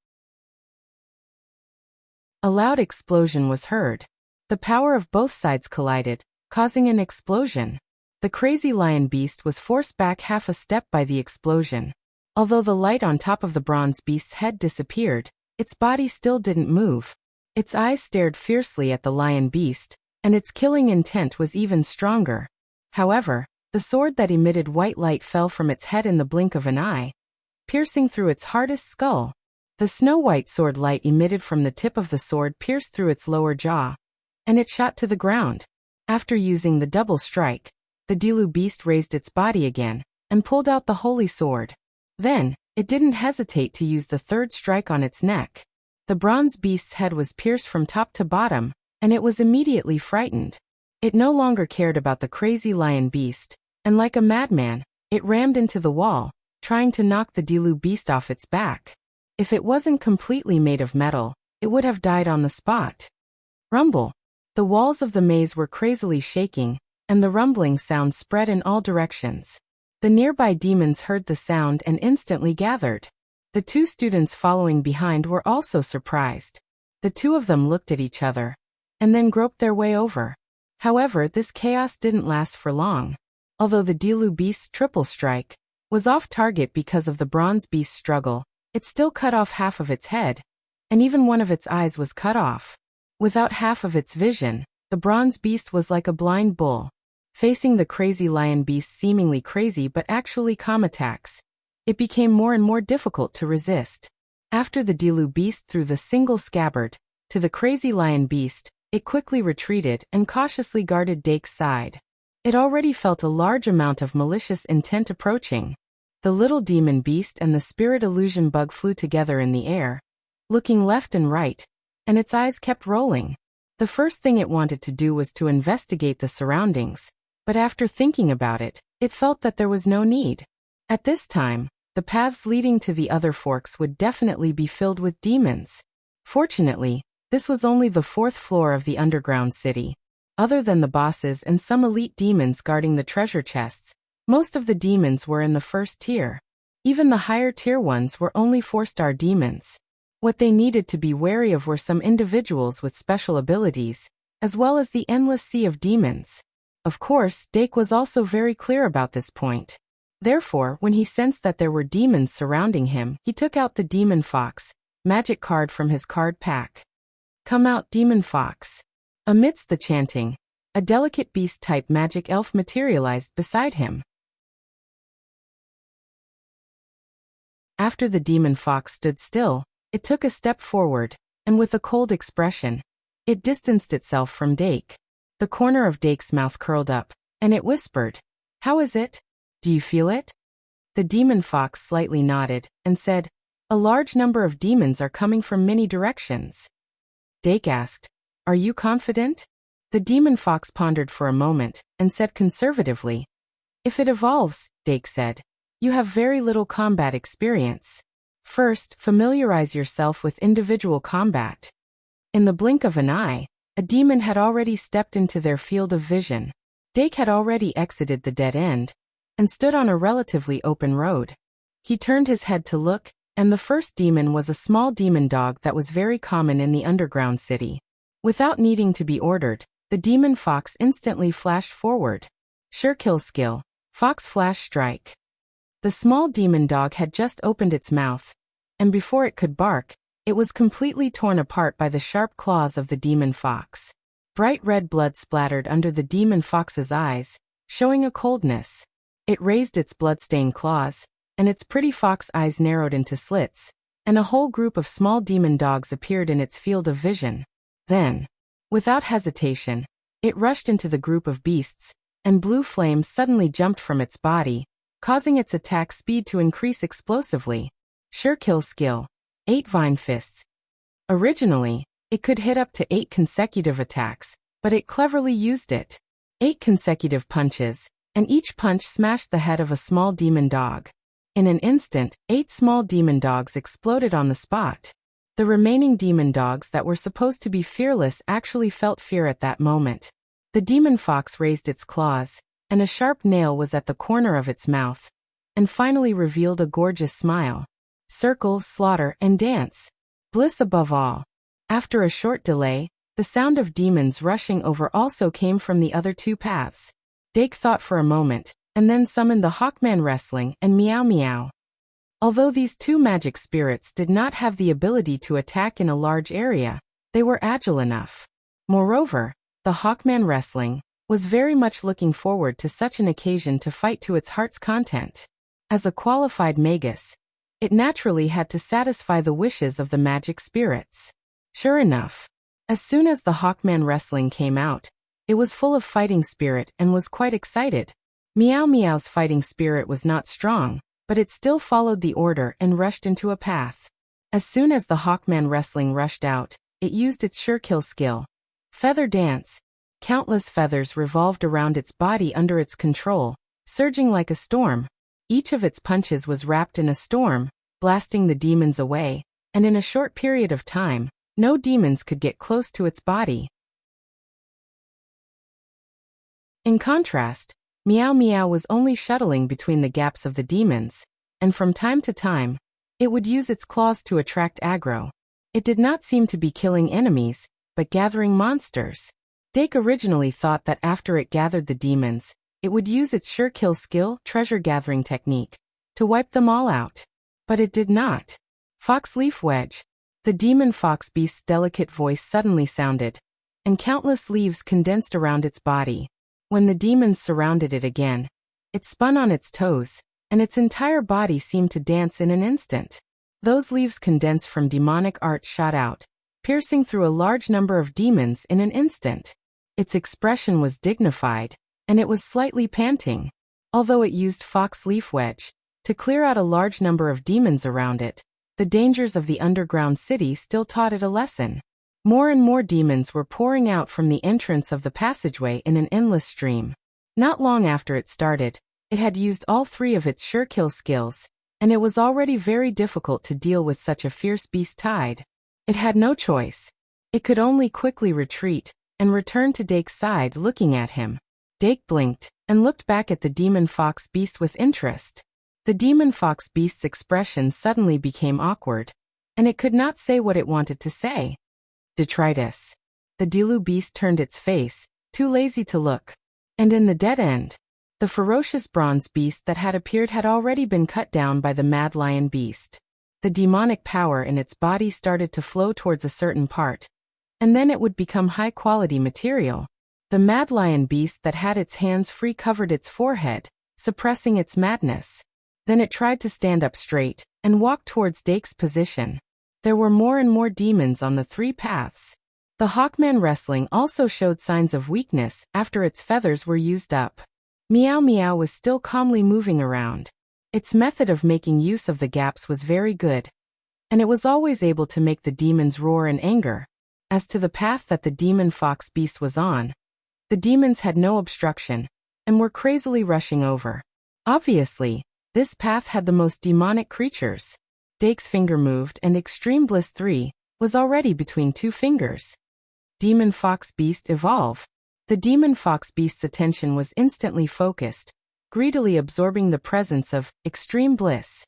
A loud explosion was heard. The power of both sides collided, causing an explosion. The crazy lion beast was forced back half a step by the explosion. Although the light on top of the bronze beast's head disappeared, its body still didn't move. Its eyes stared fiercely at the lion beast, and its killing intent was even stronger. However, the sword that emitted white light fell from its head in the blink of an eye, piercing through its hardest skull. The snow-white sword light emitted from the tip of the sword pierced through its lower jaw, and it shot to the ground. After using the double strike, the Dilu beast raised its body again, and pulled out the holy sword. Then, it didn't hesitate to use the third strike on its neck. The bronze beast's head was pierced from top to bottom, and it was immediately frightened. It no longer cared about the crazy lion beast, and like a madman, it rammed into the wall, trying to knock the Dilu beast off its back. If it wasn't completely made of metal, it would have died on the spot. Rumble. The walls of the maze were crazily shaking, and the rumbling sound spread in all directions. The nearby demons heard the sound and instantly gathered. The two students following behind were also surprised. The two of them looked at each other, and then groped their way over. However, this chaos didn't last for long. Although the Dilu beast's triple strike was off target because of the bronze beast's struggle, it still cut off half of its head, and even one of its eyes was cut off. Without half of its vision, the bronze beast was like a blind bull, facing the crazy lion beast's seemingly crazy but actually calm attacks. It became more and more difficult to resist. After the Dilu beast threw the single scabbard to the crazy lion beast, it quickly retreated and cautiously guarded Dake's side. It already felt a large amount of malicious intent approaching. The little demon beast and the spirit illusion bug flew together in the air, looking left and right, and its eyes kept rolling. The first thing it wanted to do was to investigate the surroundings, but after thinking about it, it felt that there was no need. At this time, the paths leading to the other forks would definitely be filled with demons. Fortunately, this was only the 4th floor of the underground city. Other than the bosses and some elite demons guarding the treasure chests, most of the demons were in the 1st tier. Even the higher tier ones were only 4-star demons. What they needed to be wary of were some individuals with special abilities, as well as the endless sea of demons. Of course, Dake was also very clear about this point. Therefore, when he sensed that there were demons surrounding him, he took out the Demon Fox magic card from his card pack. Come out, Demon Fox. Amidst the chanting, a delicate beast-type magic elf materialized beside him. After the Demon Fox stood still, it took a step forward, and with a cold expression, it distanced itself from Dake. The corner of Dake's mouth curled up, and it whispered, "How is it? Do you feel it?" The Demon Fox slightly nodded, and said, "A large number of demons are coming from many directions." Dake asked, "Are you confident?" The Demon Fox pondered for a moment, and said conservatively, "If it evolves," Dake said, "you have very little combat experience. First, familiarize yourself with individual combat." In the blink of an eye, a demon had already stepped into their field of vision. Dake had already exited the dead end, and stood on a relatively open road. He turned his head to look, and the first demon was a small demon dog that was very common in the underground city. Without needing to be ordered, the Demon Fox instantly flashed forward. Sure kill skill. Fox Flash Strike. The small demon dog had just opened its mouth, and before it could bark, it was completely torn apart by the sharp claws of the Demon Fox. Bright red blood splattered under the Demon Fox's eyes, showing a coldness. It raised its blood-stained claws, and its pretty fox eyes narrowed into slits, and a whole group of small demon dogs appeared in its field of vision. Then, without hesitation, it rushed into the group of beasts, and blue flames suddenly jumped from its body, causing its attack speed to increase explosively. Sure kill skill. 8 Vine Fists. Originally, it could hit up to 8 consecutive attacks, but it cleverly used it. 8 consecutive punches, and each punch smashed the head of a small demon dog. In an instant, 8 small demon dogs exploded on the spot. The remaining demon dogs that were supposed to be fearless actually felt fear at that moment. The Demon Fox raised its claws, and a sharp nail was at the corner of its mouth, and finally revealed a gorgeous smile. Circle, slaughter, and dance. Bliss above all. After a short delay, the sound of demons rushing over also came from the other 2 paths. Dake thought for a moment, and then summoned the Hawkman Wrestling and Meow Meow. Although these 2 magic spirits did not have the ability to attack in a large area, they were agile enough. Moreover, the Hawkman Wrestling was very much looking forward to such an occasion to fight to its heart's content. As a qualified magus, it naturally had to satisfy the wishes of the magic spirits. Sure enough, as soon as the Hawkman Wrestling came out, it was full of fighting spirit and was quite excited. Meow Meow's fighting spirit was not strong, but it still followed the order and rushed into a path. As soon as the Hawkman wrestling rushed out, it used its sure-kill skill. Feather dance. Countless feathers revolved around its body under its control, surging like a storm. Each of its punches was wrapped in a storm, blasting the demons away, and in a short period of time, no demons could get close to its body. In contrast, Meow Meow was only shuttling between the gaps of the demons, and from time to time, it would use its claws to attract aggro. It did not seem to be killing enemies, but gathering monsters. Dake originally thought that after it gathered the demons, it would use its sure-kill skill, treasure-gathering technique, to wipe them all out. But it did not. Fox Leaf Wedge. The demon fox beast's delicate voice suddenly sounded, and countless leaves condensed around its body. When the demons surrounded it again, it spun on its toes, and its entire body seemed to dance in an instant. Those leaves condensed from demonic art shot out, piercing through a large number of demons in an instant. Its expression was dignified, and it was slightly panting. Although it used Fox Leaf Wedge to clear out a large number of demons around it, the dangers of the underground city still taught it a lesson. More and more demons were pouring out from the entrance of the passageway in an endless stream. Not long after it started, it had used all three of its sure-kill skills, and it was already very difficult to deal with such a fierce beast tide. It had no choice. It could only quickly retreat and return to Dake's side, looking at him. Dake blinked and looked back at the demon fox beast with interest. The demon fox beast's expression suddenly became awkward, and it could not say what it wanted to say. Detritus. The Delu beast turned its face, too lazy to look. And in the dead end, the ferocious bronze beast that had appeared had already been cut down by the mad lion beast. The demonic power in its body started to flow towards a certain part, and then it would become high-quality material. The mad lion beast that had its hands free covered its forehead, suppressing its madness. Then it tried to stand up straight and walk towards Dake's position. There were more and more demons on the three paths. The Hawkman wrestling also showed signs of weakness after its feathers were used up. Meow Meow was still calmly moving around. Its method of making use of the gaps was very good, and it was always able to make the demons roar in anger. As to the path that the demon fox beast was on, the demons had no obstruction, and were crazily rushing over. Obviously, this path had the most demonic creatures. Dake's finger moved and Extreme Bliss 3 was already between two fingers. Demon Fox Beast Evolve. The Demon Fox Beast's attention was instantly focused, greedily absorbing the presence of Extreme Bliss.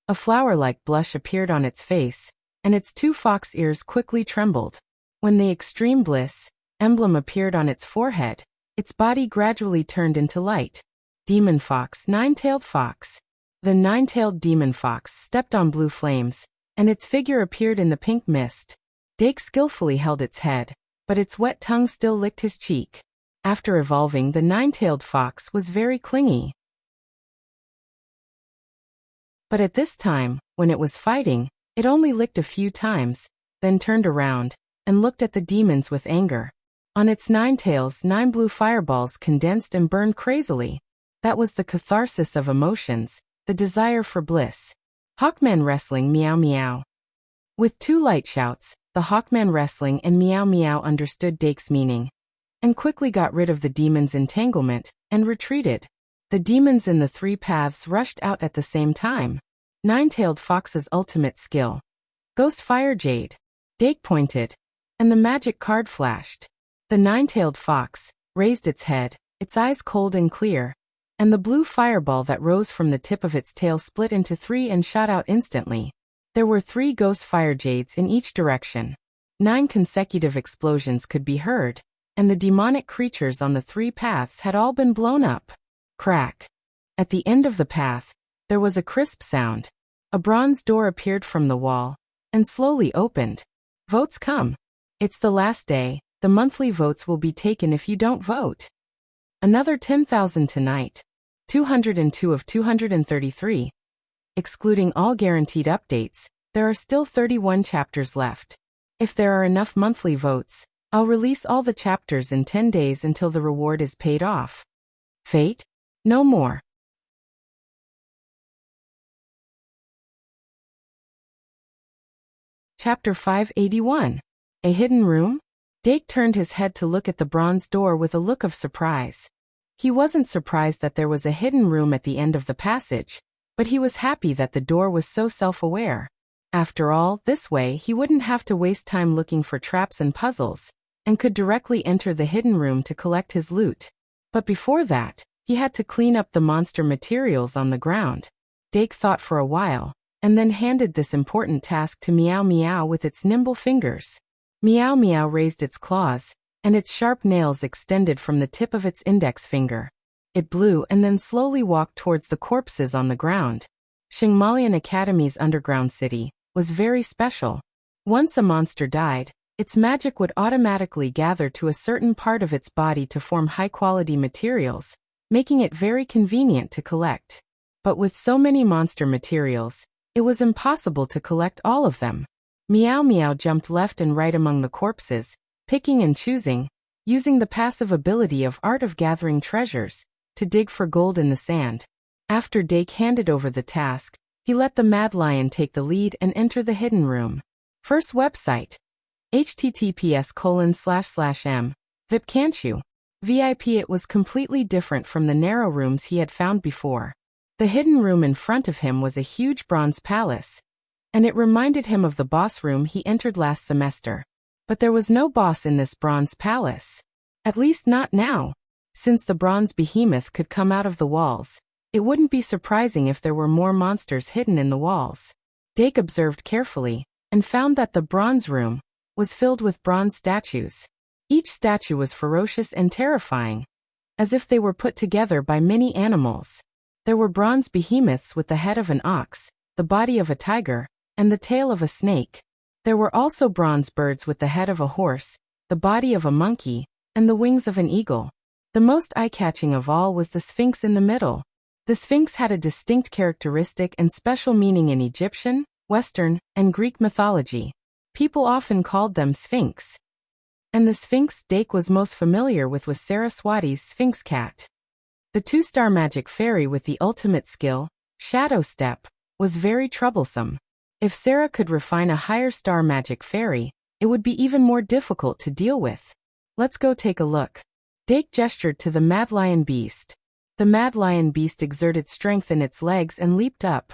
A flower-like blush appeared on its face, and its two fox ears quickly trembled. When the Extreme Bliss emblem appeared on its forehead, its body gradually turned into light. Demon Fox, Nine-tailed Fox. The nine-tailed demon fox stepped on blue flames, and its figure appeared in the pink mist. Dake skillfully held its head, but its wet tongue still licked his cheek. After evolving, the nine-tailed fox was very clingy. But at this time, when it was fighting, it only licked a few times, then turned around and looked at the demons with anger. On its nine tails, 9 blue fireballs condensed and burned crazily. That was the catharsis of emotions, the desire for bliss. Hawkman wrestling Meow Meow. With two light shouts, the Hawkman wrestling and Meow Meow understood Dake's meaning, and quickly got rid of the demon's entanglement, and retreated. The demons in the three paths rushed out at the same time. Nine-tailed Fox's ultimate skill. Ghost Fire Jade. Dake pointed, and the magic card flashed. The nine-tailed fox raised its head, its eyes cold and clear, and the blue fireball that rose from the tip of its tail split into 3 and shot out instantly. There were 3 ghost fire jades in each direction. 9 consecutive explosions could be heard, and the demonic creatures on the 3 paths had all been blown up. Crack. At the end of the path, there was a crisp sound. A bronze door appeared from the wall, and slowly opened. Votes come. It's the last day. The monthly votes will be taken if you don't vote. Another 10,000 tonight. 202 of 233. Excluding all guaranteed updates, there are still 31 chapters left. If there are enough monthly votes, I'll release all the chapters in 10 days until the reward is paid off. Fate? No more. Chapter 581. A Hidden Room? Dake turned his head to look at the bronze door with a look of surprise. He wasn't surprised that there was a hidden room at the end of the passage, but he was happy that the door was so self-aware. After all, this way he wouldn't have to waste time looking for traps and puzzles, and could directly enter the hidden room to collect his loot. But before that, he had to clean up the monster materials on the ground. Dake thought for a while, and then handed this important task to Meow Meow with its nimble fingers. Meow Meow raised its claws, and its sharp nails extended from the tip of its index finger. It blew and then slowly walked towards the corpses on the ground. Xingmalian Academy's underground city was very special. Once a monster died, its magic would automatically gather to a certain part of its body to form high-quality materials, making it very convenient to collect. But with so many monster materials, it was impossible to collect all of them. Meow Meow jumped left and right among the corpses, picking and choosing, using the passive ability of Art of Gathering Treasures, to dig for gold in the sand. After Dake handed over the task, he let the Mad Lion take the lead and enter the hidden room. First website. https://m. VIP can't you? VIP. It was completely different from the narrow rooms he had found before. The hidden room in front of him was a huge bronze palace, and it reminded him of the boss room he entered last semester. But there was no boss in this bronze palace. At least not now. Since the bronze behemoth could come out of the walls, it wouldn't be surprising if there were more monsters hidden in the walls. Dake observed carefully, and found that the bronze room was filled with bronze statues. Each statue was ferocious and terrifying, as if they were put together by many animals. There were bronze behemoths with the head of an ox, the body of a tiger, and the tail of a snake. There were also bronze birds with the head of a horse, the body of a monkey, and the wings of an eagle. The most eye-catching of all was the Sphinx in the middle. The Sphinx had a distinct characteristic and special meaning in Egyptian, Western, and Greek mythology. People often called them Sphinx. And the Sphinx Dake was most familiar with was Saraswati's Sphinx cat. The two-star magic fairy with the ultimate skill, Shadow Step, was very troublesome. If Sarah could refine a higher star magic fairy, it would be even more difficult to deal with. Let's go take a look. Dake gestured to the Mad Lion Beast. The Mad Lion Beast exerted strength in its legs and leaped up,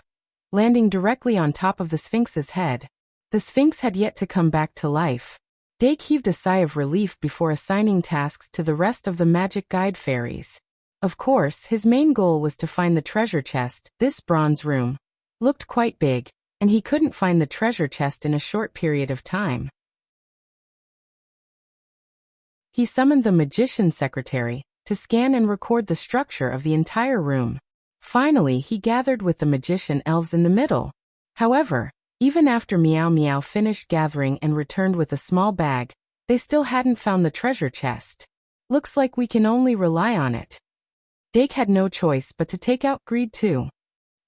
landing directly on top of the Sphinx's head. The Sphinx had yet to come back to life. Dake heaved a sigh of relief before assigning tasks to the rest of the magic guide fairies. Of course, his main goal was to find the treasure chest. This bronze room looked quite big, and he couldn't find the treasure chest in a short period of time. He summoned the magician's secretary to scan and record the structure of the entire room. Finally, he gathered with the magician elves in the middle. However, even after Meow Meow finished gathering and returned with a small bag, they still hadn't found the treasure chest. Looks like we can only rely on it. Dake had no choice but to take out Greed 2.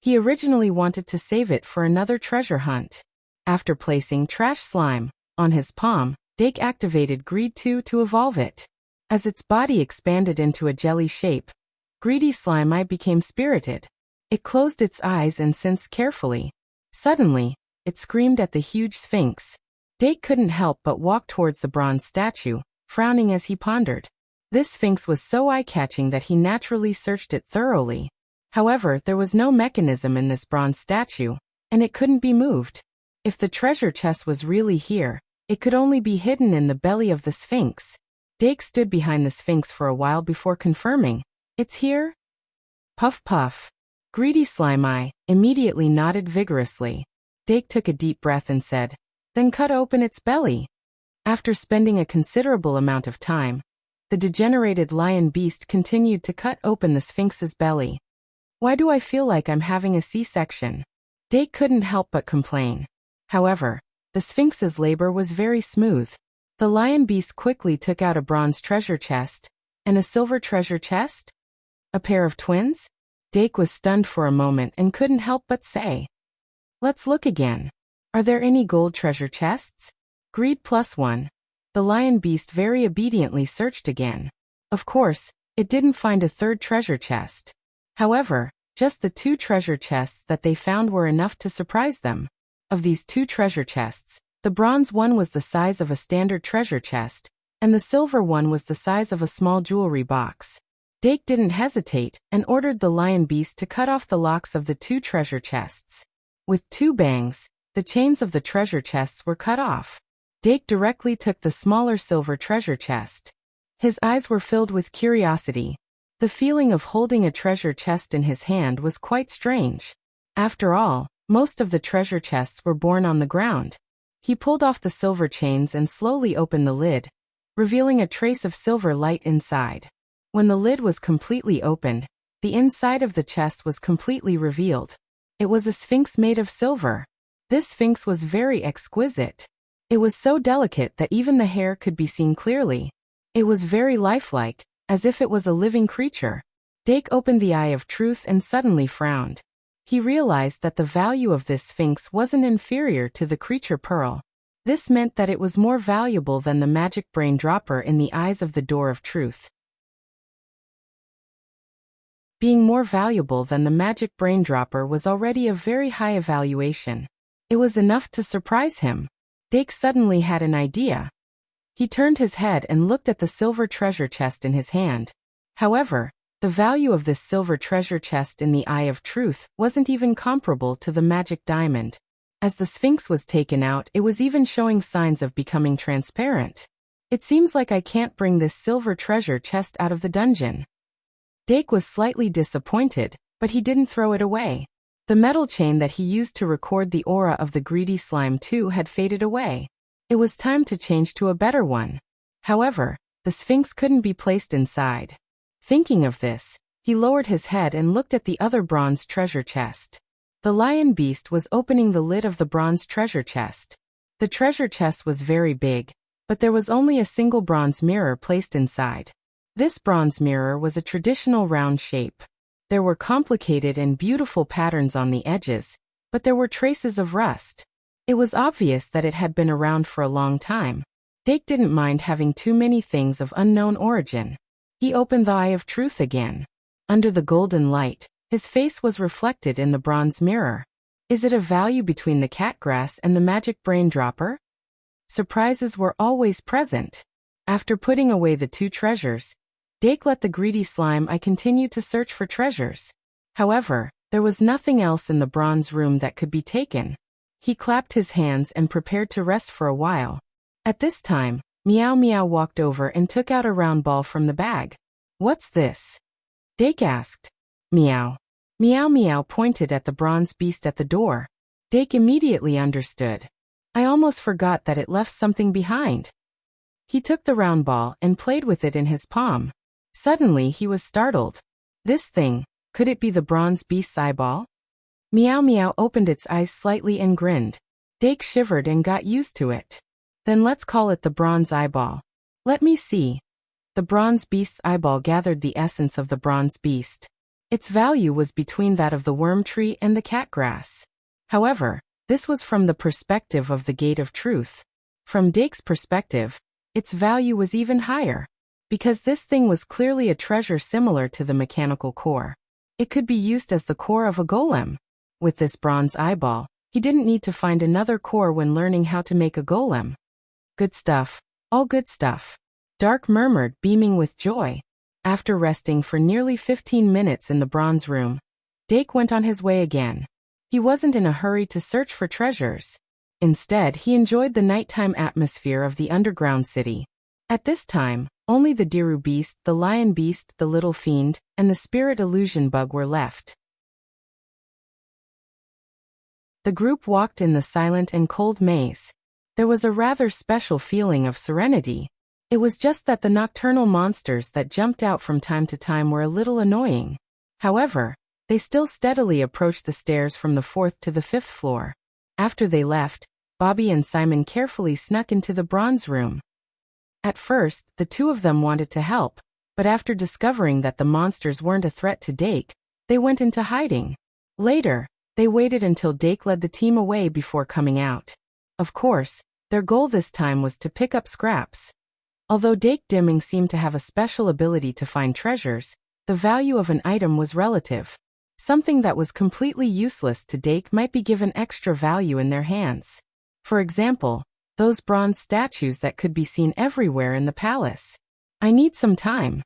He originally wanted to save it for another treasure hunt. After placing Trash Slime on his palm, Dake activated Greed 2 to evolve it. As its body expanded into a jelly shape, Greedy Slime Eye became spirited. It closed its eyes and sensed carefully. Suddenly, it screamed at the huge Sphinx. Dake couldn't help but walk towards the bronze statue, frowning as he pondered. This Sphinx was so eye-catching that he naturally searched it thoroughly. However, there was no mechanism in this bronze statue, and it couldn't be moved. If the treasure chest was really here, it could only be hidden in the belly of the Sphinx. Dake stood behind the Sphinx for a while before confirming, "It's here?" Puff puff. Greedy Slime Eye immediately nodded vigorously. Dake took a deep breath and said, "Then cut open its belly." After spending a considerable amount of time, the degenerated lion beast continued to cut open the Sphinx's belly. "Why do I feel like I'm having a C-section?" Dake couldn't help but complain. However, the Sphinx's labor was very smooth. The lion beast quickly took out a bronze treasure chest and a silver treasure chest? A pair of twins? Dake was stunned for a moment and couldn't help but say, "Let's look again. Are there any gold treasure chests?" Greed +1. The lion beast very obediently searched again. Of course, it didn't find a third treasure chest. However, just the 2 treasure chests that they found were enough to surprise them. Of these 2 treasure chests, The bronze one was the size of a standard treasure chest, and the silver one was the size of a small jewelry box. Dake didn't hesitate and ordered the lion beast to cut off the locks of the two treasure chests. With two bangs, the chains of the treasure chests were cut off. Dake directly took the smaller silver treasure chest. His eyes were filled with curiosity. The feeling of holding a treasure chest in his hand was quite strange. After all, most of the treasure chests were born on the ground. He pulled off the silver chains and slowly opened the lid, revealing a trace of silver light inside. When the lid was completely opened, the inside of the chest was completely revealed. It was a sphinx made of silver. This sphinx was very exquisite. It was so delicate that even the hair could be seen clearly. It was very lifelike, as if it was a living creature. Dake opened the Eye of Truth and suddenly frowned. He realized that the value of this sphinx wasn't inferior to the creature pearl. This meant that it was more valuable than the magic brain dropper in the eyes of the Door of Truth. Being more valuable than the magic brain dropper was already a very high evaluation. It was enough to surprise him. Dake suddenly had an idea. He turned his head and looked at the silver treasure chest in his hand. However, the value of this silver treasure chest in the Eye of Truth wasn't even comparable to the magic diamond. As the sphinx was taken out, it was even showing signs of becoming transparent. It seems like I can't bring this silver treasure chest out of the dungeon. Dake was slightly disappointed, but he didn't throw it away. The metal chain that he used to record the aura of the greedy slime too had faded away. It was time to change to a better one. However, the sphinx couldn't be placed inside. Thinking of this, he lowered his head and looked at the other bronze treasure chest. The lion beast was opening the lid of the bronze treasure chest. The treasure chest was very big, but there was only a single bronze mirror placed inside. This bronze mirror was a traditional round shape. There were complicated and beautiful patterns on the edges, but there were traces of rust. It was obvious that it had been around for a long time. Dake didn't mind having too many things of unknown origin. He opened the Eye of Truth again. Under the golden light, his face was reflected in the bronze mirror. Is it a value between the catgrass and the magic brain dropper? Surprises were always present. After putting away the two treasures, Dake let the greedy slime continue to search for treasures. However, there was nothing else in the bronze room that could be taken. He clapped his hands and prepared to rest for a while. At this time, Meow Meow walked over and took out a round ball from the bag. "What's this?" Dake asked. "Meow." Meow Meow pointed at the bronze beast at the door. Dake immediately understood. "I almost forgot that it left something behind." He took the round ball and played with it in his palm. Suddenly he was startled. This thing, could it be the bronze beast's eyeball? Meow Meow opened its eyes slightly and grinned. Dake shivered and got used to it. "Then let's call it the bronze eyeball." "Let me see." The bronze beast's eyeball gathered the essence of the bronze beast. Its value was between that of the worm tree and the catgrass. However, this was from the perspective of the Gate of Truth. From Dake's perspective, its value was even higher. Because this thing was clearly a treasure similar to the mechanical core. It could be used as the core of a golem. With this bronze eyeball, he didn't need to find another core when learning how to make a golem. "Good stuff, all good stuff," Dark murmured, beaming with joy. After resting for nearly 15 minutes in the bronze room, Dake went on his way again. He wasn't in a hurry to search for treasures. Instead, he enjoyed the nighttime atmosphere of the underground city. At this time, only the Diru beast, the lion beast, the little fiend, and the spirit illusion bug were left. The group walked in the silent and cold maze. There was a rather special feeling of serenity. It was just that the nocturnal monsters that jumped out from time to time were a little annoying. However, they still steadily approached the stairs from the 4th to the 5th floor. After they left, Bobby and Simon carefully snuck into the bronze room. At first, the two of them wanted to help, but after discovering that the monsters weren't a threat to Dake, they went into hiding. Later, they waited until Dake led the team away before coming out. Of course, their goal this time was to pick up scraps. Although Dake Dimming seemed to have a special ability to find treasures, the value of an item was relative. Something that was completely useless to Dake might be given extra value in their hands. For example, Those bronze statues that could be seen everywhere in the palace. I need some time.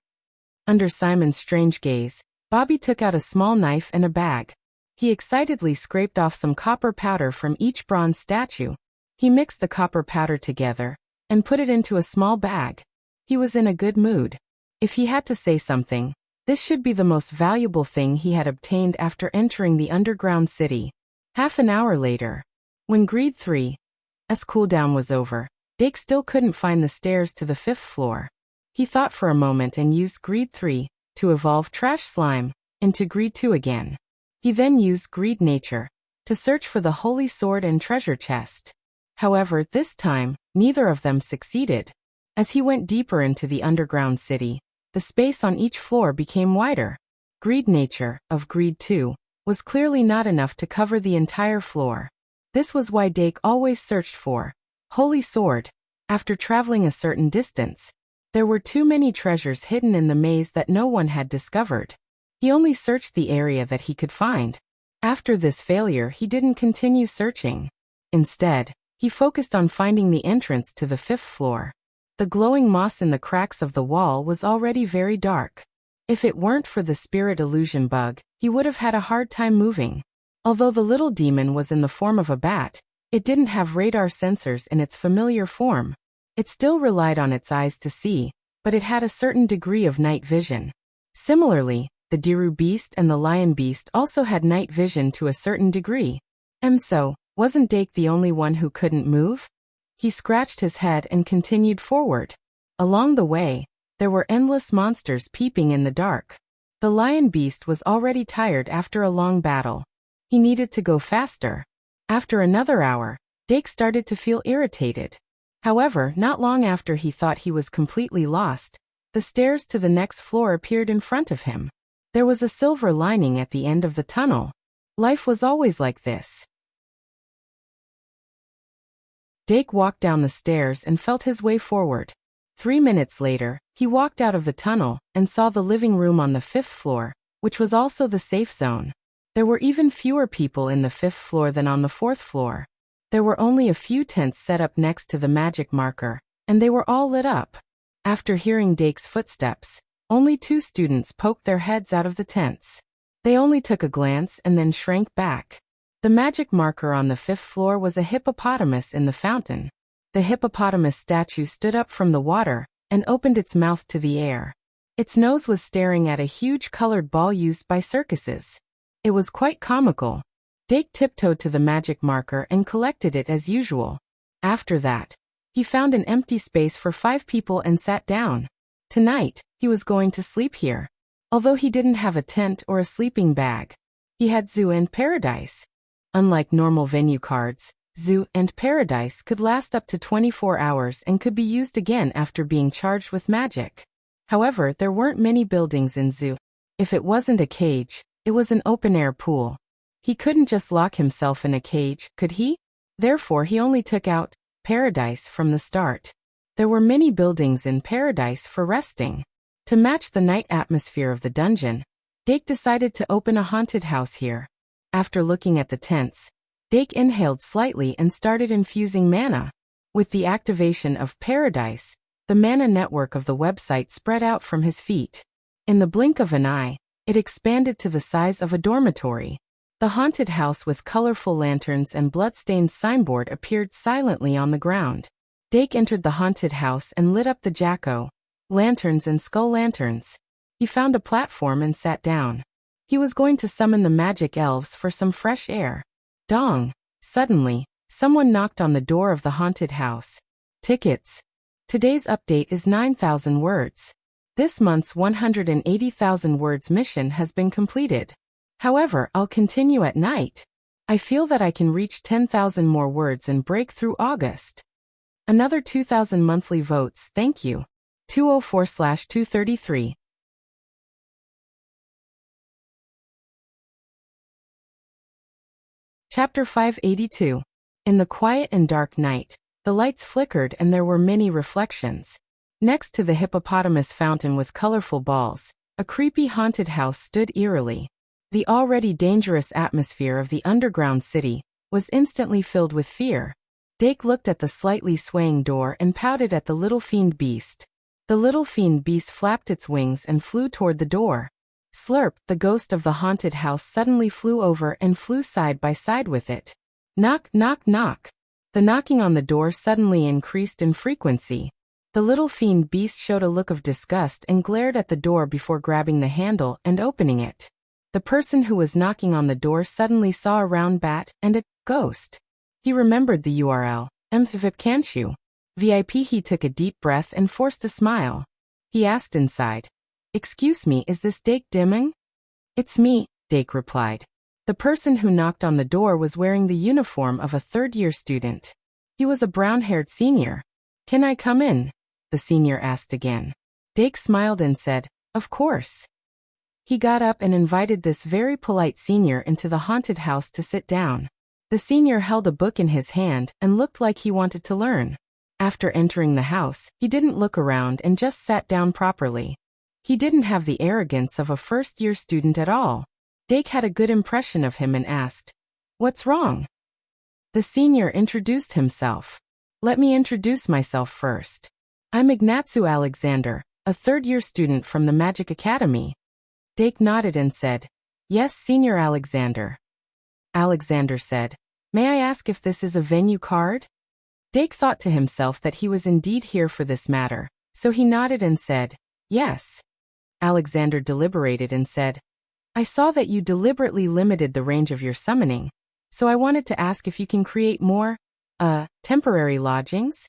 Under Simon's strange gaze, Bobby took out a small knife and a bag. He excitedly scraped off some copper powder from each bronze statue. He mixed the copper powder together and put it into a small bag. He was in a good mood. If he had to say something, this should be the most valuable thing he had obtained after entering the underground city. Half an hour later, when Greed 3's cooldown was over, Dake still couldn't find the stairs to the 5th floor. He thought for a moment and used Greed 3 to evolve Trash Slime into Greed 2 again. He then used Greed Nature to search for the Holy Sword and treasure chest. However, this time, neither of them succeeded. As he went deeper into the underground city, the space on each floor became wider. Greed Nature of Greed 2 was clearly not enough to cover the entire floor. This was why Dake always searched for Holy Sword. After traveling a certain distance, there were too many treasures hidden in the maze that no one had discovered. He only searched the area that he could find. After this failure, he didn't continue searching. Instead, he focused on finding the entrance to the 5th floor. The glowing moss in the cracks of the wall was already very dark. If it weren't for the spirit illusion bug, he would have had a hard time moving. Although the little demon was in the form of a bat, it didn't have radar sensors in its familiar form. It still relied on its eyes to see, but it had a certain degree of night vision. Similarly, the Diru beast and the lion beast also had night vision to a certain degree. So, wasn't Dake the only one who couldn't move? He scratched his head and continued forward. Along the way, there were endless monsters peeping in the dark. The lion beast was already tired after a long battle. He needed to go faster. After another hour, Dake started to feel irritated. However, not long after he thought he was completely lost, the stairs to the next floor appeared in front of him. There was a silver lining at the end of the tunnel. Life was always like this. Dake walked down the stairs and felt his way forward. 3 minutes later, he walked out of the tunnel and saw the living room on the 5th floor, which was also the safe zone. There were even fewer people in the 5th floor than on the 4th floor. There were only a few tents set up next to the magic marker, and they were all lit up. After hearing Dake's footsteps, only 2 students poked their heads out of the tents. They only took a glance and then shrank back. The magic marker on the 5th floor was a hippopotamus in the fountain. The hippopotamus statue stood up from the water and opened its mouth to the air. Its nose was staring at a huge colored ball used by circuses. It was quite comical. Dake tiptoed to the magic marker and collected it as usual. After that, he found an empty space for 5 people and sat down. Tonight, he was going to sleep here. Although he didn't have a tent or a sleeping bag, he had Zoo and Paradise. Unlike normal venue cards, Zoo and Paradise could last up to 24 hours and could be used again after being charged with magic. However, there weren't many buildings in Zoo. If it wasn't a cage, it was an open-air pool. He couldn't just lock himself in a cage, could he? Therefore, he only took out Paradise from the start. There were many buildings in Paradise for resting. To match the night atmosphere of the dungeon, Dake decided to open a haunted house here. After looking at the tents, Dake inhaled slightly and started infusing mana. With the activation of Paradise, the mana network of the website spread out from his feet. In the blink of an eye, it expanded to the size of a dormitory. The haunted house with colorful lanterns and blood-stained signboard appeared silently on the ground. Dake entered the haunted house and lit up the jack-o'-lanterns and skull lanterns. He found a platform and sat down. He was going to summon the magic elves for some fresh air. Dong! Suddenly, someone knocked on the door of the haunted house. Tickets. Today's update is 9,000 words. This month's 180,000 words mission has been completed. However, I'll continue at night. I feel that I can reach 10,000 more words and break through August. Another 2,000 monthly votes, thank you. 204/233. Chapter 582. In the quiet and dark night, the lights flickered and there were many reflections. Next to the hippopotamus fountain with colorful balls, a creepy haunted house stood eerily. The already dangerous atmosphere of the underground city was instantly filled with fear. Dake looked at the slightly swaying door and pouted at the little fiend beast. The little fiend beast flapped its wings and flew toward the door. Slurp, the ghost of the haunted house, suddenly flew over and flew side by side with it. Knock, knock, knock. The knocking on the door suddenly increased in frequency. The little fiend beast showed a look of disgust and glared at the door before grabbing the handle and opening it. The person who was knocking on the door suddenly saw a round bat and a ghost. He remembered the URL, VIP. He took a deep breath and forced a smile. He asked inside, "Excuse me, is this Dake Dimming?" "It's me," Dake replied. The person who knocked on the door was wearing the uniform of a third-year student. He was a brown-haired senior. "Can I come in?" the senior asked again. Dake smiled and said, "Of course." He got up and invited this very polite senior into the haunted house to sit down. The senior held a book in his hand and looked like he wanted to learn. After entering the house, he didn't look around and just sat down properly. He didn't have the arrogance of a first-year student at all. Dake had a good impression of him and asked, "What's wrong?" The senior introduced himself. "Let me introduce myself first. I'm Ignatsu Alexander, a third-year student from the Magic Academy." Dake nodded and said, "Yes, Senior Alexander." Alexander said, "May I ask if this is a venue card?" Dake thought to himself that he was indeed here for this matter, so he nodded and said, "Yes." Alexander deliberated and said, "I saw that you deliberately limited the range of your summoning, so I wanted to ask if you can create more, temporary lodgings?"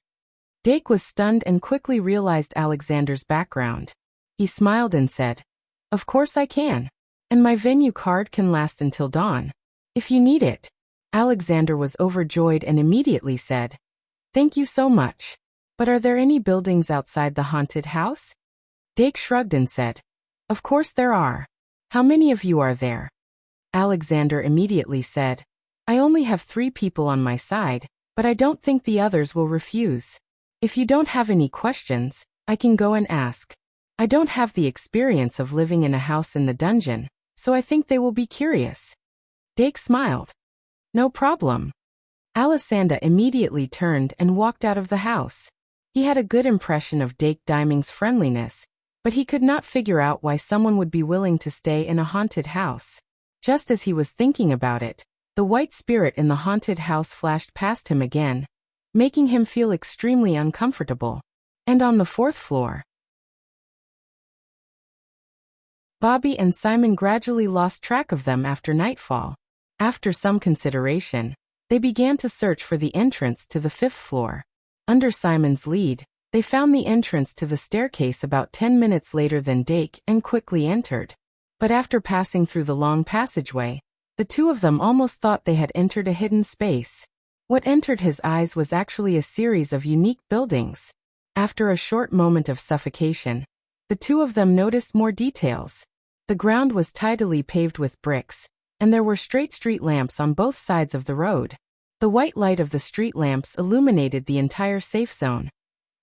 Dake was stunned and quickly realized Alexander's background. He smiled and said, "Of course I can. And my venue card can last until dawn. If you need it." Alexander was overjoyed and immediately said, "Thank you so much. But are there any buildings outside the haunted house?" Dake shrugged and said, "Of course there are. How many of you are there?" Alexander immediately said, "I only have 3 people on my side, but I don't think the others will refuse. If you don't have any questions, I can go and ask. I don't have the experience of living in a house in the dungeon, so I think they will be curious." Dake smiled. "No problem." Alisanda immediately turned and walked out of the house. He had a good impression of Dake Diming's friendliness, but he could not figure out why someone would be willing to stay in a haunted house. Just as he was thinking about it, the white spirit in the haunted house flashed past him again, making him feel extremely uncomfortable. And on the 4th floor, Bobby and Simon gradually lost track of them after nightfall. After some consideration, they began to search for the entrance to the 5th floor. Under Simon's lead, they found the entrance to the staircase about 10 minutes later than Dake and quickly entered. But after passing through the long passageway, the two of them almost thought they had entered a hidden space. What entered his eyes was actually a series of unique buildings. After a short moment of suffocation, the two of them noticed more details. The ground was tidily paved with bricks, and there were straight street lamps on both sides of the road. The white light of the street lamps illuminated the entire safe zone,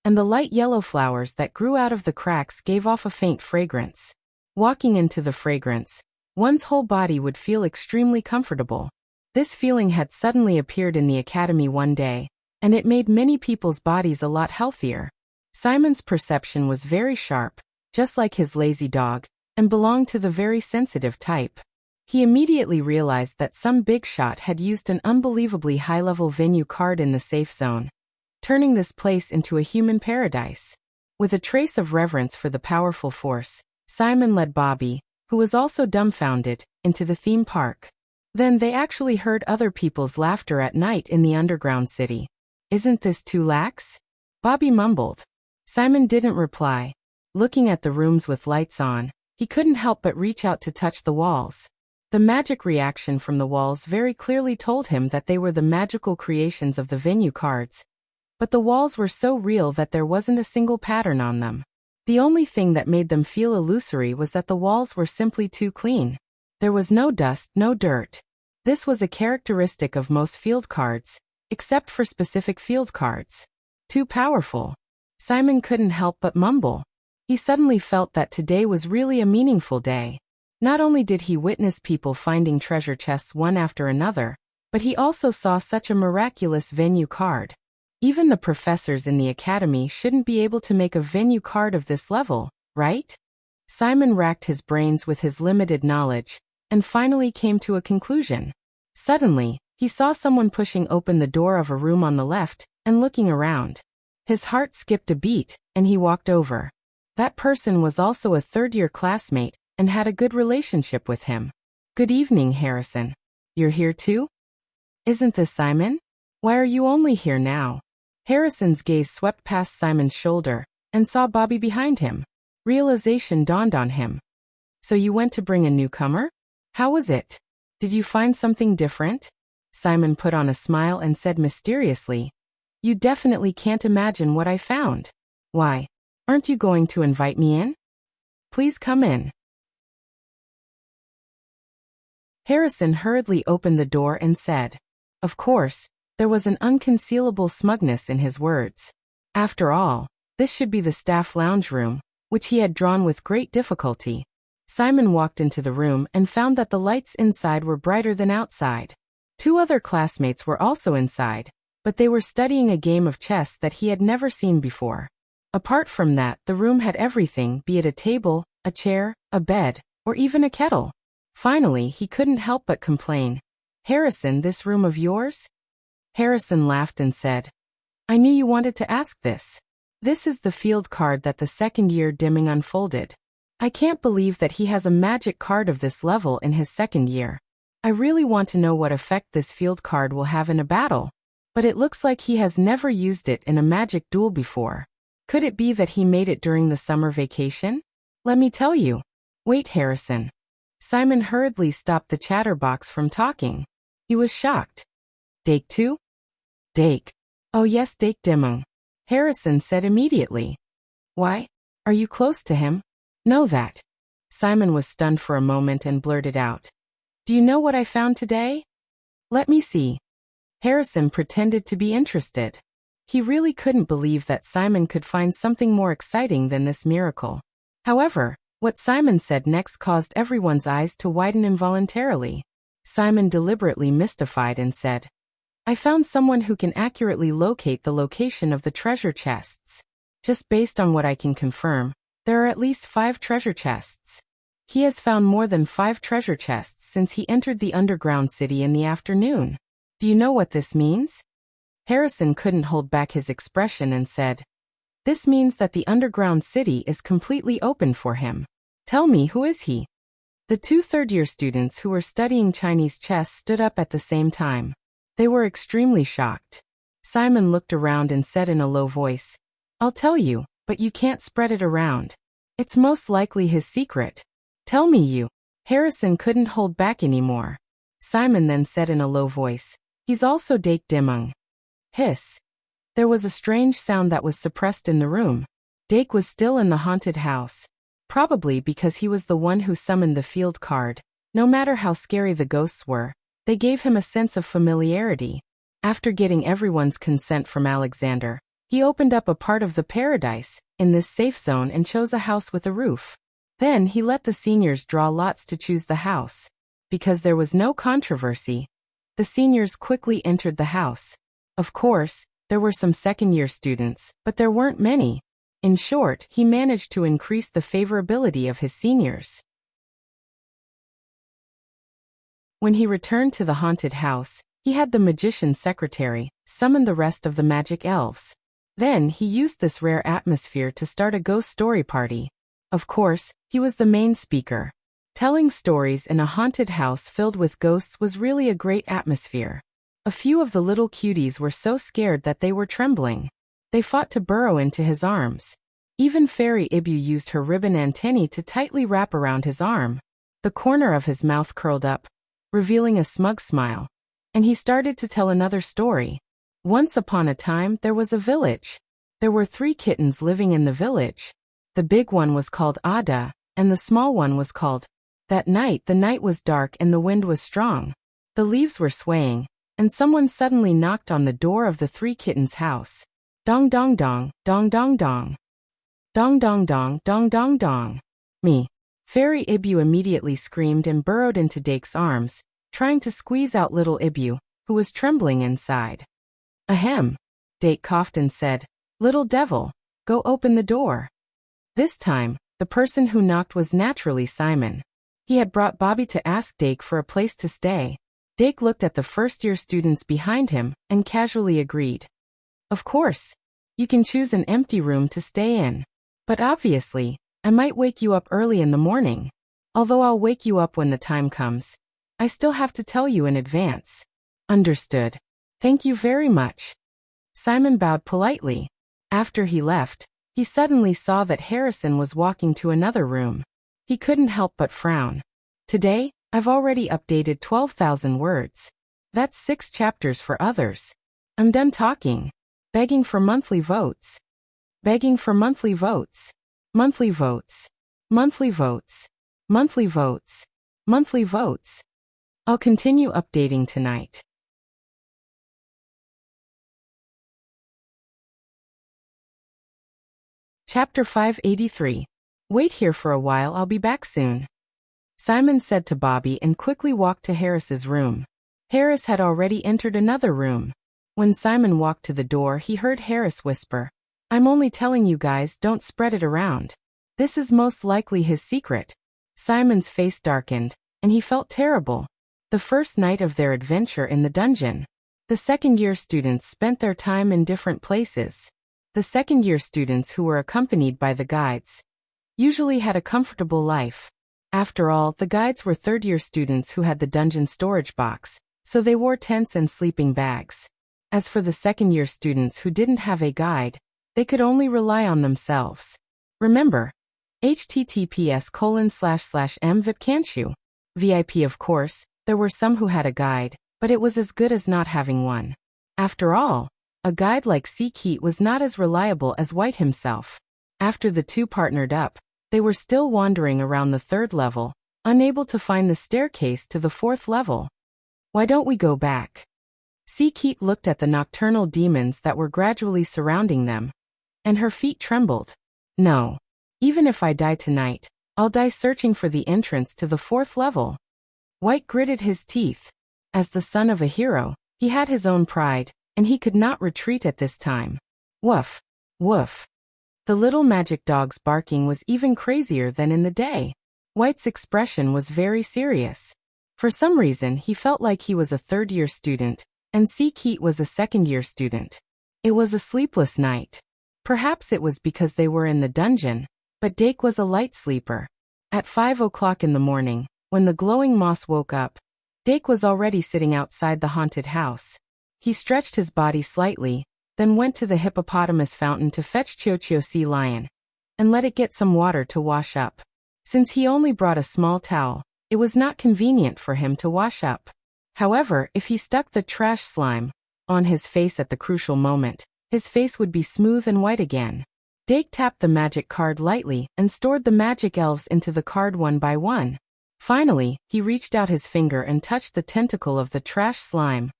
and the light yellow flowers that grew out of the cracks gave off a faint fragrance. Walking into the fragrance, one's whole body would feel extremely comfortable. This feeling had suddenly appeared in the academy one day, and it made many people's bodies a lot healthier. Simon's perception was very sharp, just like his lazy dog, and belonged to the very sensitive type. He immediately realized that some big shot had used an unbelievably high-level venue card in the safe zone, turning this place into a human paradise. With a trace of reverence for the powerful force, Simon led Bobby, who was also dumbfounded, into the theme park. Then they actually heard other people's laughter at night in the underground city. "Isn't this too lax?" Bobby mumbled. Simon didn't reply. Looking at the rooms with lights on, he couldn't help but reach out to touch the walls. The magic reaction from the walls very clearly told him that they were the magical creations of the venue cards. But the walls were so real that there wasn't a single pattern on them. The only thing that made them feel illusory was that the walls were simply too clean. There was no dust, no dirt. This was a characteristic of most field cards, except for specific field cards. Too powerful. Simon couldn't help but mumble. He suddenly felt that today was really a meaningful day. Not only did he witness people finding treasure chests one after another, But he also saw such a miraculous venue card. Even the professors in the academy shouldn't be able to make a venue card of this level, right? Simon racked his brains with his limited knowledge, and finally came to a conclusion. Suddenly, he saw someone pushing open the door of a room on the left, and looking around. His heart skipped a beat, and he walked over. That person was also a third-year classmate, and had a good relationship with him. "Good evening, Harrison. You're here too? Isn't this Simon? Why are you only here now?" Harrison's gaze swept past Simon's shoulder, and saw Bobby behind him. Realization dawned on him. "So you went to bring a newcomer? How was it? Did you find something different?" Simon put on a smile and said mysteriously, "You definitely can't imagine what I found. Why, aren't you going to invite me in? Please come in." Harrison hurriedly opened the door and said, "Of course." There was an unconcealable smugness in his words. After all, this should be the staff lounge room, which he had drawn with great difficulty. Simon walked into the room and found that the lights inside were brighter than outside. 2 other classmates were also inside, but they were studying a game of chess that he had never seen before. Apart from that, the room had everything, be it a table, a chair, a bed, or even a kettle. Finally, he couldn't help but complain, "Harrison, this room of yours?" Harrison laughed and said, "I knew you wanted to ask this. This is the field card that the second-year Dimming unfolded. I can't believe that he has a magic card of this level in his second year. I really want to know what effect this field card will have in a battle. But it looks like he has never used it in a magic duel before. Could it be that he made it during the summer vacation? Let me tell you." "Wait, Harrison." Simon hurriedly stopped the chatterbox from talking. He was shocked. "Dake too?" "Dake. Oh yes, Dake Dimmung," Harrison said immediately. "Why? Are you close to him?" "Know that." Simon was stunned for a moment and blurted out, "Do you know what I found today?" "Let me see." Harrison pretended to be interested. He really couldn't believe that Simon could find something more exciting than this miracle. However, what Simon said next caused everyone's eyes to widen involuntarily. Simon deliberately mystified and said, "I found someone who can accurately locate the location of the treasure chests. Just based on what I can confirm, there are at least 5 treasure chests. He has found more than 5 treasure chests since he entered the underground city in the afternoon. Do you know what this means?" Harrison couldn't hold back his expression and said, "This means that the underground city is completely open for him. Tell me, who is he?" The 2 third-year students who were studying Chinese chess stood up at the same time. They were extremely shocked. Simon looked around and said in a low voice, "I'll tell you, but you can't spread it around. It's most likely his secret. Tell me you." Harrison couldn't hold back anymore. Simon then said in a low voice, "He's also Dake Dimmung." Hiss. There was a strange sound that was suppressed in the room. Dake was still in the haunted house. Probably because he was the one who summoned the field card. No matter how scary the ghosts were, they gave him a sense of familiarity. After getting everyone's consent from Alexander, he opened up a part of the paradise, in this safe zone, and chose a house with a roof. Then he let the seniors draw lots to choose the house. Because there was no controversy, the seniors quickly entered the house. Of course, there were some second-year students, but there weren't many. In short, he managed to increase the favorability of his seniors. When he returned to the haunted house, he had the magician's secretary summon the rest of the magic elves. Then he used this rare atmosphere to start a ghost story party. Of course, he was the main speaker. Telling stories in a haunted house filled with ghosts was really a great atmosphere. A few of the little cuties were so scared that they were trembling. They fought to burrow into his arms. Even Fairy Ibu used her ribbon antennae to tightly wrap around his arm. The corner of his mouth curled up, revealing a smug smile. And he started to tell another story. Once upon a time, there was a village. There were 3 kittens living in the village. The big one was called Ada, and the small one was called. That night, the night was dark and the wind was strong. The leaves were swaying, and someone suddenly knocked on the door of the 3 kittens' house. Dong dong dong, dong dong dong. Dong dong dong, dong dong dong. Me. Fairy Ibu immediately screamed and burrowed into Dake's arms, trying to squeeze out little Ibu, who was trembling inside. Ahem. Dake coughed and said, "Little devil, go open the door." This time, the person who knocked was naturally Simon. He had brought Bobby to ask Dake for a place to stay. Dake looked at the first-year students behind him and casually agreed. "Of course. You can choose an empty room to stay in. But obviously, I might wake you up early in the morning. Although I'll wake you up when the time comes. I still have to tell you in advance." "Understood. Thank you very much." Simon bowed politely. After he left, he suddenly saw that Harrison was walking to another room. He couldn't help but frown. "Today, I've already updated 12,000 words. That's 6 chapters for others. I'm done talking. Begging for monthly votes. Begging for monthly votes. Monthly votes. Monthly votes. Monthly votes. Monthly votes. I'll continue updating tonight." Chapter 583. Wait here for a while, I'll be back soon. Simon said to Bobby and quickly walked to Harris's room. Harris had already entered another room. When Simon walked to the door, he heard Harris whisper, "I'm only telling you guys, don't spread it around. This is most likely his secret." Simon's face darkened, and he felt terrible. The first night of their adventure in the dungeon. The second-year students spent their time in different places. The second-year students who were accompanied by the guides usually had a comfortable life. After all, the guides were third-year students who had the dungeon storage box, so they wore tents and sleeping bags. As for the second-year students who didn't have a guide, they could only rely on themselves. Remember, https://mvip can't you? VIP of course, there were some who had a guide, but it was as good as not having one. After all, a guide like Keat was not as reliable as White himself. After the two partnered up, they were still wandering around the 3rd level, unable to find the staircase to the 4th level. "Why don't we go back?" Keat looked at the nocturnal demons that were gradually surrounding them, and her feet trembled. "No. Even if I die tonight, I'll die searching for the entrance to the 4th level." White gritted his teeth. As the son of a hero, he had his own pride, and he could not retreat at this time. Woof. Woof. The little magic dog's barking was even crazier than in the day. White's expression was very serious. For some reason, he felt like he was a 3rd-year student, and Keat was a 2nd-year student. It was a sleepless night. Perhaps it was because they were in the dungeon, but Dake was a light sleeper. At 5 o'clock in the morning, when the glowing moss woke up, Dake was already sitting outside the haunted house. He stretched his body slightly, then went to the hippopotamus fountain to fetch Chio Sea Lion, and let it get some water to wash up. Since he only brought a small towel, it was not convenient for him to wash up. However, if he stuck the trash slime on his face at the crucial moment, his face would be smooth and white again. Dake tapped the magic card lightly and stored the magic elves into the card one by one. Finally, he reached out his finger and touched the tentacle of the trash slime,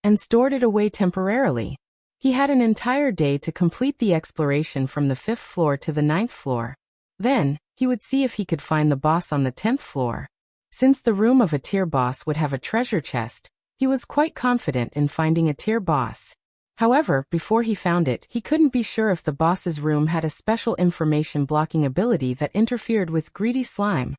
and stored it away temporarily. He had an entire day to complete the exploration from the 5th floor to the 9th floor. Then, he would see if he could find the boss on the 10th floor. Since the room of a tier boss would have a treasure chest, he was quite confident in finding a tier boss. However, before he found it, he couldn't be sure if the boss's room had a special information blocking ability that interfered with greedy slime's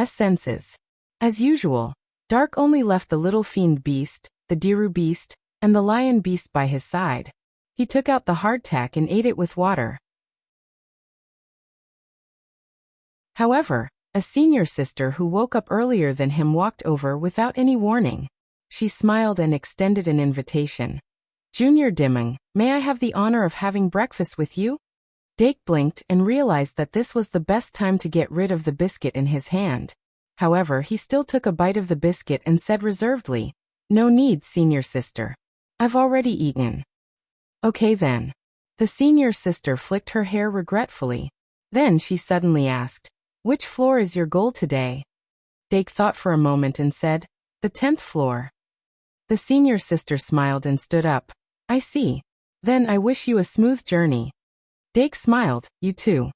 senses. As usual, Dark only left the little fiend beast, the Diru beast, and the lion beast by his side. He took out the hardtack and ate it with water. However, a senior sister who woke up earlier than him walked over without any warning. She smiled and extended an invitation. "Junior Dimming, may I have the honor of having breakfast with you?" Dake blinked and realized that this was the best time to get rid of the biscuit in his hand. However, he still took a bite of the biscuit and said reservedly, "No need, senior sister. I've already eaten." "Okay then." The senior sister flicked her hair regretfully. Then she suddenly asked, "Which floor is your goal today?" Dake thought for a moment and said, "The 10th floor." The senior sister smiled and stood up. "I see. Then I wish you a smooth journey." Dake smiled, "You too."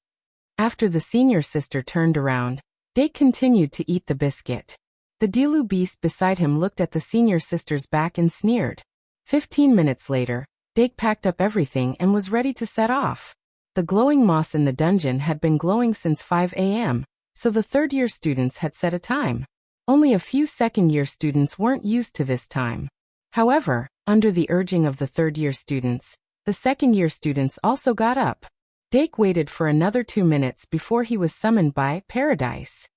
After the senior sister turned around, Dake continued to eat the biscuit. The Dilu beast beside him looked at the senior sister's back and sneered. 15 minutes later, Dake packed up everything and was ready to set off. The glowing moss in the dungeon had been glowing since 5 a.m., so the third-year students had set a time. Only a few second-year students weren't used to this time. However, under the urging of the third-year students, the second-year students also got up. Dake waited for another 2 minutes before he was summoned by Paradise.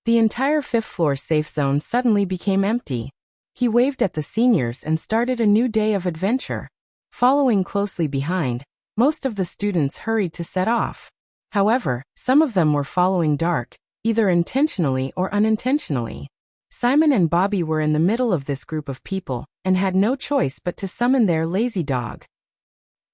The entire fifth-floor safe zone suddenly became empty. He waved at the seniors and started a new day of adventure. Following closely behind, most of the students hurried to set off. However, some of them were following dark, either intentionally or unintentionally. Simon and Bobby were in the middle of this group of people, and had no choice but to summon their lazy dog.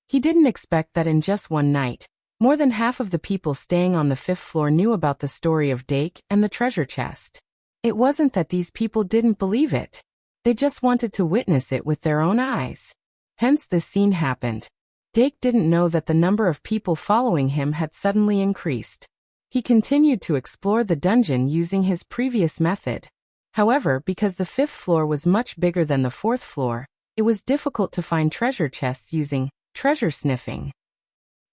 He didn't expect that in just one night, more than half of the people staying on the fifth floor knew about the story of Dake and the treasure chest. It wasn't that these people didn't believe it. They just wanted to witness it with their own eyes. Hence this scene happened. Dake didn't know that the number of people following him had suddenly increased. He continued to explore the dungeon using his previous method. However, because the fifth floor was much bigger than the fourth floor, it was difficult to find treasure chests using treasure sniffing.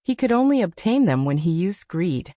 He could only obtain them when he used greed.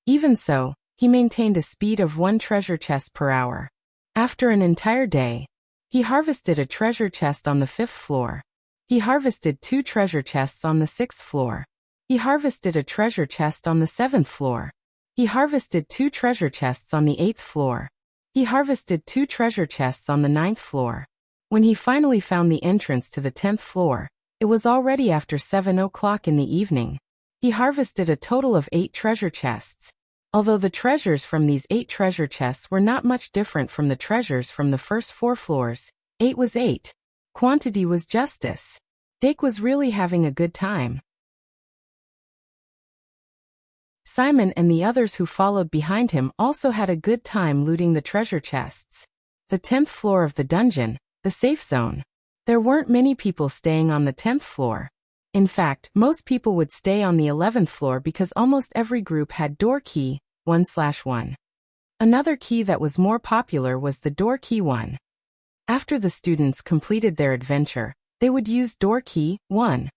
Even so, he maintained a speed of 1 treasure chest per hour. After an entire day, he harvested a treasure chest on the 5th floor. He harvested 2 treasure chests on the 6th floor. He harvested a treasure chest on the 7th floor. He harvested 2 treasure chests on the 8th floor. He harvested 2 treasure chests on the 9th floor. When he finally found the entrance to the 10th floor, it was already after 7 o'clock in the evening. He harvested a total of 8 treasure chests. Although the treasures from these 8 treasure chests were not much different from the treasures from the first 4 floors, 8 was 8. Quantity was justice. Dake was really having a good time. Simon and the others who followed behind him also had a good time looting the treasure chests. The 10th floor of the dungeon, the safe zone. There weren't many people staying on the 10th floor. In fact, most people would stay on the 11th floor because almost every group had door key 1/1. Another key that was more popular was the door key 1. After the students completed their adventure, they would use door key 1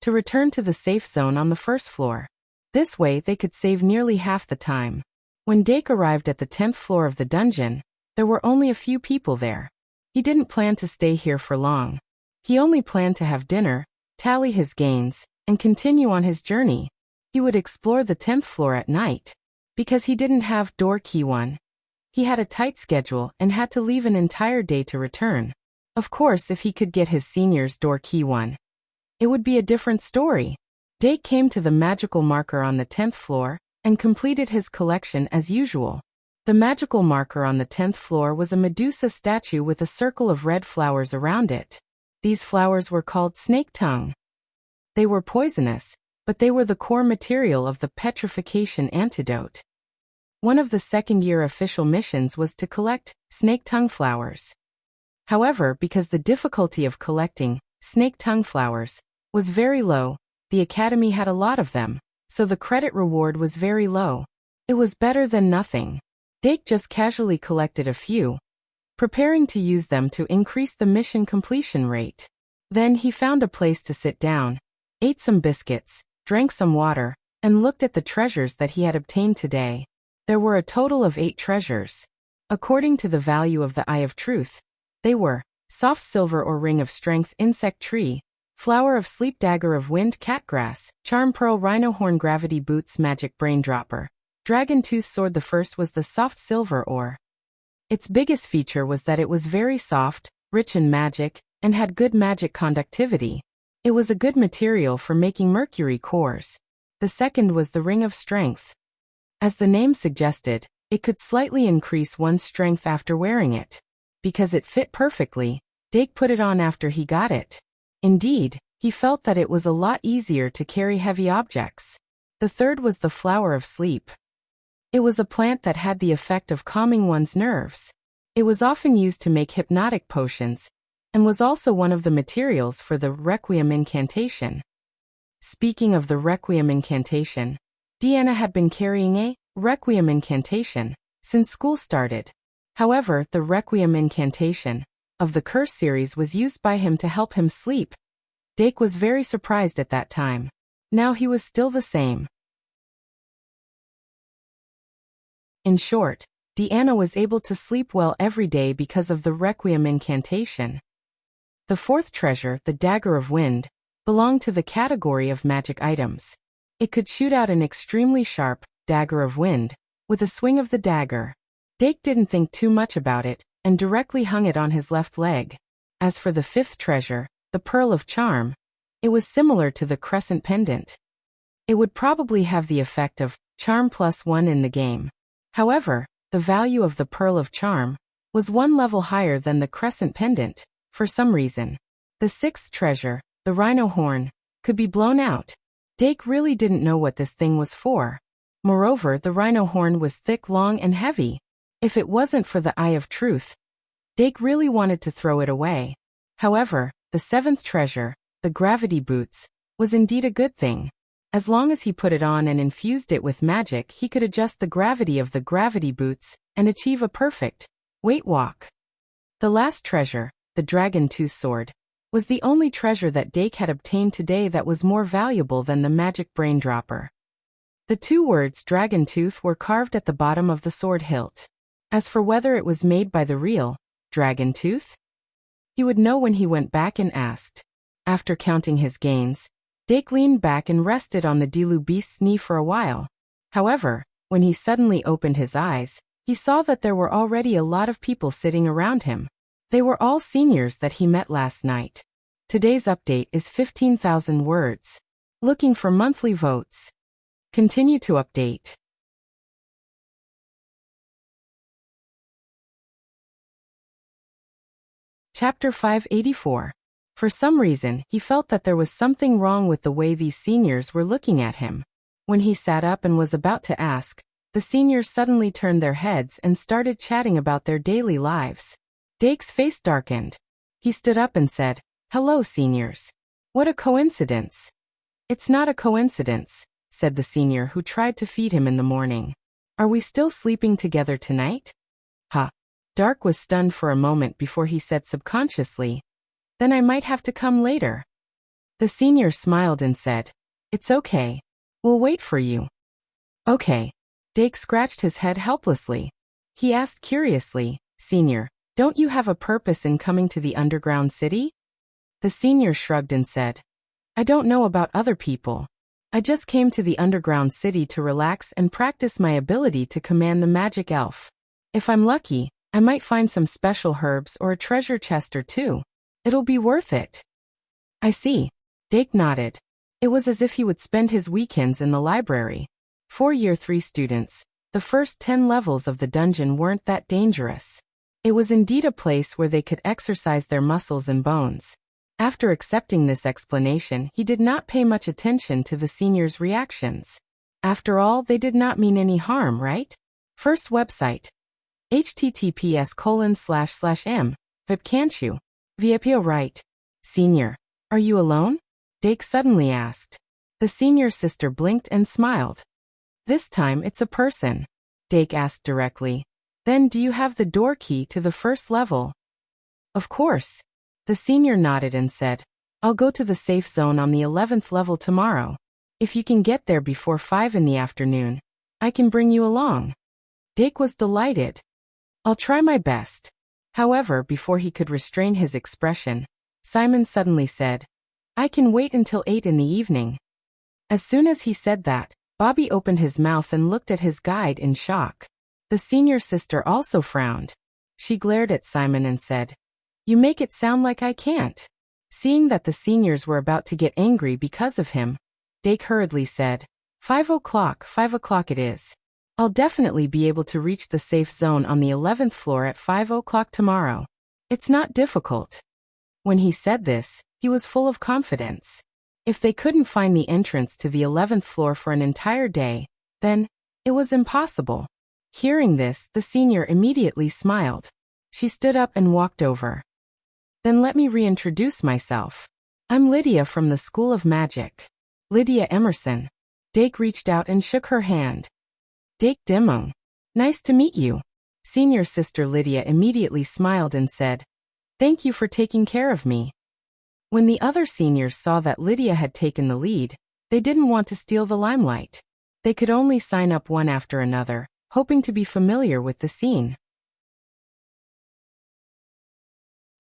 to return to the safe zone on the first floor. This way they could save nearly half the time. When Dake arrived at the 10th floor of the dungeon, there were only a few people there. He didn't plan to stay here for long. He only planned to have dinner, tally his gains, and continue on his journey. He would explore the 10th floor at night. Because he didn't have door key 1, he had a tight schedule and had to leave an entire day to return. Of course, if he could get his senior's door key 1, it would be a different story. Dake came to the magical marker on the 10th floor and completed his collection as usual. The magical marker on the 10th floor was a Medusa statue with a circle of red flowers around it. These flowers were called snake tongue. They were poisonous, but they were the core material of the petrification antidote. One of the second-year official missions was to collect snake tongue flowers. However, because the difficulty of collecting snake tongue flowers was very low, the academy had a lot of them, so the credit reward was very low. It was better than nothing. Dake just casually collected a few, preparing to use them to increase the mission completion rate. Then he found a place to sit down, ate some biscuits, drank some water, and looked at the treasures that he had obtained today. There were a total of 8 treasures. According to the value of the Eye of Truth, they were soft silver or ring of strength insect tree, flower of sleep dagger of wind catgrass, charm pearl rhino horn gravity boots magic brain dropper, dragon tooth sword. The first was the soft silver ore. Its biggest feature was that it was very soft, rich in magic, and had good magic conductivity. It was a good material for making mercury cores. The second was the ring of strength. As the name suggested, it could slightly increase one's strength after wearing it. Because it fit perfectly, Dake put it on after he got it. Indeed, he felt that it was a lot easier to carry heavy objects. The third was the flower of sleep. It was a plant that had the effect of calming one's nerves. It was often used to make hypnotic potions, and was also one of the materials for the Requiem incantation. Speaking of the Requiem incantation, Deanna had been carrying a Requiem incantation since school started. However, the Requiem incantation of the curse series was used by him to help him sleep. Dake was very surprised at that time. Now he was still the same. In short, Deanna was able to sleep well every day because of the Requiem incantation. The fourth treasure, the Dagger of Wind, belonged to the category of magic items. It could shoot out an extremely sharp dagger of wind with a swing of the dagger. Dake didn't think too much about it and directly hung it on his left leg. As for the fifth treasure, the Pearl of Charm, it was similar to the crescent pendant. It would probably have the effect of charm +1 in the game. However, the value of the Pearl of Charm was one level higher than the crescent pendant, for some reason. The sixth treasure, the Rhino Horn, could be blown out. Dake really didn't know what this thing was for. Moreover, the Rhino Horn was thick, long, and heavy. If it wasn't for the Eye of Truth, Dake really wanted to throw it away. However, the seventh treasure, the Gravity Boots, was indeed a good thing. As long as he put it on and infused it with magic, he could adjust the gravity of the Gravity Boots and achieve a perfect weight walk. The last treasure, the Dragon Tooth Sword, was the only treasure that Dake had obtained today that was more valuable than the magic brain dropper. The two words Dragon Tooth were carved at the bottom of the sword hilt. As for whether it was made by the real Dragon Tooth, he would know when he went back and asked. After counting his gains, Dake leaned back and rested on the Dilu beast's knee for a while. However, when he suddenly opened his eyes, he saw that there were already a lot of people sitting around him. They were all seniors that he met last night. Today's update is 15,000 words. Looking for monthly votes. Continue to update. Chapter 584. For some reason, he felt that there was something wrong with the way these seniors were looking at him. When he sat up and was about to ask, the seniors suddenly turned their heads and started chatting about their daily lives. Dake's face darkened. He stood up and said, "Hello, seniors. What a coincidence." "It's not a coincidence," said the senior who tried to feed him in the morning. "Are we still sleeping together tonight?" "Huh." Dark was stunned for a moment before he said subconsciously, "Then I might have to come later." The senior smiled and said, "It's okay. We'll wait for you." "Okay." Dake scratched his head helplessly. He asked curiously, "Senior, don't you have a purpose in coming to the underground city?" The senior shrugged and said, "I don't know about other people. I just came to the underground city to relax and practice my ability to command the magic elf. If I'm lucky, I might find some special herbs or a treasure chest or two. It'll be worth it." "I see." Dake nodded. It was as if he would spend his weekends in the library. For Year 3 students, the first 10 levels of the dungeon weren't that dangerous. It was indeed a place where they could exercise their muscles and bones. After accepting this explanation, he did not pay much attention to the seniors' reactions. After all, they did not mean any harm, right? First website. https://m. Vip can't you? Vipio right. "Senior, are you alone?" Dake suddenly asked. The senior sister blinked and smiled. "This time it's a person." Dake asked directly. "Then do you have the door key to the first level?" "Of course." The senior nodded and said, "I'll go to the safe zone on the 11th level tomorrow. If you can get there before 5 in the afternoon, I can bring you along." Dake was delighted. "I'll try my best." However, before he could restrain his expression, Simon suddenly said, "I can wait until 8 in the evening." As soon as he said that, Bobby opened his mouth and looked at his guide in shock. The senior sister also frowned. She glared at Simon and said, "You make it sound like I can't." Seeing that the seniors were about to get angry because of him, Dake hurriedly said, 5 o'clock, 5 o'clock it is. I'll definitely be able to reach the safe zone on the 11th floor at 5 o'clock tomorrow. It's not difficult." When he said this, he was full of confidence. If they couldn't find the entrance to the 11th floor for an entire day, then it was impossible. Hearing this, the senior immediately smiled. She stood up and walked over. "Then let me reintroduce myself. I'm Lydia from the School of Magic. Lydia Emerson." Dake reached out and shook her hand. "Dake Dimong. Nice to meet you." Senior sister Lydia immediately smiled and said, "Thank you for taking care of me." When the other seniors saw that Lydia had taken the lead, they didn't want to steal the limelight. They could only sign up one after another, hoping to be familiar with the scene.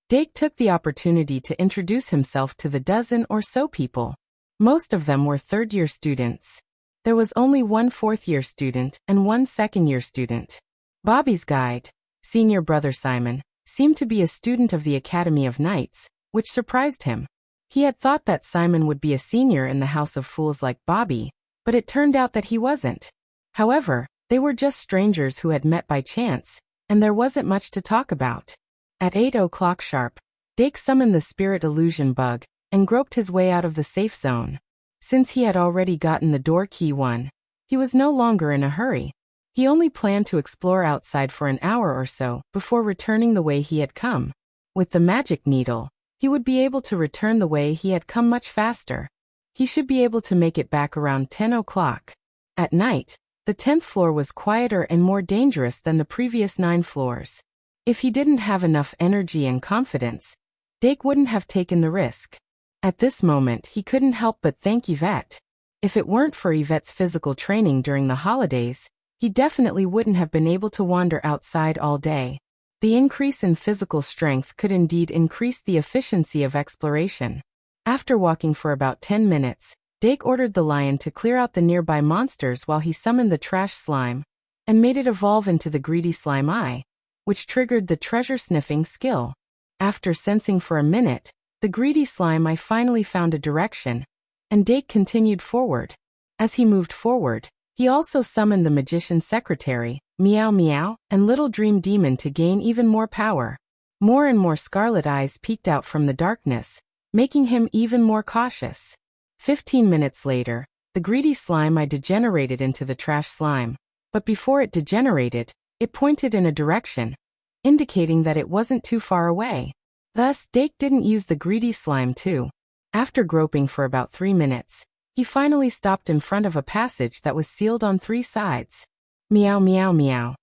Dake took the opportunity to introduce himself to the dozen or so people. Most of them were third-year students. There was only one fourth-year student and one second-year student. Bobby's guide, senior brother Simon, seemed to be a student of the Academy of Knights, which surprised him. He had thought that Simon would be a senior in the House of Fools like Bobby, but it turned out that he wasn't. However, they were just strangers who had met by chance, and there wasn't much to talk about. At 8 o'clock sharp, Dake summoned the spirit illusion bug and groped his way out of the safe zone. Since he had already gotten the door key 1, he was no longer in a hurry. He only planned to explore outside for an hour or so before returning the way he had come. With the magic needle, he would be able to return the way he had come much faster. He should be able to make it back around 10 o'clock. At night, the 10th floor was quieter and more dangerous than the previous 9 floors. If he didn't have enough energy and confidence, Dake wouldn't have taken the risk. At this moment he couldn't help but thank Yvette. If it weren't for Yvette's physical training during the holidays, he definitely wouldn't have been able to wander outside all day. The increase in physical strength could indeed increase the efficiency of exploration. After walking for about 10 minutes, Dake ordered the lion to clear out the nearby monsters while he summoned the trash slime and made it evolve into the greedy slime eye, which triggered the treasure-sniffing skill. After sensing for a minute, the greedy slime eye finally found a direction, and Dake continued forward. As he moved forward, he also summoned the magician's secretary, Meow Meow, and Little Dream Demon to gain even more power. More and more scarlet eyes peeked out from the darkness, making him even more cautious. 15 minutes later, the greedy slime eye degenerated into the trash slime, but before it degenerated, it pointed in a direction, indicating that it wasn't too far away. Thus, Dake didn't use the greedy slime too. After groping for about 3 minutes, he finally stopped in front of a passage that was sealed on 3 sides. Meow Meow Meow.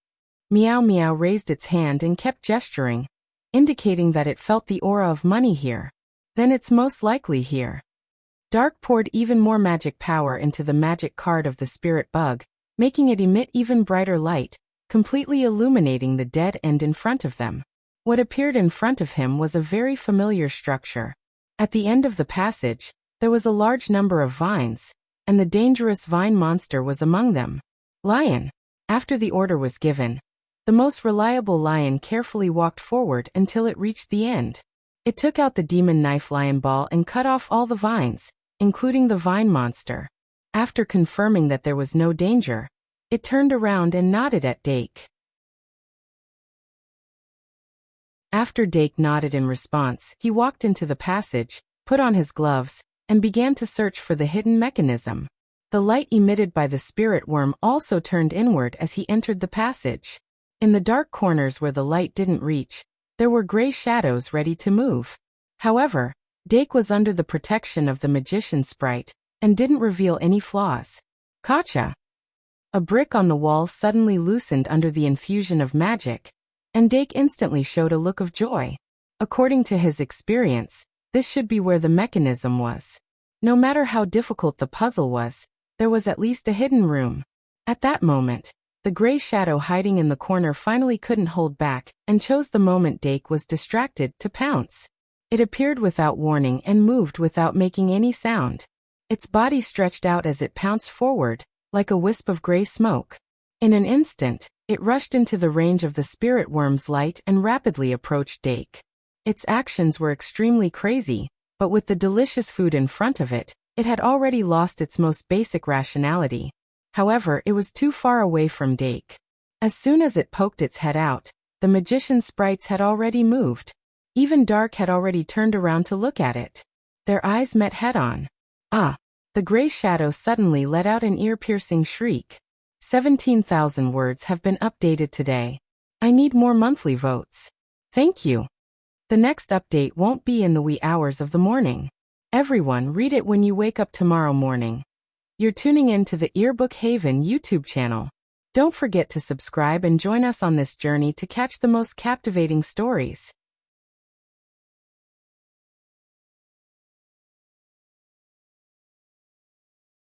Meow Meow raised its hand and kept gesturing, indicating that it felt the aura of money here. Then it's most likely here. Dark poured even more magic power into the magic card of the spirit bug, making it emit even brighter light, completely illuminating the dead end in front of them. What appeared in front of him was a very familiar structure. At the end of the passage, there was a large number of vines, and the dangerous vine monster was among them. Lion. After the order was given, the most reliable lion carefully walked forward until it reached the end. It took out the demon knife lion ball and cut off all the vines, including the vine monster. After confirming that there was no danger, it turned around and nodded at Dake. After Dake nodded in response, he walked into the passage, put on his gloves, and began to search for the hidden mechanism. The light emitted by the spirit worm also turned inward as he entered the passage. In the dark corners where the light didn't reach, there were gray shadows ready to move. However, Dake was under the protection of the magician sprite, and didn't reveal any flaws. Gotcha! A brick on the wall suddenly loosened under the infusion of magic, and Dake instantly showed a look of joy. According to his experience, this should be where the mechanism was. No matter how difficult the puzzle was, there was at least a hidden room. At that moment, the gray shadow hiding in the corner finally couldn't hold back and chose the moment Dake was distracted to pounce. It appeared without warning and moved without making any sound. Its body stretched out as it pounced forward, like a wisp of gray smoke. In an instant, it rushed into the range of the spirit worm's light and rapidly approached Dake. Its actions were extremely crazy, but with the delicious food in front of it, it had already lost its most basic rationality. However, it was too far away from Dake. As soon as it poked its head out, the magician's sprites had already moved. Even Dark had already turned around to look at it. Their eyes met head-on. Ah! The gray shadow suddenly let out an ear-piercing shriek. 17,000 words have been updated today. I need more monthly votes. Thank you. The next update won't be in the wee hours of the morning. Everyone read it when you wake up tomorrow morning. You're tuning in to the Earbook Haven YouTube channel. Don't forget to subscribe and join us on this journey to catch the most captivating stories.